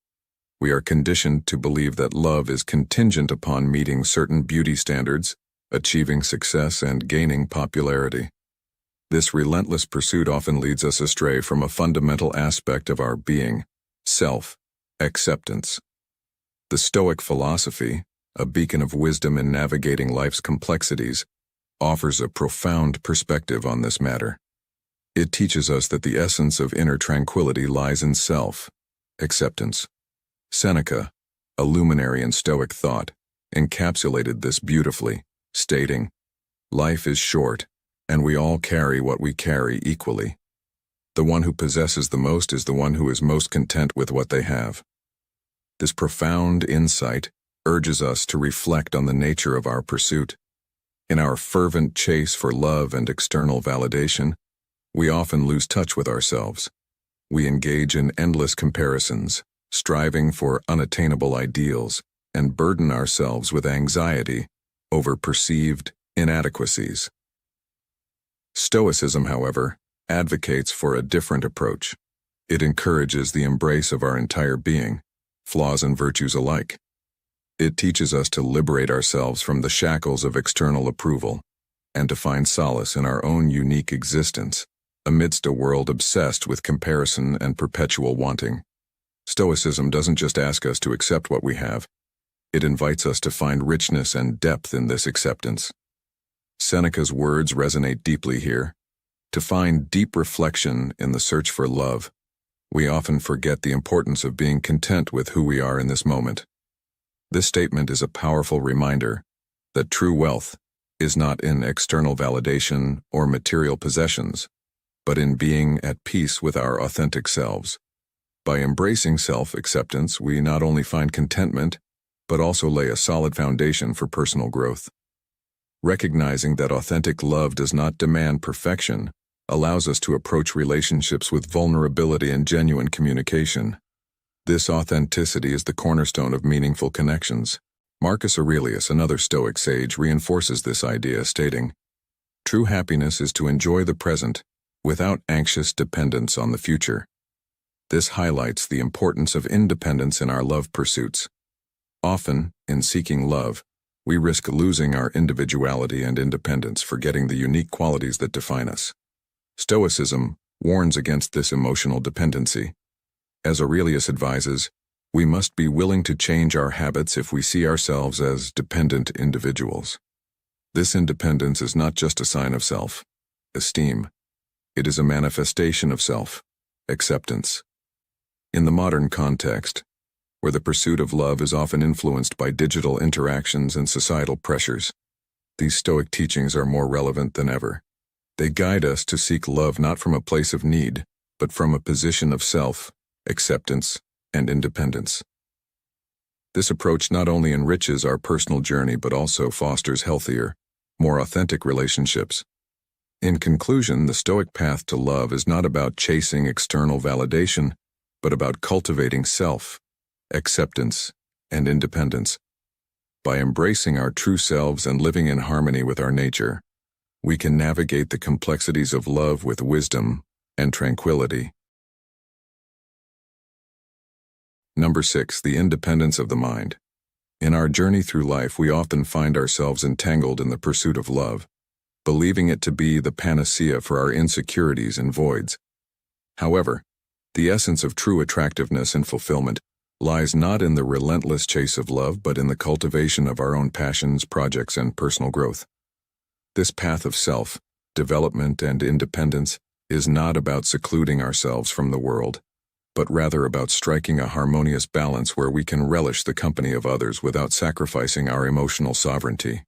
[SPEAKER 1] We are conditioned to believe that love is contingent upon meeting certain beauty standards, achieving success, and gaining popularity. This relentless pursuit often leads us astray from a fundamental aspect of our being, self-acceptance. The Stoic philosophy, a beacon of wisdom in navigating life's complexities, offers a profound perspective on this matter. It teaches us that the essence of inner tranquility lies in self-acceptance. Seneca, a luminary in Stoic thought, encapsulated this beautifully, stating, "Life is short, and we all carry what we carry equally. The one who possesses the most is the one who is most content with what they have." This profound insight urges us to reflect on the nature of our pursuit. In our fervent chase for love and external validation, we often lose touch with ourselves. We engage in endless comparisons, striving for unattainable ideals, and burden ourselves with anxiety over perceived inadequacies. Stoicism, however, advocates for a different approach. It encourages the embrace of our entire being, flaws and virtues alike. It teaches us to liberate ourselves from the shackles of external approval and to find solace in our own unique existence amidst a world obsessed with comparison and perpetual wanting. Stoicism doesn't just ask us to accept what we have, it invites us to find richness and depth in this acceptance. Seneca's words resonate deeply here. To find deep reflection in the search for love, we often forget the importance of being content with who we are in this moment. This statement is a powerful reminder that true wealth is not in external validation or material possessions, but in being at peace with our authentic selves. By embracing self-acceptance, we not only find contentment, but also lay a solid foundation for personal growth. Recognizing that authentic love does not demand perfection allows us to approach relationships with vulnerability and genuine communication. This authenticity is the cornerstone of meaningful connections. Marcus Aurelius, another Stoic sage, reinforces this idea, stating, "True happiness is to enjoy the present without anxious dependence on the future." This highlights the importance of independence in our love pursuits. Often, in seeking love, we risk losing our individuality and independence, forgetting the unique qualities that define us. Stoicism warns against this emotional dependency. As Aurelius advises, We must be willing to change our habits if we see ourselves as dependent individuals. This independence is not just a sign of self-esteem. It is a manifestation of self-acceptance. In the modern context, where the pursuit of love is often influenced by digital interactions and societal pressures, these Stoic teachings are more relevant than ever. They guide us to seek love not from a place of need, but from a position of self-acceptance and independence. This approach not only enriches our personal journey but also fosters healthier, more authentic relationships. In conclusion, the Stoic path to love is not about chasing external validation, but about cultivating self-acceptance and independence. By embracing our true selves and living in harmony with our nature, we can navigate the complexities of love with wisdom and tranquility. Number 6, the independence of the mind. In our journey through life, we often find ourselves entangled in the pursuit of love, believing it to be the panacea for our insecurities and voids. However, the essence of true attractiveness and fulfillment lies not in the relentless chase of love, but in the cultivation of our own passions, projects, and personal growth. This path of self-development and independence is not about secluding ourselves from the world, but rather about striking a harmonious balance where we can relish the company of others without sacrificing our emotional sovereignty.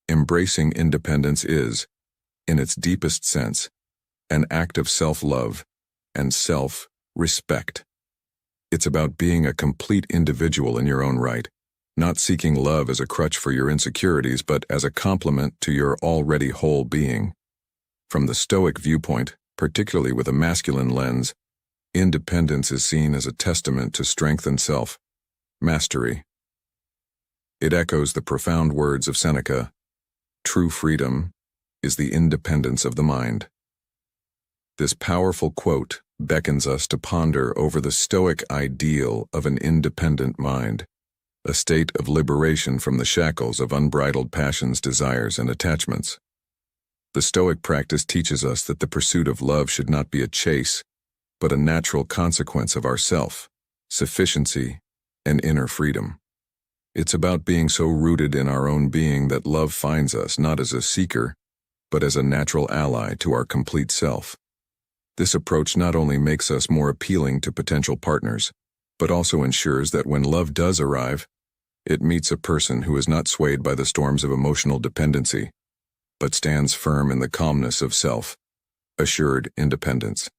[SPEAKER 1] Embracing independence is, in its deepest sense, an act of self-love and self-respect. It's about being a complete individual in your own right, not seeking love as a crutch for your insecurities, but as a complement to your already whole being. From the Stoic viewpoint, particularly with a masculine lens, independence is seen as a testament to strength and self-mastery. It echoes the profound words of Seneca, "True freedom is the independence of the mind." This powerful quote beckons us to ponder over the Stoic ideal of an independent mind, a state of liberation from the shackles of unbridled passions, desires, and attachments. The Stoic practice teaches us that the pursuit of love should not be a chase, but a natural consequence of our self-sufficiency and inner freedom. It's about being so rooted in our own being that love finds us not as a seeker, but as a natural ally to our complete self. This approach not only makes us more appealing to potential partners, but also ensures that when love does arrive, it meets a person who is not swayed by the storms of emotional dependency, but stands firm in the calmness of self-assured independence.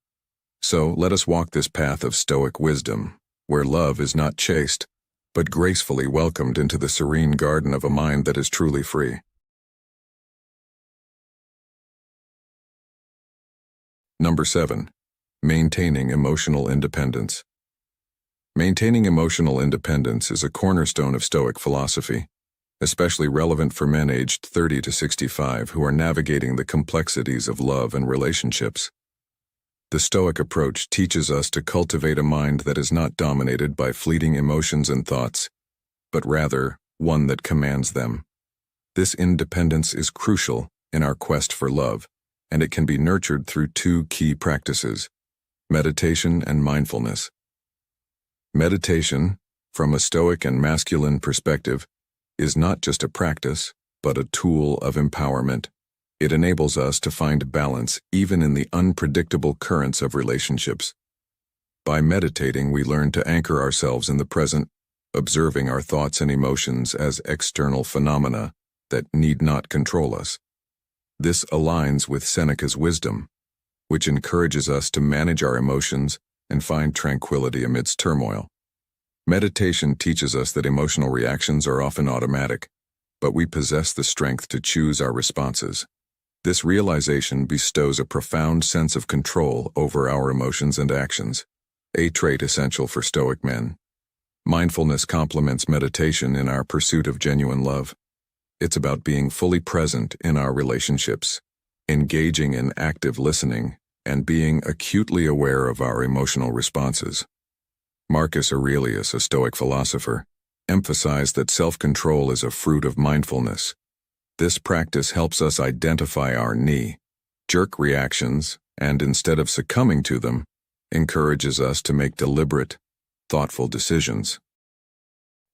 [SPEAKER 1] So let us walk this path of Stoic wisdom, where love is not chased, but gracefully welcomed into the serene garden of a mind that is truly free. Number 7, maintaining emotional independence. Maintaining emotional independence is a cornerstone of Stoic philosophy, especially relevant for men aged 30 to 65 who are navigating the complexities of love and relationships. The Stoic approach teaches us to cultivate a mind that is not dominated by fleeting emotions and thoughts, but rather one that commands them. This independence is crucial in our quest for love, and it can be nurtured through two key practices: meditation and mindfulness. Meditation, from a Stoic and masculine perspective, is not just a practice, but a tool of empowerment. It enables us to find balance even in the unpredictable currents of relationships. By meditating, we learn to anchor ourselves in the present, observing our thoughts and emotions as external phenomena that need not control us. This aligns with Seneca's wisdom, which encourages us to manage our emotions and find tranquility amidst turmoil. Meditation teaches us that emotional reactions are often automatic, but we possess the strength to choose our responses. This realization bestows a profound sense of control over our emotions and actions, a trait essential for Stoic men. Mindfulness complements meditation in our pursuit of genuine love. It's about being fully present in our relationships, engaging in active listening, and being acutely aware of our emotional responses. Marcus Aurelius, a Stoic philosopher, emphasized that self-control is a fruit of mindfulness. This practice helps us identify our knee-jerk reactions and, instead of succumbing to them, encourages us to make deliberate, thoughtful decisions.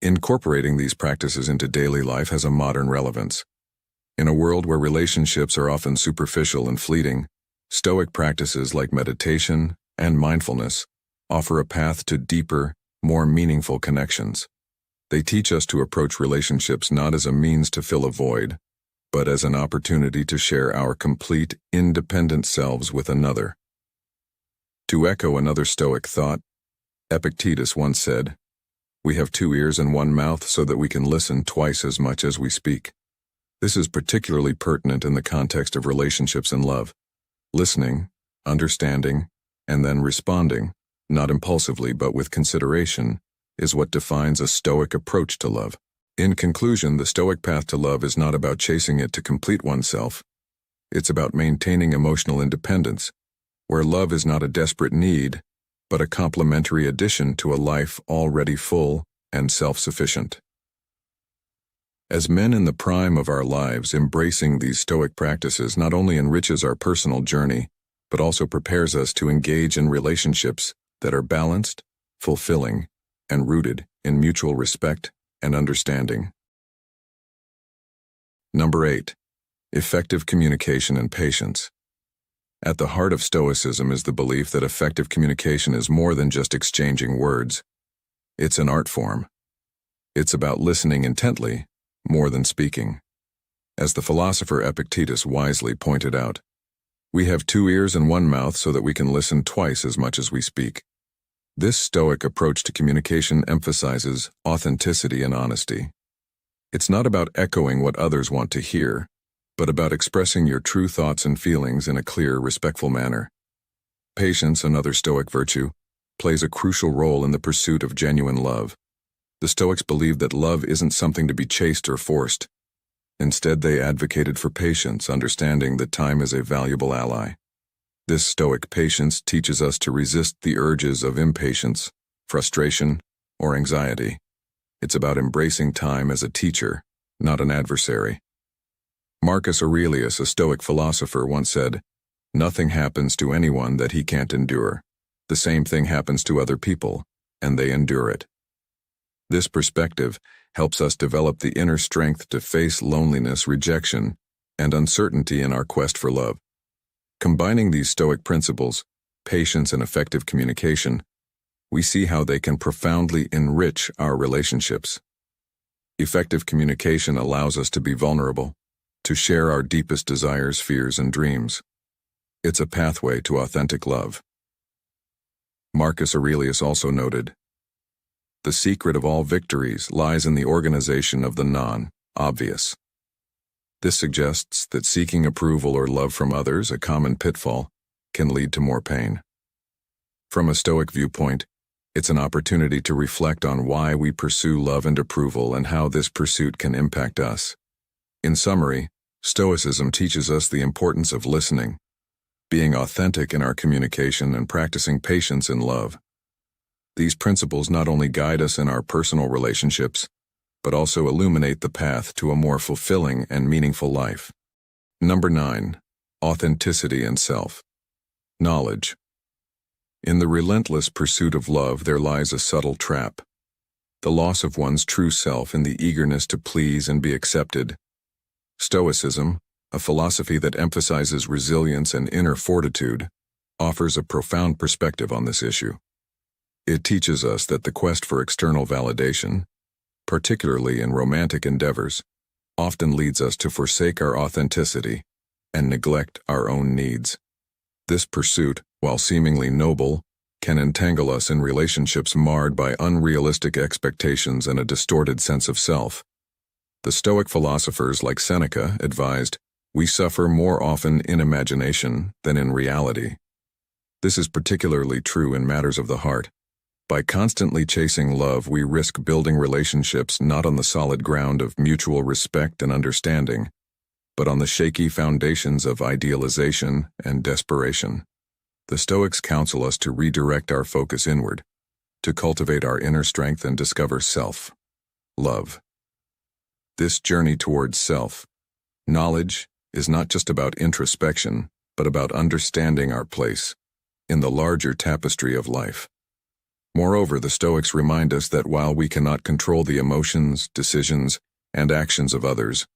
[SPEAKER 1] Incorporating these practices into daily life has a modern relevance. In a world where relationships are often superficial and fleeting, Stoic practices like meditation and mindfulness offer a path to deeper, more meaningful connections. They teach us to approach relationships not as a means to fill a void, but as an opportunity to share our complete, independent selves with another. To echo another Stoic thought, Epictetus once said, "We have 2 ears and 1 mouth so that we can listen twice as much as we speak." This is particularly pertinent in the context of relationships and love. Listening, understanding, and then responding, not impulsively but with consideration, is what defines a Stoic approach to love. In conclusion, the Stoic path to love is not about chasing it to complete oneself. It's about maintaining emotional independence, where love is not a desperate need, but a complementary addition to a life already full and self-sufficient. As men in the prime of our lives, embracing these Stoic practices not only enriches our personal journey, but also prepares us to engage in relationships that are balanced, fulfilling, and rooted in mutual respect and understanding. Number 8. Effective communication and patience. At the heart of Stoicism is the belief that effective communication is more than just exchanging words. It's an art form. It's about listening intently, more than speaking. As the philosopher Epictetus wisely pointed out, we have 2 ears and 1 mouth so that we can listen twice as much as we speak. This Stoic approach to communication emphasizes authenticity and honesty. It's not about echoing what others want to hear, but about expressing your true thoughts and feelings in a clear, respectful manner. Patience, another Stoic virtue, plays a crucial role in the pursuit of genuine love. The Stoics believed that love isn't something to be chased or forced. Instead, they advocated for patience, understanding that time is a valuable ally. This Stoic patience teaches us to resist the urges of impatience, frustration, or anxiety. It's about embracing time as a teacher, not an adversary. Marcus Aurelius, a Stoic philosopher, once said, "Nothing happens to anyone that he can't endure. The same thing happens to other people, and they endure it." This perspective helps us develop the inner strength to face loneliness, rejection, and uncertainty in our quest for love. Combining these Stoic principles, patience and effective communication, we see how they can profoundly enrich our relationships. Effective communication allows us to be vulnerable, to share our deepest desires, fears, and dreams. It's a pathway to authentic love. Marcus Aurelius also noted, "The secret of all victories lies in the organization of the non-obvious." This suggests that seeking approval or love from others, a common pitfall, can lead to more pain. From a Stoic viewpoint, it's an opportunity to reflect on why we pursue love and approval and how this pursuit can impact us. In summary, Stoicism teaches us the importance of listening, being authentic in our communication, and practicing patience in love. These principles not only guide us in our personal relationships, but also illuminate the path to a more fulfilling and meaningful life. Number 9. Authenticity and self. Knowledge. In the relentless pursuit of love, there lies a subtle trap: the loss of one's true self in the eagerness to please and be accepted. Stoicism, a philosophy that emphasizes resilience and inner fortitude, offers a profound perspective on this issue. It teaches us that the quest for external validation, particularly in romantic endeavors, often leads us to forsake our authenticity and neglect our own needs. This pursuit, while seemingly noble, can entangle us in relationships marred by unrealistic expectations and a distorted sense of self. The Stoic philosophers like Seneca advised, "We suffer more often in imagination than in reality." This is particularly true in matters of the heart. By constantly chasing love, we risk building relationships not on the solid ground of mutual respect and understanding, but on the shaky foundations of idealization and desperation. The Stoics counsel us to redirect our focus inward, to cultivate our inner strength and discover self-love. This journey towards self-knowledge is not just about introspection, but about understanding our place in the larger tapestry of life. Moreover, the Stoics remind us that while we cannot control the emotions, decisions, and actions of others,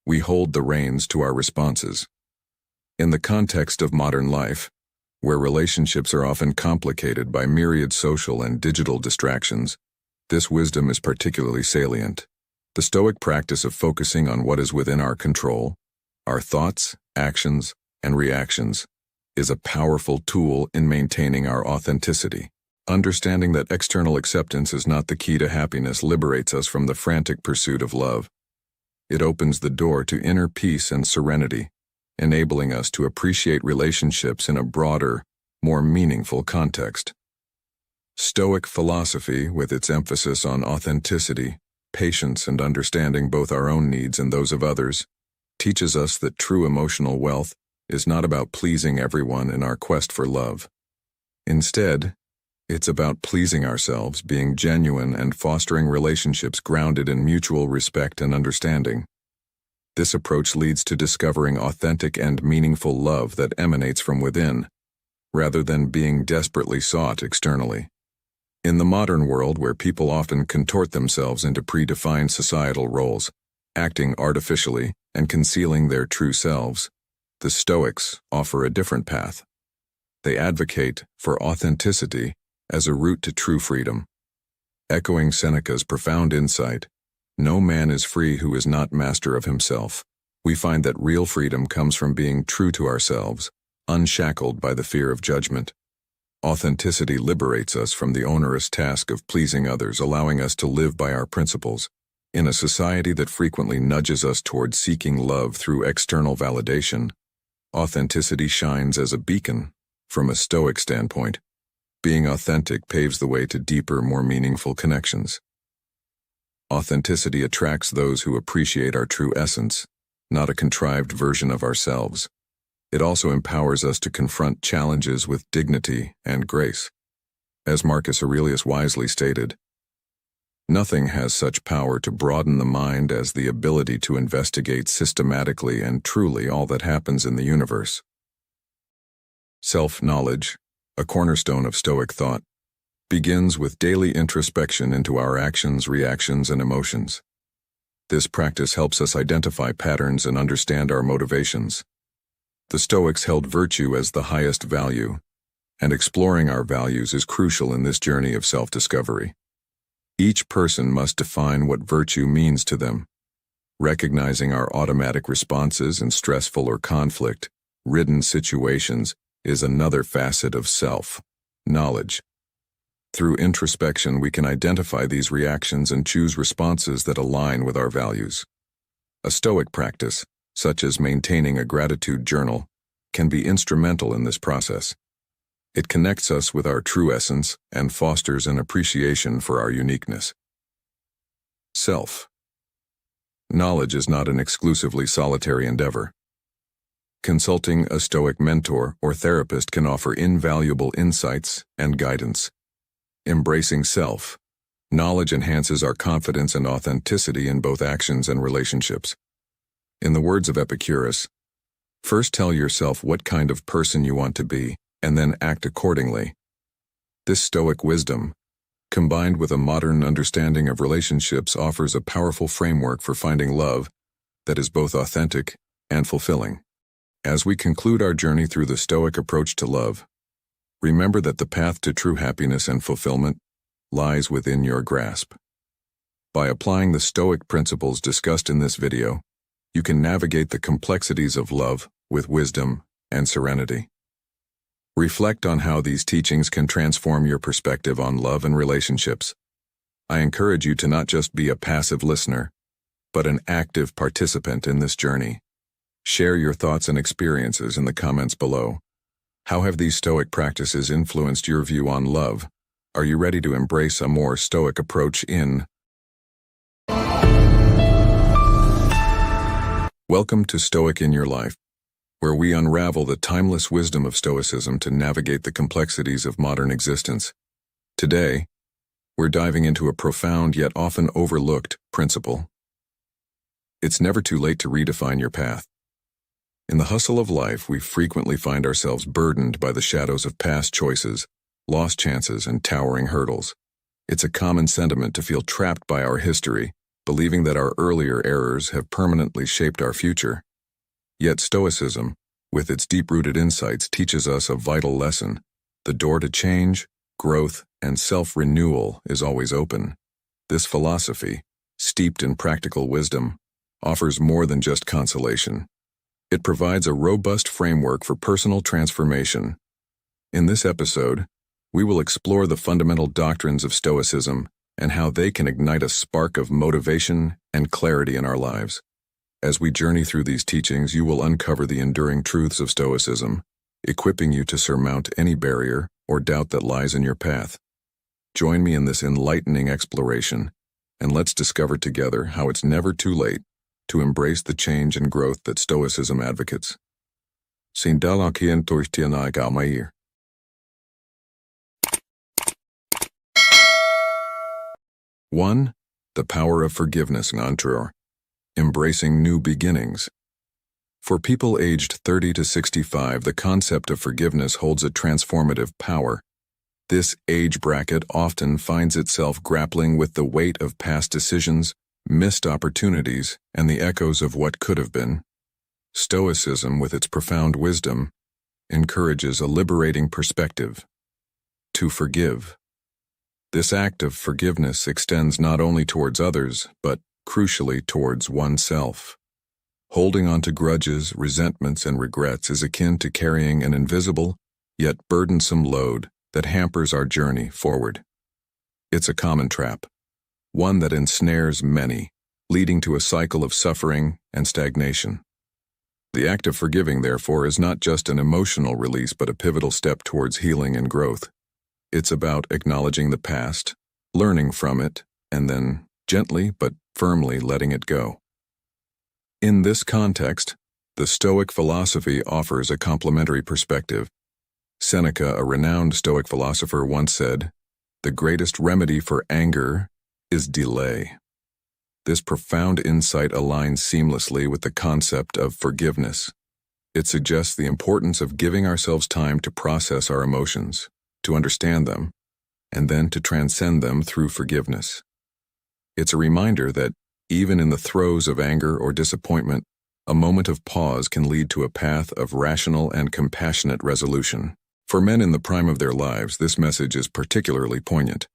[SPEAKER 1] we hold the reins to our responses. In the context of modern life, where relationships are often complicated by myriad social and digital distractions, this wisdom is particularly salient. The Stoic practice of focusing on what is within our control, our thoughts, actions, and reactions, is a powerful tool in maintaining our authenticity. Understanding that external acceptance is not the key to happiness liberates us from the frantic pursuit of love. It opens the door to inner peace and serenity, enabling us to appreciate relationships in a broader, more meaningful context. Stoic philosophy, with its emphasis on authenticity, patience, and understanding both our own needs and those of others, teaches us that true emotional wealth is not about pleasing everyone in our quest for love. Instead, it's about pleasing ourselves, being genuine, and fostering relationships grounded in mutual respect and understanding. This approach leads to discovering authentic and meaningful love that emanates from within, rather than being desperately sought externally. In the modern world, where people often contort themselves into predefined societal roles, acting artificially and concealing their true selves, the Stoics offer a different path. They advocate for authenticity as a route to true freedom. Echoing Seneca's profound insight, "No man is free who is not master of himself," we find that real freedom comes from being true to ourselves, unshackled by the fear of judgment. Authenticity liberates us from the onerous task of pleasing others, allowing us to live by our principles. In a society that frequently nudges us toward seeking love through external validation, authenticity shines as a beacon. From a Stoic standpoint, being authentic paves the way to deeper, more meaningful connections. Authenticity attracts those who appreciate our true essence, not a contrived version of ourselves. It also empowers us to confront challenges with dignity and grace. As Marcus Aurelius wisely stated, "Nothing has such power to broaden the mind as the ability to investigate systematically and truly all that happens in the universe." Self-knowledge, a cornerstone of Stoic thought, begins with daily introspection into our actions, reactions, and emotions. This practice helps us identify patterns and understand our motivations. The Stoics held virtue as the highest value, and exploring our values is crucial in this journey of self-discovery. Each person must define what virtue means to them. Recognizing our automatic responses in stressful or conflict-ridden situations is another facet of self-knowledge. Through introspection, we can identify these reactions and choose responses that align with our values. A Stoic practice, such as maintaining a gratitude journal, can be instrumental in this process. It connects us with our true essence and fosters an appreciation for our uniqueness. Self-knowledge is not an exclusively solitary endeavor. Consulting a Stoic mentor or therapist can offer invaluable insights and guidance. Embracing self-knowledge enhances our confidence and authenticity in both actions and relationships. In the words of Epicurus, "First tell yourself what kind of person you want to be, and then act accordingly." This Stoic wisdom, combined with a modern understanding of relationships, offers a powerful framework for finding love that is both authentic and fulfilling. As we conclude our journey through the Stoic approach to love, remember that the path to true happiness and fulfillment lies within your grasp. By applying the Stoic principles discussed in this video, you can navigate the complexities of love with wisdom and serenity. Reflect on how these teachings can transform your perspective on love and relationships. I encourage you to not just be a passive listener, but an active participant in this journey. Share your thoughts and experiences in the comments below. How have these Stoic practices influenced your view on love? Are you ready to embrace a more Stoic approach in? Welcome to Stoic in Your Life, where we unravel the timeless wisdom of Stoicism to navigate the complexities of modern existence. Today, we're diving into a profound yet often overlooked principle. It's never too late to redefine your path. In the hustle of life, we frequently find ourselves burdened by the shadows of past choices, lost chances, and towering hurdles. It's a common sentiment to feel trapped by our history, believing that our earlier errors have permanently shaped our future. Yet Stoicism, with its deep-rooted insights, teaches us a vital lesson. The door to change, growth, and self-renewal is always open. This philosophy, steeped in practical wisdom, offers more than just consolation. It provides a robust framework for personal transformation. In this episode, we will explore the fundamental doctrines of Stoicism and how they can ignite a spark of motivation and clarity in our lives. As we journey through these teachings, you will uncover the enduring truths of Stoicism, equipping you to surmount any barrier or doubt that lies in your path. Join me in this enlightening exploration, and let's discover together how it's never too late to embrace the change and growth that Stoicism advocates. 1. The power of forgiveness. Embracing new beginnings. For people aged 30 to 65, the concept of forgiveness holds a transformative power. This age bracket often finds itself grappling with the weight of past decisions, missed opportunities, and the echoes of what could have been. Stoicism, with its profound wisdom, encourages a liberating perspective. To forgive. This act of forgiveness extends not only towards others, but, crucially, towards oneself. Holding on to grudges, resentments, and regrets is akin to carrying an invisible, yet burdensome load that hampers our journey forward. It's a common trap, one that ensnares many, leading to a cycle of suffering and stagnation. The act of forgiving, therefore, is not just an emotional release but a pivotal step towards healing and growth. It's about acknowledging the past, learning from it, and then gently but firmly letting it go. In this context, the Stoic philosophy offers a complementary perspective. Seneca, a renowned Stoic philosopher, once said, "The greatest remedy for anger is delay." This profound insight aligns seamlessly with the concept of forgiveness. It suggests the importance of giving ourselves time to process our emotions, to understand them, and then to transcend them through forgiveness. It's a reminder that, even in the throes of anger or disappointment, a moment of pause can lead to a path of rational and compassionate resolution. For men in the prime of their lives, this message is particularly poignant.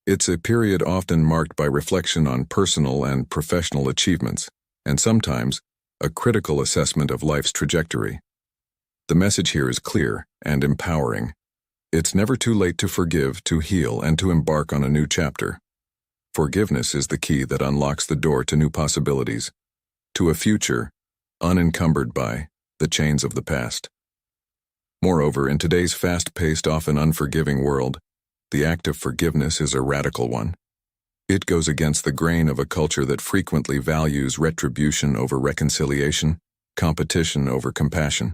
[SPEAKER 1] It's a period often marked by reflection on personal and professional achievements, and sometimes a critical assessment of life's trajectory. The message here is clear and empowering. It's never too late to forgive, to heal, and to embark on a new chapter. Forgiveness is the key that unlocks the door to new possibilities, to a future unencumbered by the chains of the past. Moreover, in today's fast-paced, often unforgiving world, the act of forgiveness is a radical one. It goes against the grain of a culture that frequently values retribution over reconciliation, competition over compassion.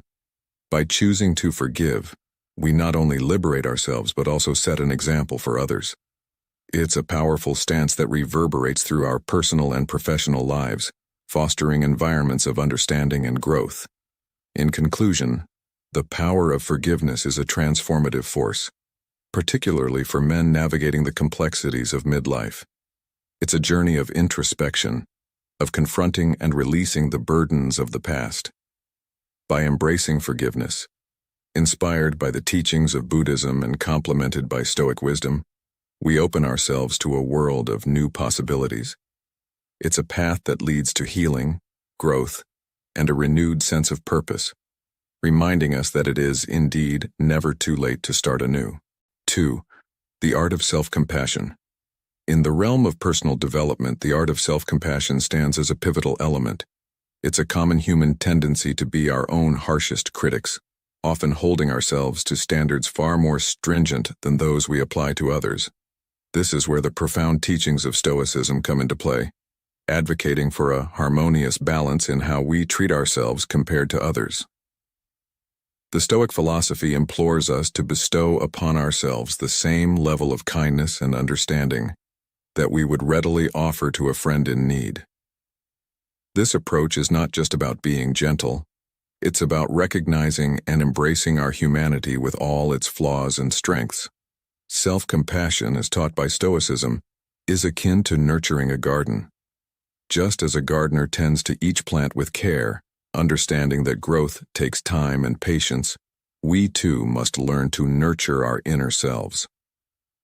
[SPEAKER 1] By choosing to forgive, we not only liberate ourselves but also set an example for others. It's a powerful stance that reverberates through our personal and professional lives, fostering environments of understanding and growth. In conclusion, the power of forgiveness is a transformative force, particularly for men navigating the complexities of midlife. It's a journey of introspection, of confronting and releasing the burdens of the past. By embracing forgiveness, inspired by the teachings of Buddhism and complemented by Stoic wisdom, we open ourselves to a world of new possibilities. It's a path that leads to healing, growth, and a renewed sense of purpose, reminding us that it is, indeed, never too late to start anew. 2. The art of self-compassion. In the realm of personal development, the art of self-compassion stands as a pivotal element. It's a common human tendency to be our own harshest critics, often holding ourselves to standards far more stringent than those we apply to others. This is where the profound teachings of Stoicism come into play, advocating for a harmonious balance in how we treat ourselves compared to others. The Stoic philosophy implores us to bestow upon ourselves the same level of kindness and understanding that we would readily offer to a friend in need. This approach is not just about being gentle, it's about recognizing and embracing our humanity with all its flaws and strengths. Self-compassion, as taught by Stoicism, is akin to nurturing a garden. Just as a gardener tends to each plant with care, understanding that growth takes time and patience, we too must learn to nurture our inner selves.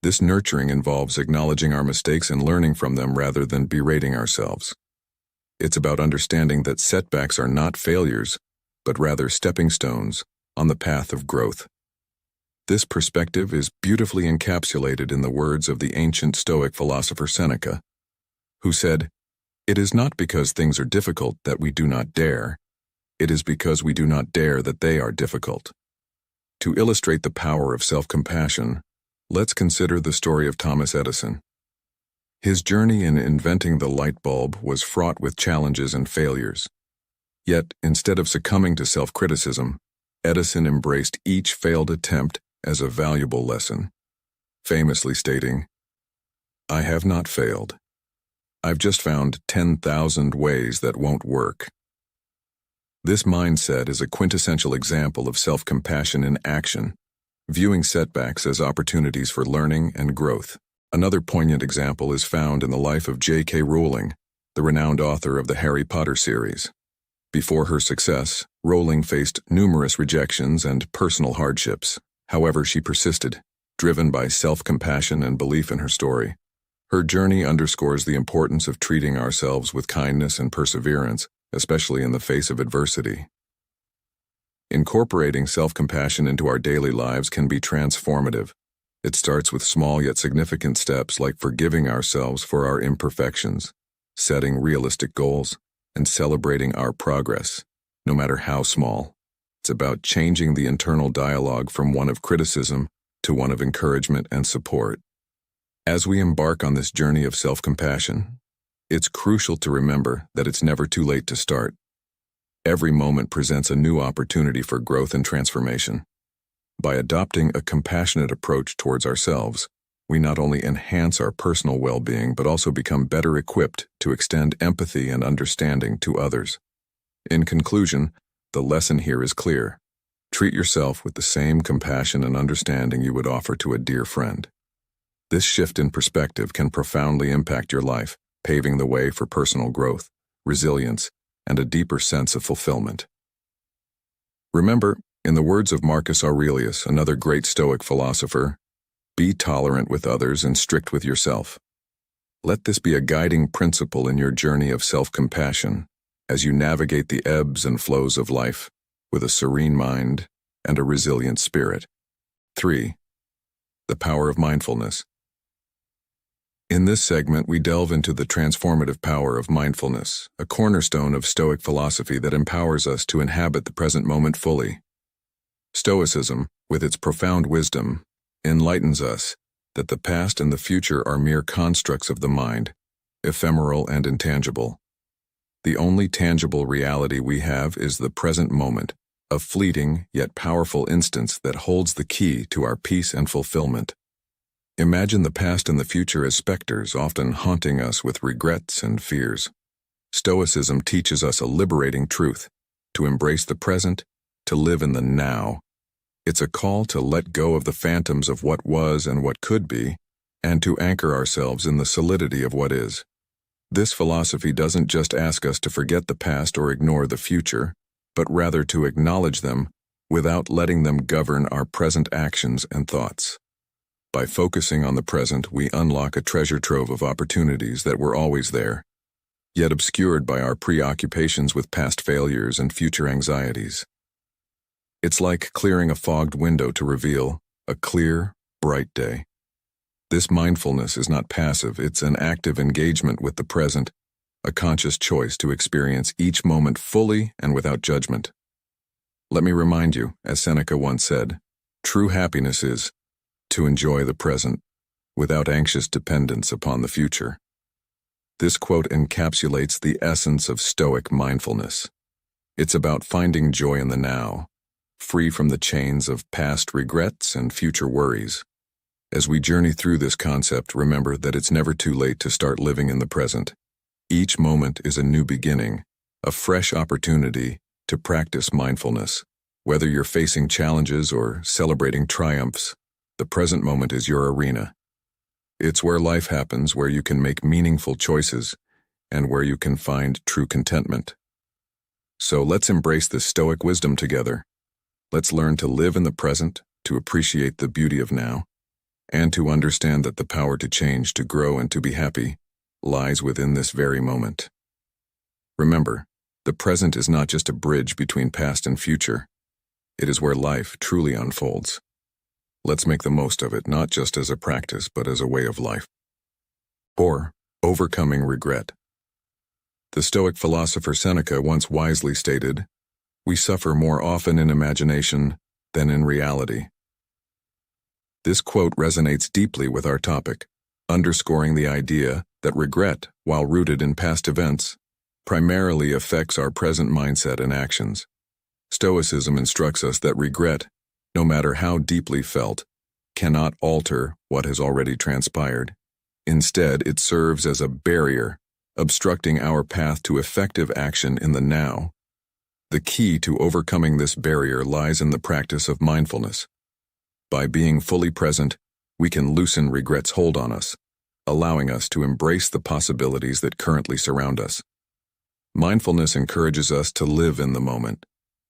[SPEAKER 1] This nurturing involves acknowledging our mistakes and learning from them rather than berating ourselves. It's about understanding that setbacks are not failures, but rather stepping stones on the path of growth. This perspective is beautifully encapsulated in the words of the ancient Stoic philosopher Seneca, who said, "It is not because things are difficult that we do not dare. It is because we do not dare that they are difficult." To illustrate the power of self-compassion, let's consider the story of Thomas Edison. His journey in inventing the light bulb was fraught with challenges and failures. Yet, instead of succumbing to self-criticism, Edison embraced each failed attempt as a valuable lesson, famously stating, "I have not failed. I've just found 10,000 ways that won't work." This mindset is a quintessential example of self-compassion in action, viewing setbacks as opportunities for learning and growth. Another poignant example is found in the life of J.K. Rowling, the renowned author of the Harry Potter series. Before her success, Rowling faced numerous rejections and personal hardships. However, she persisted, driven by self-compassion and belief in her story. Her journey underscores the importance of treating ourselves with kindness and perseverance, especially in the face of adversity. Incorporating self-compassion into our daily lives can be transformative. It starts with small yet significant steps like forgiving ourselves for our imperfections, setting realistic goals, and celebrating our progress, no matter how small. It's about changing the internal dialogue from one of criticism to one of encouragement and support. As we embark on this journey of self-compassion, it's crucial to remember that it's never too late to start. Every moment presents a new opportunity for growth and transformation. By adopting a compassionate approach towards ourselves, we not only enhance our personal well-being but also become better equipped to extend empathy and understanding to others. In conclusion, the lesson here is clear. Treat yourself with the same compassion and understanding you would offer to a dear friend. This shift in perspective can profoundly impact your life, paving the way for personal growth, resilience, and a deeper sense of fulfillment. Remember, in the words of Marcus Aurelius, another great Stoic philosopher, be tolerant with others and strict with yourself. Let this be a guiding principle in your journey of self-compassion as you navigate the ebbs and flows of life with a serene mind and a resilient spirit. 3. The power of mindfulness. In this segment, we delve into the transformative power of mindfulness, a cornerstone of Stoic philosophy that empowers us to inhabit the present moment fully. Stoicism, with its profound wisdom, enlightens us that the past and the future are mere constructs of the mind, ephemeral and intangible. The only tangible reality we have is the present moment, a fleeting yet powerful instance that holds the key to our peace and fulfillment. Imagine the past and the future as specters, often haunting us with regrets and fears. Stoicism teaches us a liberating truth: to embrace the present, to live in the now. It's a call to let go of the phantoms of what was and what could be, and to anchor ourselves in the solidity of what is. This philosophy doesn't just ask us to forget the past or ignore the future, but rather to acknowledge them without letting them govern our present actions and thoughts. By focusing on the present, we unlock a treasure trove of opportunities that were always there, yet obscured by our preoccupations with past failures and future anxieties. It's like clearing a fogged window to reveal a clear, bright day. This mindfulness is not passive, it's an active engagement with the present, a conscious choice to experience each moment fully and without judgment. Let me remind you, as Seneca once said, true happiness is to enjoy the present without anxious dependence upon the future. This quote encapsulates the essence of Stoic mindfulness. It's about finding joy in the now, free from the chains of past regrets and future worries. As we journey through this concept, remember that it's never too late to start living in the present. Each moment is a new beginning, a fresh opportunity to practice mindfulness. Whether you're facing challenges or celebrating triumphs, The present moment is your arena. It's where life happens, where you can make meaningful choices, and where you can find true contentment. So let's embrace this Stoic wisdom together. Let's learn to live in the present, to appreciate the beauty of now, and to understand that the power to change, to grow, and to be happy lies within this very moment. Remember, the present is not just a bridge between past and future. It is where life truly unfolds. Let's make the most of it, not just as a practice, but as a way of life. 4. Overcoming regret. The Stoic philosopher Seneca once wisely stated, "We suffer more often in imagination than in reality." This quote resonates deeply with our topic, underscoring the idea that regret, while rooted in past events, primarily affects our present mindset and actions. Stoicism instructs us that regret, no matter how deeply felt, cannot alter what has already transpired. Instead, it serves as a barrier, obstructing our path to effective action in the now. The key to overcoming this barrier lies in the practice of mindfulness. By being fully present, we can loosen regret's hold on us, allowing us to embrace the possibilities that currently surround us. Mindfulness encourages us to live in the moment,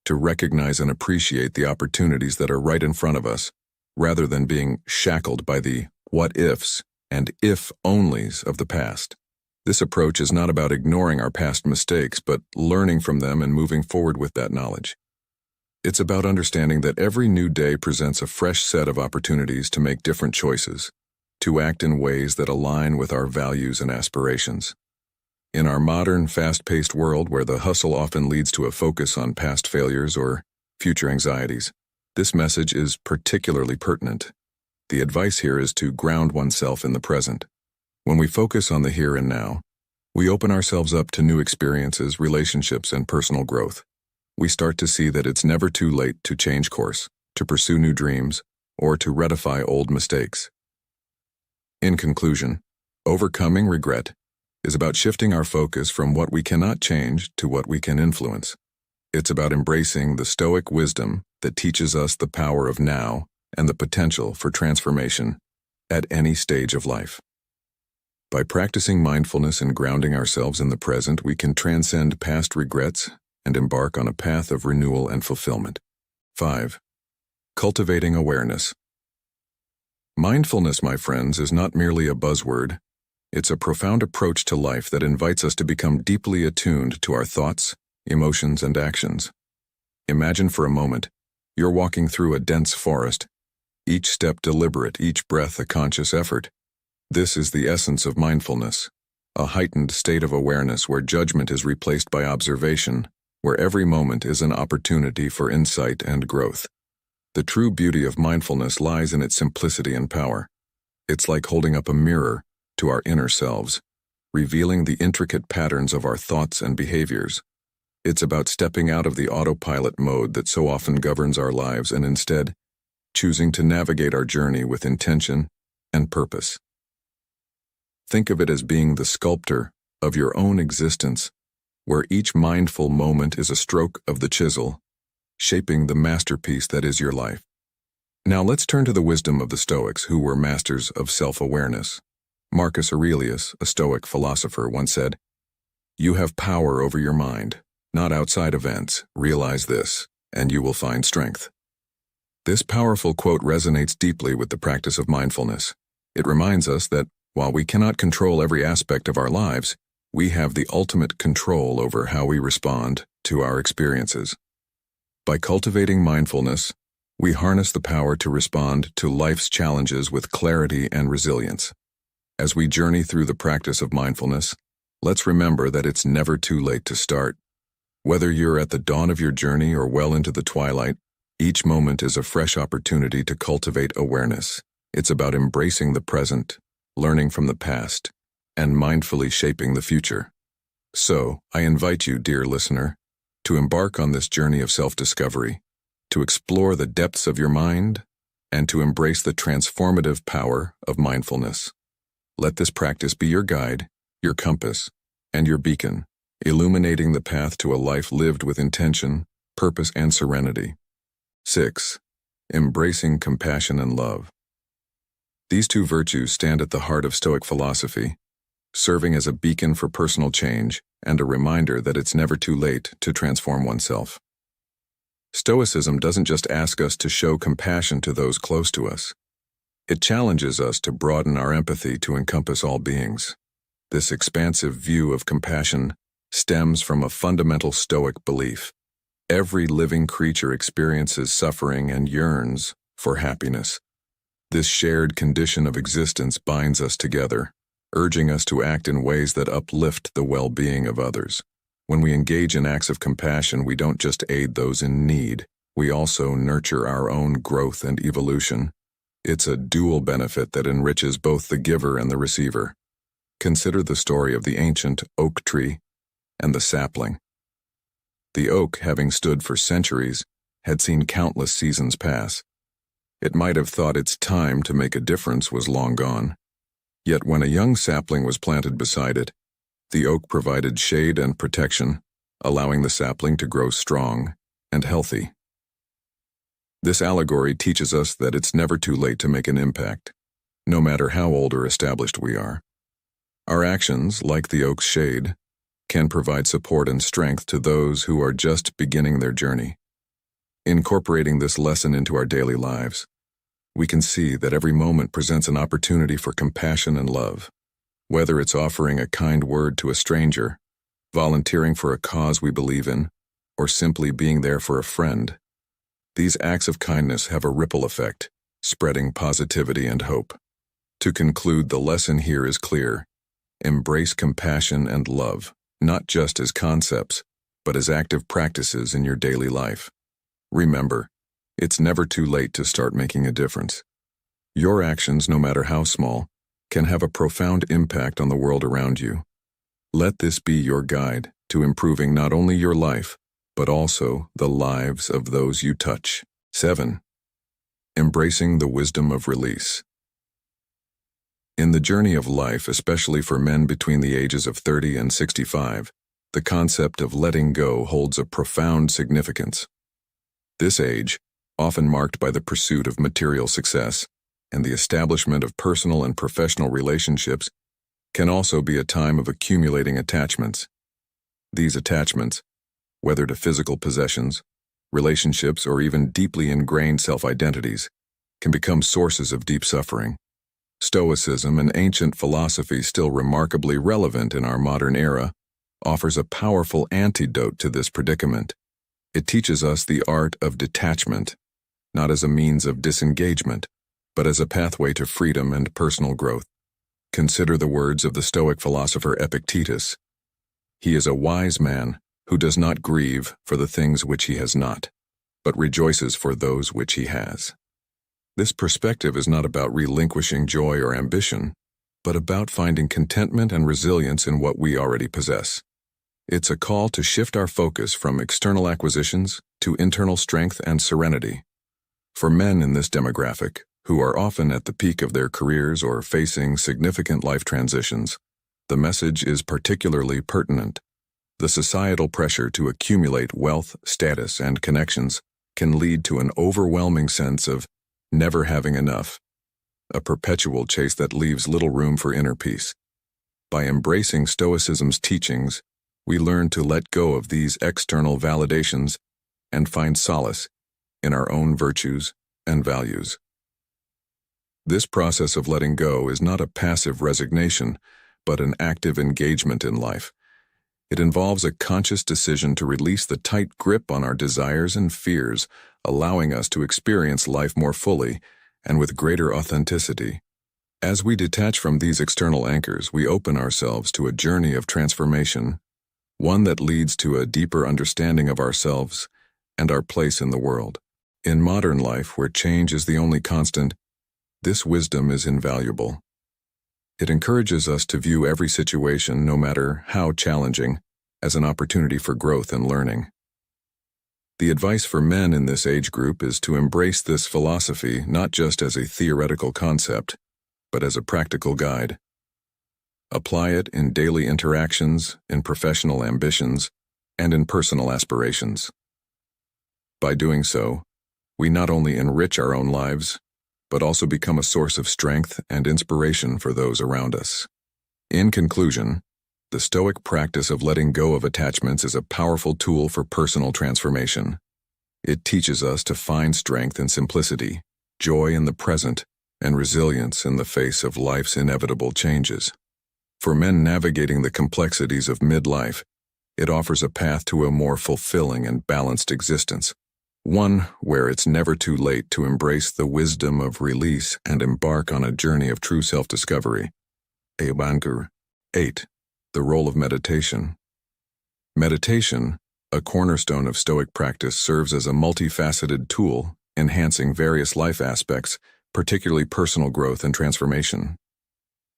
[SPEAKER 1] to recognize and appreciate the opportunities that are right in front of us, rather than being shackled by the what-ifs and if-onlys of the past. This approach is not about ignoring our past mistakes, but learning from them and moving forward with that knowledge. It's about understanding that every new day presents a fresh set of opportunities to make different choices, to act in ways that align with our values and aspirations. In our modern, fast-paced world where the hustle often leads to a focus on past failures or future anxieties, this message is particularly pertinent. The advice here is to ground oneself in the present. When we focus on the here and now, we open ourselves up to new experiences, relationships, and personal growth. We start to see that it's never too late to change course, to pursue new dreams, or to rectify old mistakes. In conclusion, overcoming regret is about shifting our focus from what we cannot change to what we can influence. It's about embracing the Stoic wisdom that teaches us the power of now and the potential for transformation at any stage of life. By practicing mindfulness and grounding ourselves in the present, we can transcend past regrets and embark on a path of renewal and fulfillment. 5. Cultivating awareness. Mindfulness, my friends, is not merely a buzzword. It's a profound approach to life that invites us to become deeply attuned to our thoughts, emotions, and actions. Imagine for a moment, you're walking through a dense forest, each step deliberate, each breath a conscious effort. This is the essence of mindfulness, a heightened state of awareness where judgment is replaced by observation, where every moment is an opportunity for insight and growth. The true beauty of mindfulness lies in its simplicity and power. It's like holding up a mirror to our inner selves, revealing the intricate patterns of our thoughts and behaviors. It's about stepping out of the autopilot mode that so often governs our lives and instead choosing to navigate our journey with intention and purpose. Think of it as being the sculptor of your own existence, where each mindful moment is a stroke of the chisel, shaping the masterpiece that is your life. Now let's turn to the wisdom of the Stoics, who were masters of self-awareness. Marcus Aurelius, a Stoic philosopher, once said, "You have power over your mind, not outside events. Realize this, and you will find strength." This powerful quote resonates deeply with the practice of mindfulness. It reminds us that while we cannot control every aspect of our lives, we have the ultimate control over how we respond to our experiences. By cultivating mindfulness, we harness the power to respond to life's challenges with clarity and resilience. As we journey through the practice of mindfulness, let's remember that it's never too late to start. Whether you're at the dawn of your journey or well into the twilight, each moment is a fresh opportunity to cultivate awareness. It's about embracing the present, learning from the past, and mindfully shaping the future. So, I invite you, dear listener, to embark on this journey of self-discovery, to explore the depths of your mind, and to embrace the transformative power of mindfulness. Let this practice be your guide, your compass, and your beacon, illuminating the path to a life lived with intention, purpose, and serenity. 6. Embracing compassion and love. These two virtues stand at the heart of Stoic philosophy, serving as a beacon for personal change and a reminder that it's never too late to transform oneself. Stoicism doesn't just ask us to show compassion to those close to us. It challenges us to broaden our empathy to encompass all beings. This expansive view of compassion stems from a fundamental Stoic belief. Every living creature experiences suffering and yearns for happiness. This shared condition of existence binds us together, urging us to act in ways that uplift the well-being of others. When we engage in acts of compassion, we don't just aid those in need, we also nurture our own growth and evolution. It's a dual benefit that enriches both the giver and the receiver. Consider the story of the ancient oak tree and the sapling. The oak, having stood for centuries, had seen countless seasons pass. It might have thought its time to make a difference was long gone. Yet when a young sapling was planted beside it, the oak provided shade and protection, allowing the sapling to grow strong and healthy. This allegory teaches us that it's never too late to make an impact, no matter how old or established we are. Our actions, like the oak's shade, can provide support and strength to those who are just beginning their journey. Incorporating this lesson into our daily lives, we can see that every moment presents an opportunity for compassion and love. Whether it's offering a kind word to a stranger, volunteering for a cause we believe in, or simply being there for a friend, these acts of kindness have a ripple effect, spreading positivity and hope. To conclude, the lesson here is clear. Embrace compassion and love, not just as concepts, but as active practices in your daily life. Remember, it's never too late to start making a difference. Your actions, no matter how small, can have a profound impact on the world around you. Let this be your guide to improving not only your life, but also the lives of those you touch. 7. Embracing the wisdom of release. In the journey of life, especially for men between the ages of 30 and 65, the concept of letting go holds a profound significance. This age, often marked by the pursuit of material success and the establishment of personal and professional relationships, can also be a time of accumulating attachments. These attachments, whether to physical possessions, relationships, or even deeply ingrained self-identities, can become sources of deep suffering. Stoicism, an ancient philosophy still remarkably relevant in our modern era, offers a powerful antidote to this predicament. It teaches us the art of detachment, not as a means of disengagement, but as a pathway to freedom and personal growth. Consider the words of the Stoic philosopher Epictetus. He is a wise man who does not grieve for the things which he has not, but rejoices for those which he has. This perspective is not about relinquishing joy or ambition, but about finding contentment and resilience in what we already possess. It's a call to shift our focus from external acquisitions to internal strength and serenity. For men in this demographic, who are often at the peak of their careers or facing significant life transitions, the message is particularly pertinent. The societal pressure to accumulate wealth, status, and connections can lead to an overwhelming sense of never having enough, a perpetual chase that leaves little room for inner peace. By embracing Stoicism's teachings, we learn to let go of these external validations and find solace in our own virtues and values. This process of letting go is not a passive resignation, but an active engagement in life. It involves a conscious decision to release the tight grip on our desires and fears, allowing us to experience life more fully and with greater authenticity. As we detach from these external anchors, we open ourselves to a journey of transformation, one that leads to a deeper understanding of ourselves and our place in the world. In modern life, where change is the only constant, this wisdom is invaluable. It encourages us to view every situation, no matter how challenging, as an opportunity for growth and learning. The advice for men in this age group is to embrace this philosophy not just as a theoretical concept, but as a practical guide. Apply it in daily interactions, in professional ambitions, and in personal aspirations. By doing so, we not only enrich our own lives, but also become a source of strength and inspiration for those around us. In conclusion, the Stoic practice of letting go of attachments is a powerful tool for personal transformation. It teaches us to find strength in simplicity, joy in the present, and resilience in the face of life's inevitable changes. For men navigating the complexities of midlife, it offers a path to a more fulfilling and balanced existence, one where it's never too late to embrace the wisdom of release and embark on a journey of true self-discovery. Debunking. 8. The role of meditation. Meditation, a cornerstone of Stoic practice, serves as a multifaceted tool, enhancing various life aspects, particularly personal growth and transformation.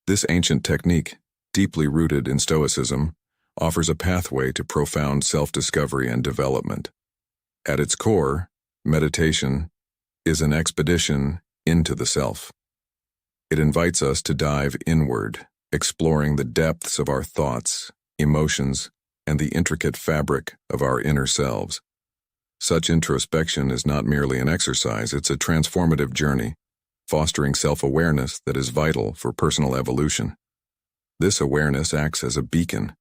[SPEAKER 1] This ancient technique, deeply rooted in Stoicism, offers a pathway to profound self-discovery and development. At its core, meditation is an expedition into the self. It invites us to dive inward, exploring the depths of our thoughts, emotions, and the intricate fabric of our inner selves. Such introspection is not merely an exercise, it's a transformative journey, fostering self-awareness that is vital for personal evolution. This awareness acts as a beacon,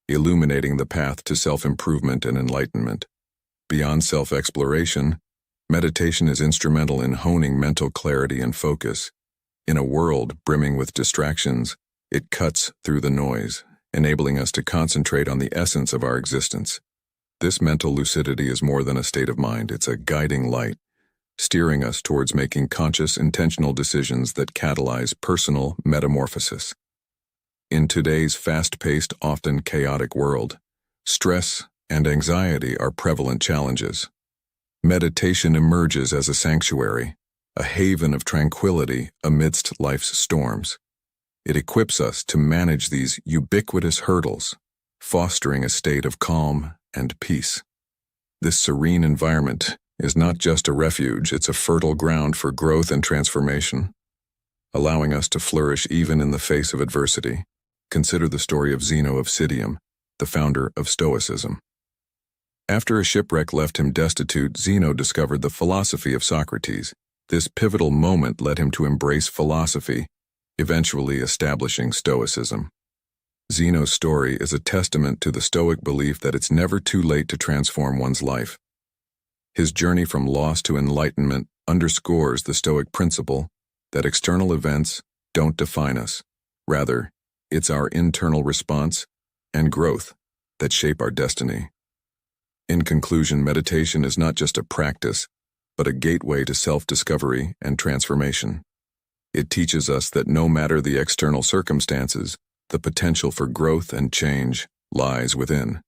[SPEAKER 1] illuminating the path to self-improvement and enlightenment. Beyond self-exploration, meditation is instrumental in honing mental clarity and focus. In a world brimming with distractions, it cuts through the noise, enabling us to concentrate on the essence of our existence. This mental lucidity is more than a state of mind, it's a guiding light, steering us towards making conscious, intentional decisions that catalyze personal metamorphosis. In today's fast-paced, often chaotic world, stress and anxiety are prevalent challenges. Meditation emerges as a sanctuary, a haven of tranquility amidst life's storms. It equips us to manage these ubiquitous hurdles, fostering a state of calm and peace. This serene environment is not just a refuge, it's a fertile ground for growth and transformation, allowing us to flourish even in the face of adversity. Consider the story of Zeno of Citium, the founder of Stoicism. After a shipwreck left him destitute, Zeno discovered the philosophy of Socrates. This pivotal moment led him to embrace philosophy, eventually establishing Stoicism. Zeno's story is a testament to the Stoic belief that it's never too late to transform one's life. His journey from loss to enlightenment underscores the Stoic principle that external events don't define us. Rather, it's our internal response and growth that shape our destiny. In conclusion, meditation is not just a practice, but a gateway to self-discovery and transformation. It teaches us that no matter the external circumstances, the potential for growth and change lies within.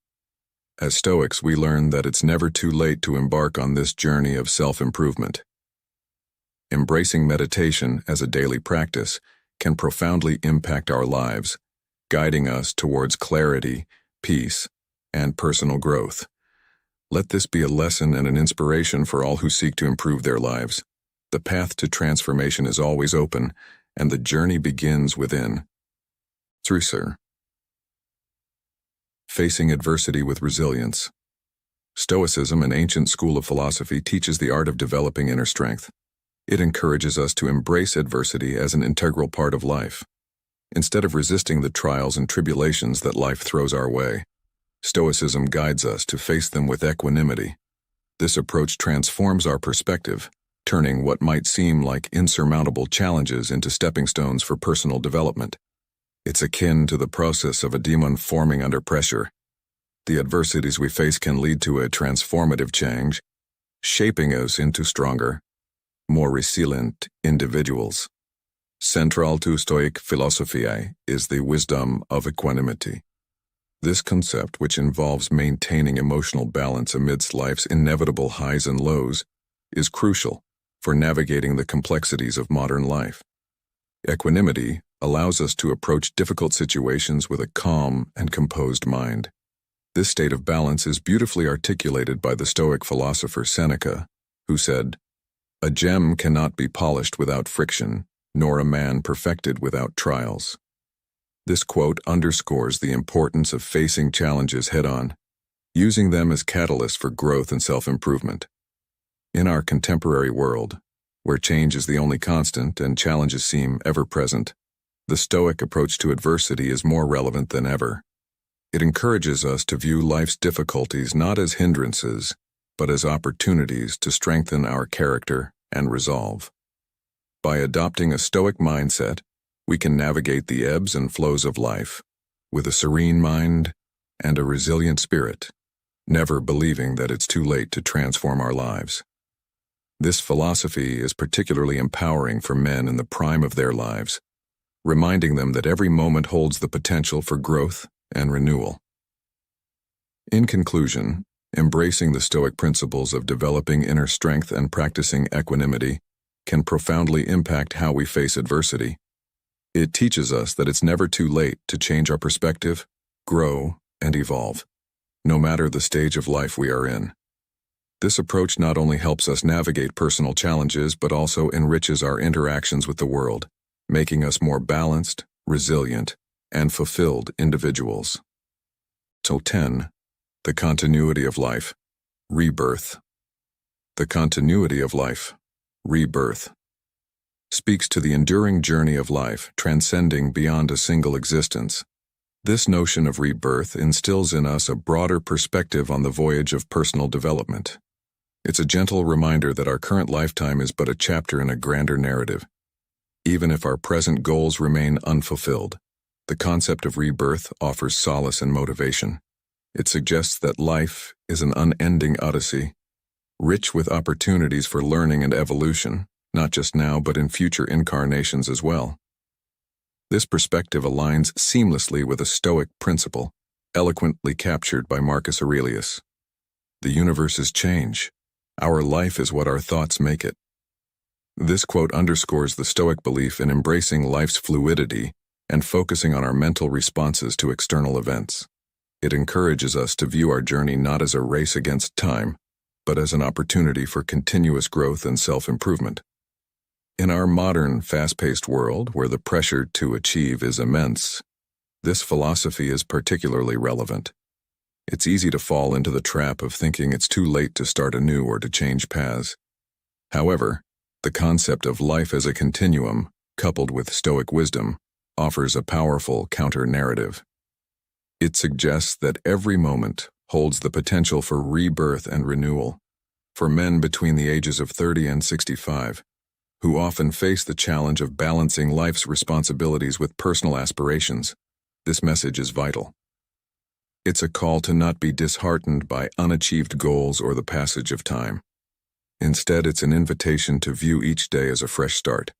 [SPEAKER 1] As Stoics, we learn that it's never too late to embark on this journey of self-improvement. Embracing meditation as a daily practice can profoundly impact our lives, guiding us towards clarity, peace, and personal growth. Let this be a lesson and an inspiration for all who seek to improve their lives. The path to transformation is always open, and the journey begins within. 3. Facing adversity with resilience. Stoicism, an ancient school of philosophy, teaches the art of developing inner strength. It encourages us to embrace adversity as an integral part of life. Instead of resisting the trials and tribulations that life throws our way, Stoicism guides us to face them with equanimity. This approach transforms our perspective, turning what might seem like insurmountable challenges into stepping stones for personal development. It's akin to the process of a demon forming under pressure. The adversities we face can lead to a transformative change, shaping us into stronger, more resilient individuals. Central to Stoic philosophy is the wisdom of equanimity. This concept, which involves maintaining emotional balance amidst life's inevitable highs and lows, is crucial for navigating the complexities of modern life. Equanimity allows us to approach difficult situations with a calm and composed mind. This state of balance is beautifully articulated by the Stoic philosopher Seneca, who said, "A gem cannot be polished without friction, nor a man perfected without trials." This quote underscores the importance of facing challenges head-on, using them as catalysts for growth and self-improvement. In our contemporary world, Where change is the only constant and challenges seem ever-present, the Stoic approach to adversity is more relevant than ever. It encourages us to view life's difficulties not as hindrances, but as opportunities to strengthen our character and resolve. By adopting a Stoic mindset, we can navigate the ebbs and flows of life with a serene mind and a resilient spirit, never believing that it's too late to transform our lives. This philosophy is particularly empowering for men in the prime of their lives, reminding them that every moment holds the potential for growth and renewal. In conclusion, embracing the Stoic principles of developing inner strength and practicing equanimity can profoundly impact how we face adversity. It teaches us that it's never too late to change our perspective, grow, and evolve, no matter the stage of life we are in. This approach not only helps us navigate personal challenges but also enriches our interactions with the world, making us more balanced, resilient, and fulfilled individuals. So 10. The continuity of life. Rebirth. The continuity of life. Rebirth. Speaks to the enduring journey of life, transcending beyond a single existence. This notion of rebirth instills in us a broader perspective on the voyage of personal development. It's a gentle reminder that our current lifetime is but a chapter in a grander narrative. Even if our present goals remain unfulfilled, the concept of rebirth offers solace and motivation. It suggests that life is an unending odyssey, rich with opportunities for learning and evolution, not just now but in future incarnations as well. This perspective aligns seamlessly with a Stoic principle, eloquently captured by Marcus Aurelius. The universe is change. Our life is what our thoughts make it. This quote underscores the Stoic belief in embracing life's fluidity and focusing on our mental responses to external events. It encourages us to view our journey not as a race against time, but as an opportunity for continuous growth and self-improvement. In our modern, fast-paced world, where the pressure to achieve is immense, this philosophy is particularly relevant. It's easy to fall into the trap of thinking it's too late to start anew or to change paths. However, the concept of life as a continuum, coupled with Stoic wisdom, offers a powerful counter-narrative. It suggests that every moment holds the potential for rebirth and renewal. For men between the ages of 30 and 65, who often face the challenge of balancing life's responsibilities with personal aspirations, this message is vital. It's a call to not be disheartened by unachieved goals or the passage of time. Instead, it's an invitation to view each day as a fresh start,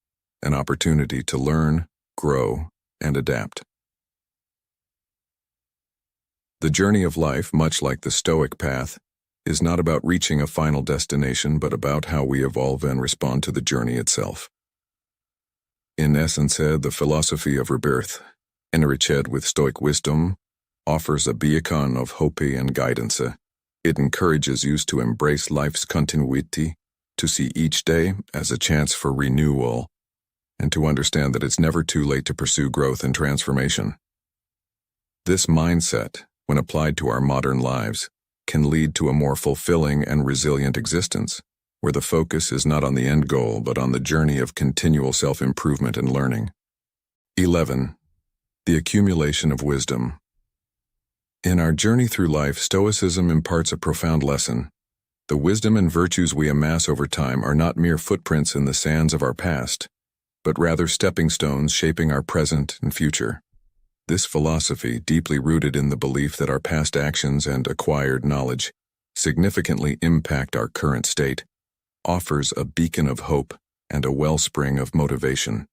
[SPEAKER 1] an opportunity to learn, grow, and adapt. The journey of life, much like the Stoic path, is not about reaching a final destination but about how we evolve and respond to the journey itself. In essence, the philosophy of rebirth, enriched with Stoic wisdom, offers a beacon of hope and guidance. It encourages you to embrace life's continuity, to see each day as a chance for renewal, and to understand that it's never too late to pursue growth and transformation. This mindset, when applied to our modern lives, can lead to a more fulfilling and resilient existence, where the focus is not on the end goal but on the journey of continual self-improvement and learning. 11. The accumulation of wisdom. In our journey through life, Stoicism imparts a profound lesson. The wisdom and virtues we amass over time are not mere footprints in the sands of our past, but rather stepping stones shaping our present and future. This philosophy, deeply rooted in the belief that our past actions and acquired knowledge significantly impact our current state, offers a beacon of hope and a wellspring of motivation.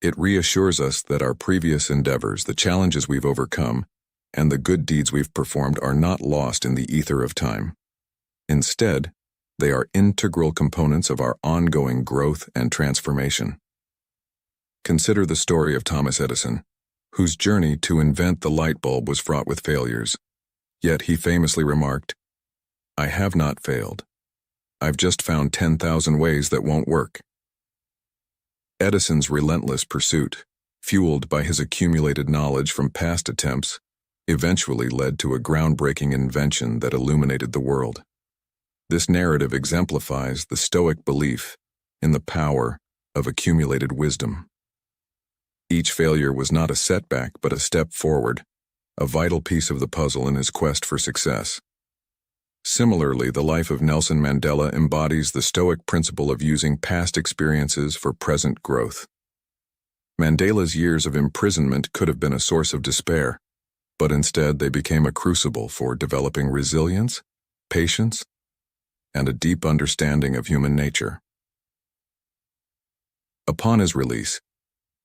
[SPEAKER 1] It reassures us that our previous endeavors, the challenges we've overcome, and the good deeds we've performed are not lost in the ether of time. Instead, they are integral components of our ongoing growth and transformation. Consider the story of Thomas Edison, whose journey to invent the light bulb was fraught with failures. Yet he famously remarked, "I have not failed. I've just found 10,000 ways that won't work." Edison's relentless pursuit, fueled by his accumulated knowledge from past attempts, eventually led to a groundbreaking invention that illuminated the world. This narrative exemplifies the Stoic belief in the power of accumulated wisdom. Each failure was not a setback but a step forward, a vital piece of the puzzle in his quest for success. Similarly, the life of Nelson Mandela embodies the Stoic principle of using past experiences for present growth. Mandela's years of imprisonment could have been a source of despair, but instead they became a crucible for developing resilience, patience, and a deep understanding of human nature. Upon his release,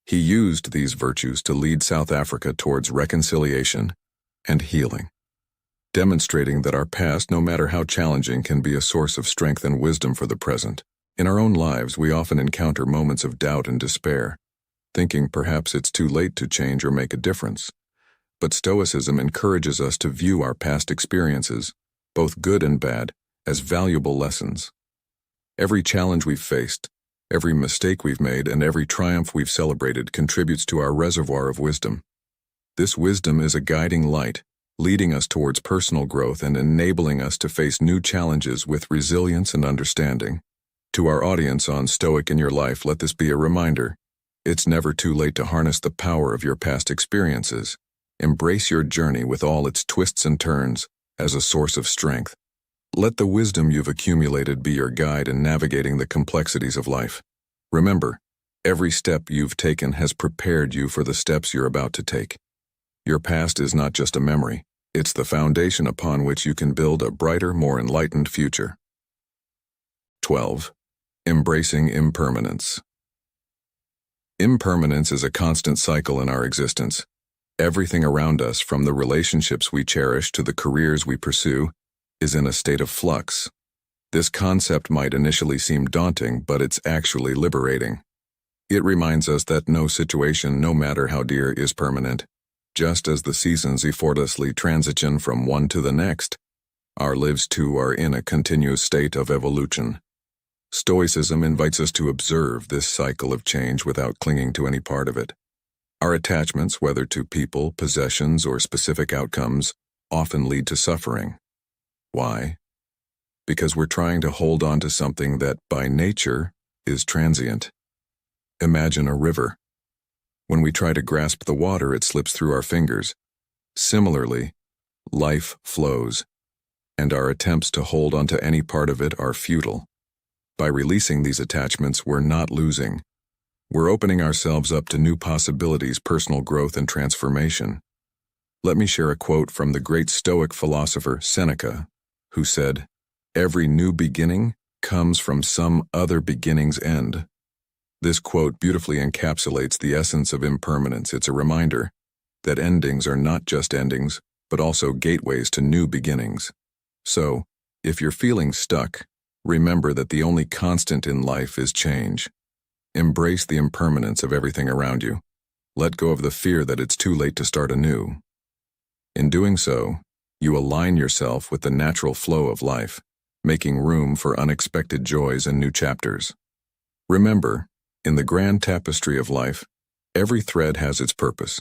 [SPEAKER 1] he used these virtues to lead South Africa towards reconciliation and healing, demonstrating that our past, no matter how challenging, can be a source of strength and wisdom for the present. In our own lives, we often encounter moments of doubt and despair, thinking perhaps it's too late to change or make a difference. But Stoicism encourages us to view our past experiences, both good and bad, as valuable lessons. Every challenge we've faced, every mistake we've made, and every triumph we've celebrated contributes to our reservoir of wisdom. This wisdom is a guiding light, leading us towards personal growth and enabling us to face new challenges with resilience and understanding. To our audience on Stoic in Your Life, let this be a reminder. It's never too late to harness the power of your past experiences. Embrace your journey with all its twists and turns as a source of strength. Let the wisdom you've accumulated be your guide in navigating the complexities of life. Remember, every step you've taken has prepared you for the steps you're about to take. Your past is not just a memory. It's the foundation upon which you can build a brighter, more enlightened future. 12. Embracing impermanence. Impermanence is a constant cycle in our existence. Everything around us, from the relationships we cherish to the careers we pursue, is in a state of flux. This concept might initially seem daunting, but it's actually liberating. It reminds us that no situation, no matter how dear, is permanent. Just as the seasons effortlessly transition from one to the next, our lives too are in a continuous state of evolution. Stoicism invites us to observe this cycle of change without clinging to any part of it. Our attachments, whether to people, possessions, or specific outcomes, often lead to suffering. Why? Because we're trying to hold on to something that, by nature, is transient. Imagine a river. When we try to grasp the water, it slips through our fingers. Similarly, life flows, and our attempts to hold on to any part of it are futile. By releasing these attachments, we're not losing. We're opening ourselves up to new possibilities, personal growth, and transformation. Let me share a quote from the great Stoic philosopher Seneca, who said, "Every new beginning comes from some other beginning's end." This quote beautifully encapsulates the essence of impermanence. It's a reminder that endings are not just endings, but also gateways to new beginnings. So, if you're feeling stuck, remember that the only constant in life is change. Embrace the impermanence of everything around you. Let go of the fear that it's too late to start anew. In doing so, you align yourself with the natural flow of life, making room for unexpected joys and new chapters. Remember, in the grand tapestry of life, every thread has its purpose,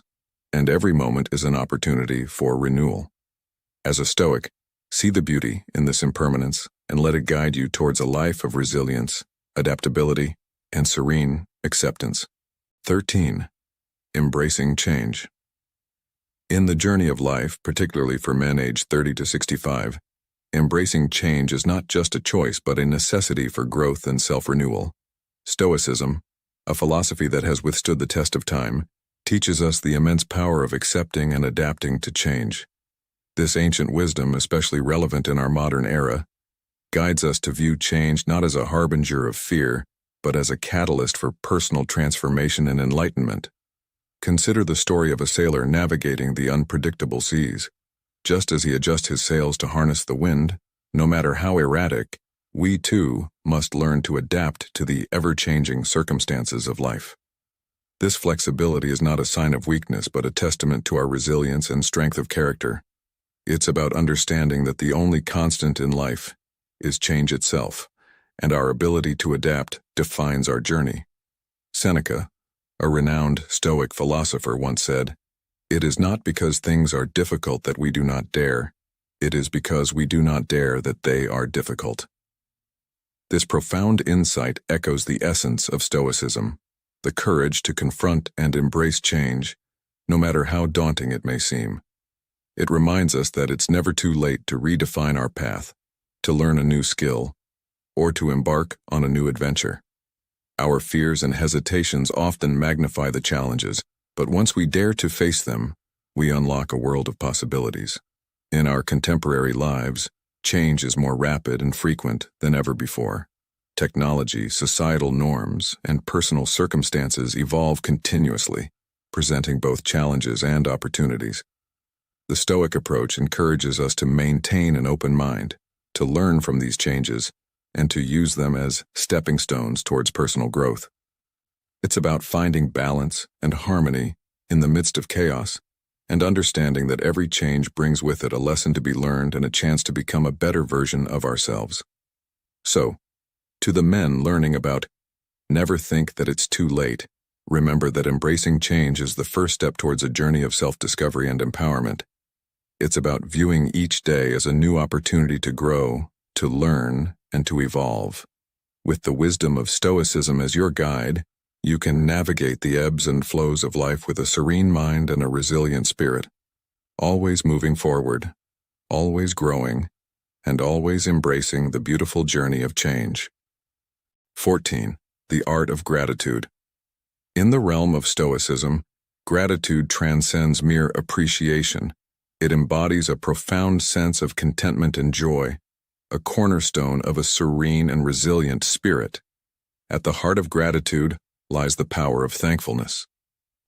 [SPEAKER 1] and every moment is an opportunity for renewal. As a Stoic, see the beauty in this impermanence and let it guide you towards a life of resilience, adaptability, and serene acceptance. 13. Embracing change. In the journey of life, particularly for men aged 30 to 65, embracing change is not just a choice but a necessity for growth and self-renewal. Stoicism, a philosophy that has withstood the test of time, teaches us the immense power of accepting and adapting to change. This ancient wisdom, especially relevant in our modern era, guides us to view change not as a harbinger of fear, but as a catalyst for personal transformation and enlightenment. Consider the story of a sailor navigating the unpredictable seas. Just as he adjusts his sails to harness the wind, no matter how erratic, we too must learn to adapt to the ever-changing circumstances of life. This flexibility is not a sign of weakness but a testament to our resilience and strength of character. It's about understanding that the only constant in life is change itself, and our ability to adapt defines our journey. Seneca, a renowned Stoic philosopher, once said, "It is not because things are difficult that we do not dare. It is because we do not dare that they are difficult." This profound insight echoes the essence of Stoicism, the courage to confront and embrace change, no matter how daunting it may seem. It reminds us that it's never too late to redefine our path, to learn a new skill, or to embark on a new adventure. Our fears and hesitations often magnify the challenges, but once we dare to face them, we unlock a world of possibilities. In our contemporary lives, change is more rapid and frequent than ever before. Technology, societal norms, and personal circumstances evolve continuously, presenting both challenges and opportunities. The Stoic approach encourages us to maintain an open mind, to learn from these changes, and to use them as stepping stones towards personal growth. It's about finding balance and harmony in the midst of chaos, and understanding that every change brings with it a lesson to be learned and a chance to become a better version of ourselves. So, to the men learning about never think that it's too late, remember that embracing change is the first step towards a journey of self-discovery and empowerment. It's about viewing each day as a new opportunity to grow, to learn, and to evolve. With the wisdom of Stoicism as your guide, you can navigate the ebbs and flows of life with a serene mind and a resilient spirit, always moving forward, always growing, and always embracing the beautiful journey of change. 14. The art of gratitude. In the realm of Stoicism, gratitude transcends mere appreciation. It embodies a profound sense of contentment and joy, a cornerstone of a serene and resilient spirit. At the heart of gratitude lies the power of thankfulness.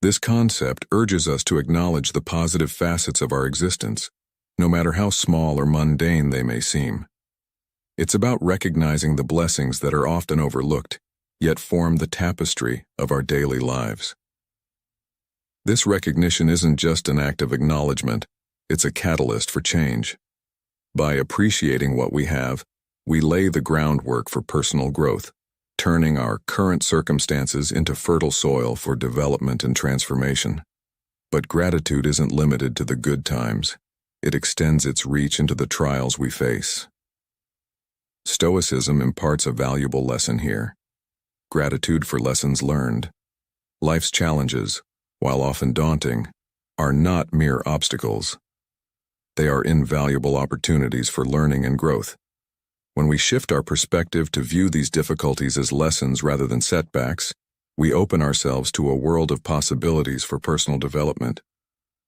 [SPEAKER 1] This concept urges us to acknowledge the positive facets of our existence, no matter how small or mundane they may seem. It's about recognizing the blessings that are often overlooked, yet form the tapestry of our daily lives. This recognition isn't just an act of acknowledgement, it's a catalyst for change. By appreciating what we have, we lay the groundwork for personal growth, turning our current circumstances into fertile soil for development and transformation. But gratitude isn't limited to the good times. It extends its reach into the trials we face. Stoicism imparts a valuable lesson here. Gratitude for lessons learned. Life's challenges, while often daunting, are not mere obstacles. They are invaluable opportunities for learning and growth. When we shift our perspective to view these difficulties as lessons rather than setbacks, we open ourselves to a world of possibilities for personal development.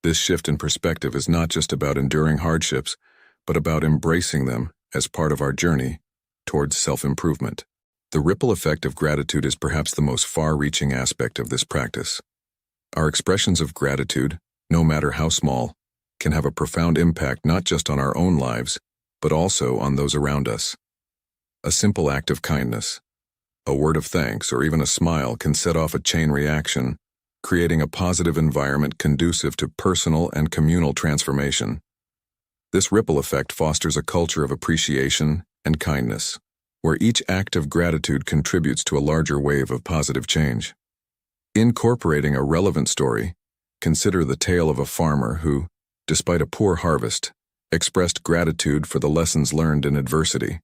[SPEAKER 1] This shift in perspective is not just about enduring hardships, but about embracing them as part of our journey towards self-improvement. The ripple effect of gratitude is perhaps the most far-reaching aspect of this practice. Our expressions of gratitude, no matter how small, can have a profound impact not just on our own lives, but also on those around us. A simple act of kindness, a word of thanks, or even a smile can set off a chain reaction, creating a positive environment conducive to personal and communal transformation. This ripple effect fosters a culture of appreciation and kindness, where each act of gratitude contributes to a larger wave of positive change. Incorporating a relevant story, consider the tale of a farmer who, despite a poor harvest, expressed gratitude for the lessons learned in adversity.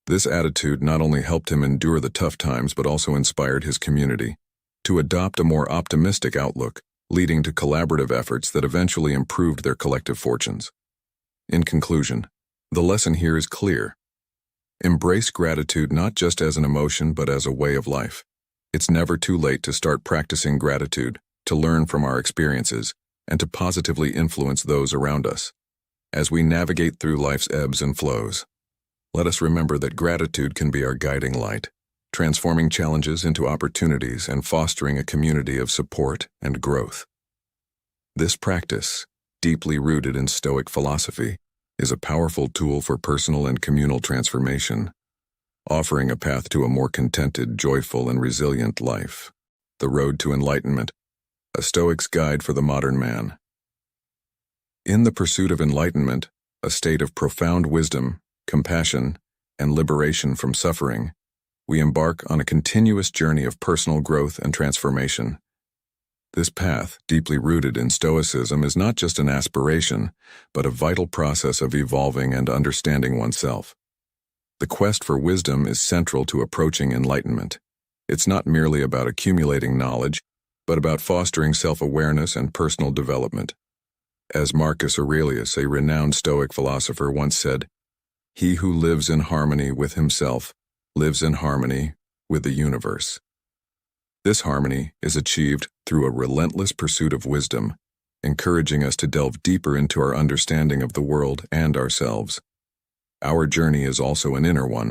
[SPEAKER 1] This attitude not only helped him endure the tough times but also inspired his community to adopt a more optimistic outlook, leading to collaborative efforts that eventually improved their collective fortunes. In conclusion, the lesson here is clear. Embrace gratitude not just as an emotion but as a way of life. It's never too late to start practicing gratitude, to learn from our experiences, and to positively influence those around us. As we navigate through life's ebbs and flows, let us remember that gratitude can be our guiding light, transforming challenges into opportunities and fostering a community of support and growth. This practice, deeply rooted in Stoic philosophy, is a powerful tool for personal and communal transformation, offering a path to a more contented, joyful, and resilient life. The Road to Enlightenment, a Stoic's guide for the modern man. In the pursuit of enlightenment, a state of profound wisdom, compassion, and liberation from suffering, we embark on a continuous journey of personal growth and transformation. This path, deeply rooted in Stoicism, is not just an aspiration, but a vital process of evolving and understanding oneself. The quest for wisdom is central to approaching enlightenment. It's not merely about accumulating knowledge, but about fostering self-awareness and personal development. As Marcus Aurelius, a renowned Stoic philosopher, once said, "He who lives in harmony with himself lives in harmony with the universe." This harmony is achieved through a relentless pursuit of wisdom, encouraging us to delve deeper into our understanding of the world and ourselves. Our journey is also an inner one,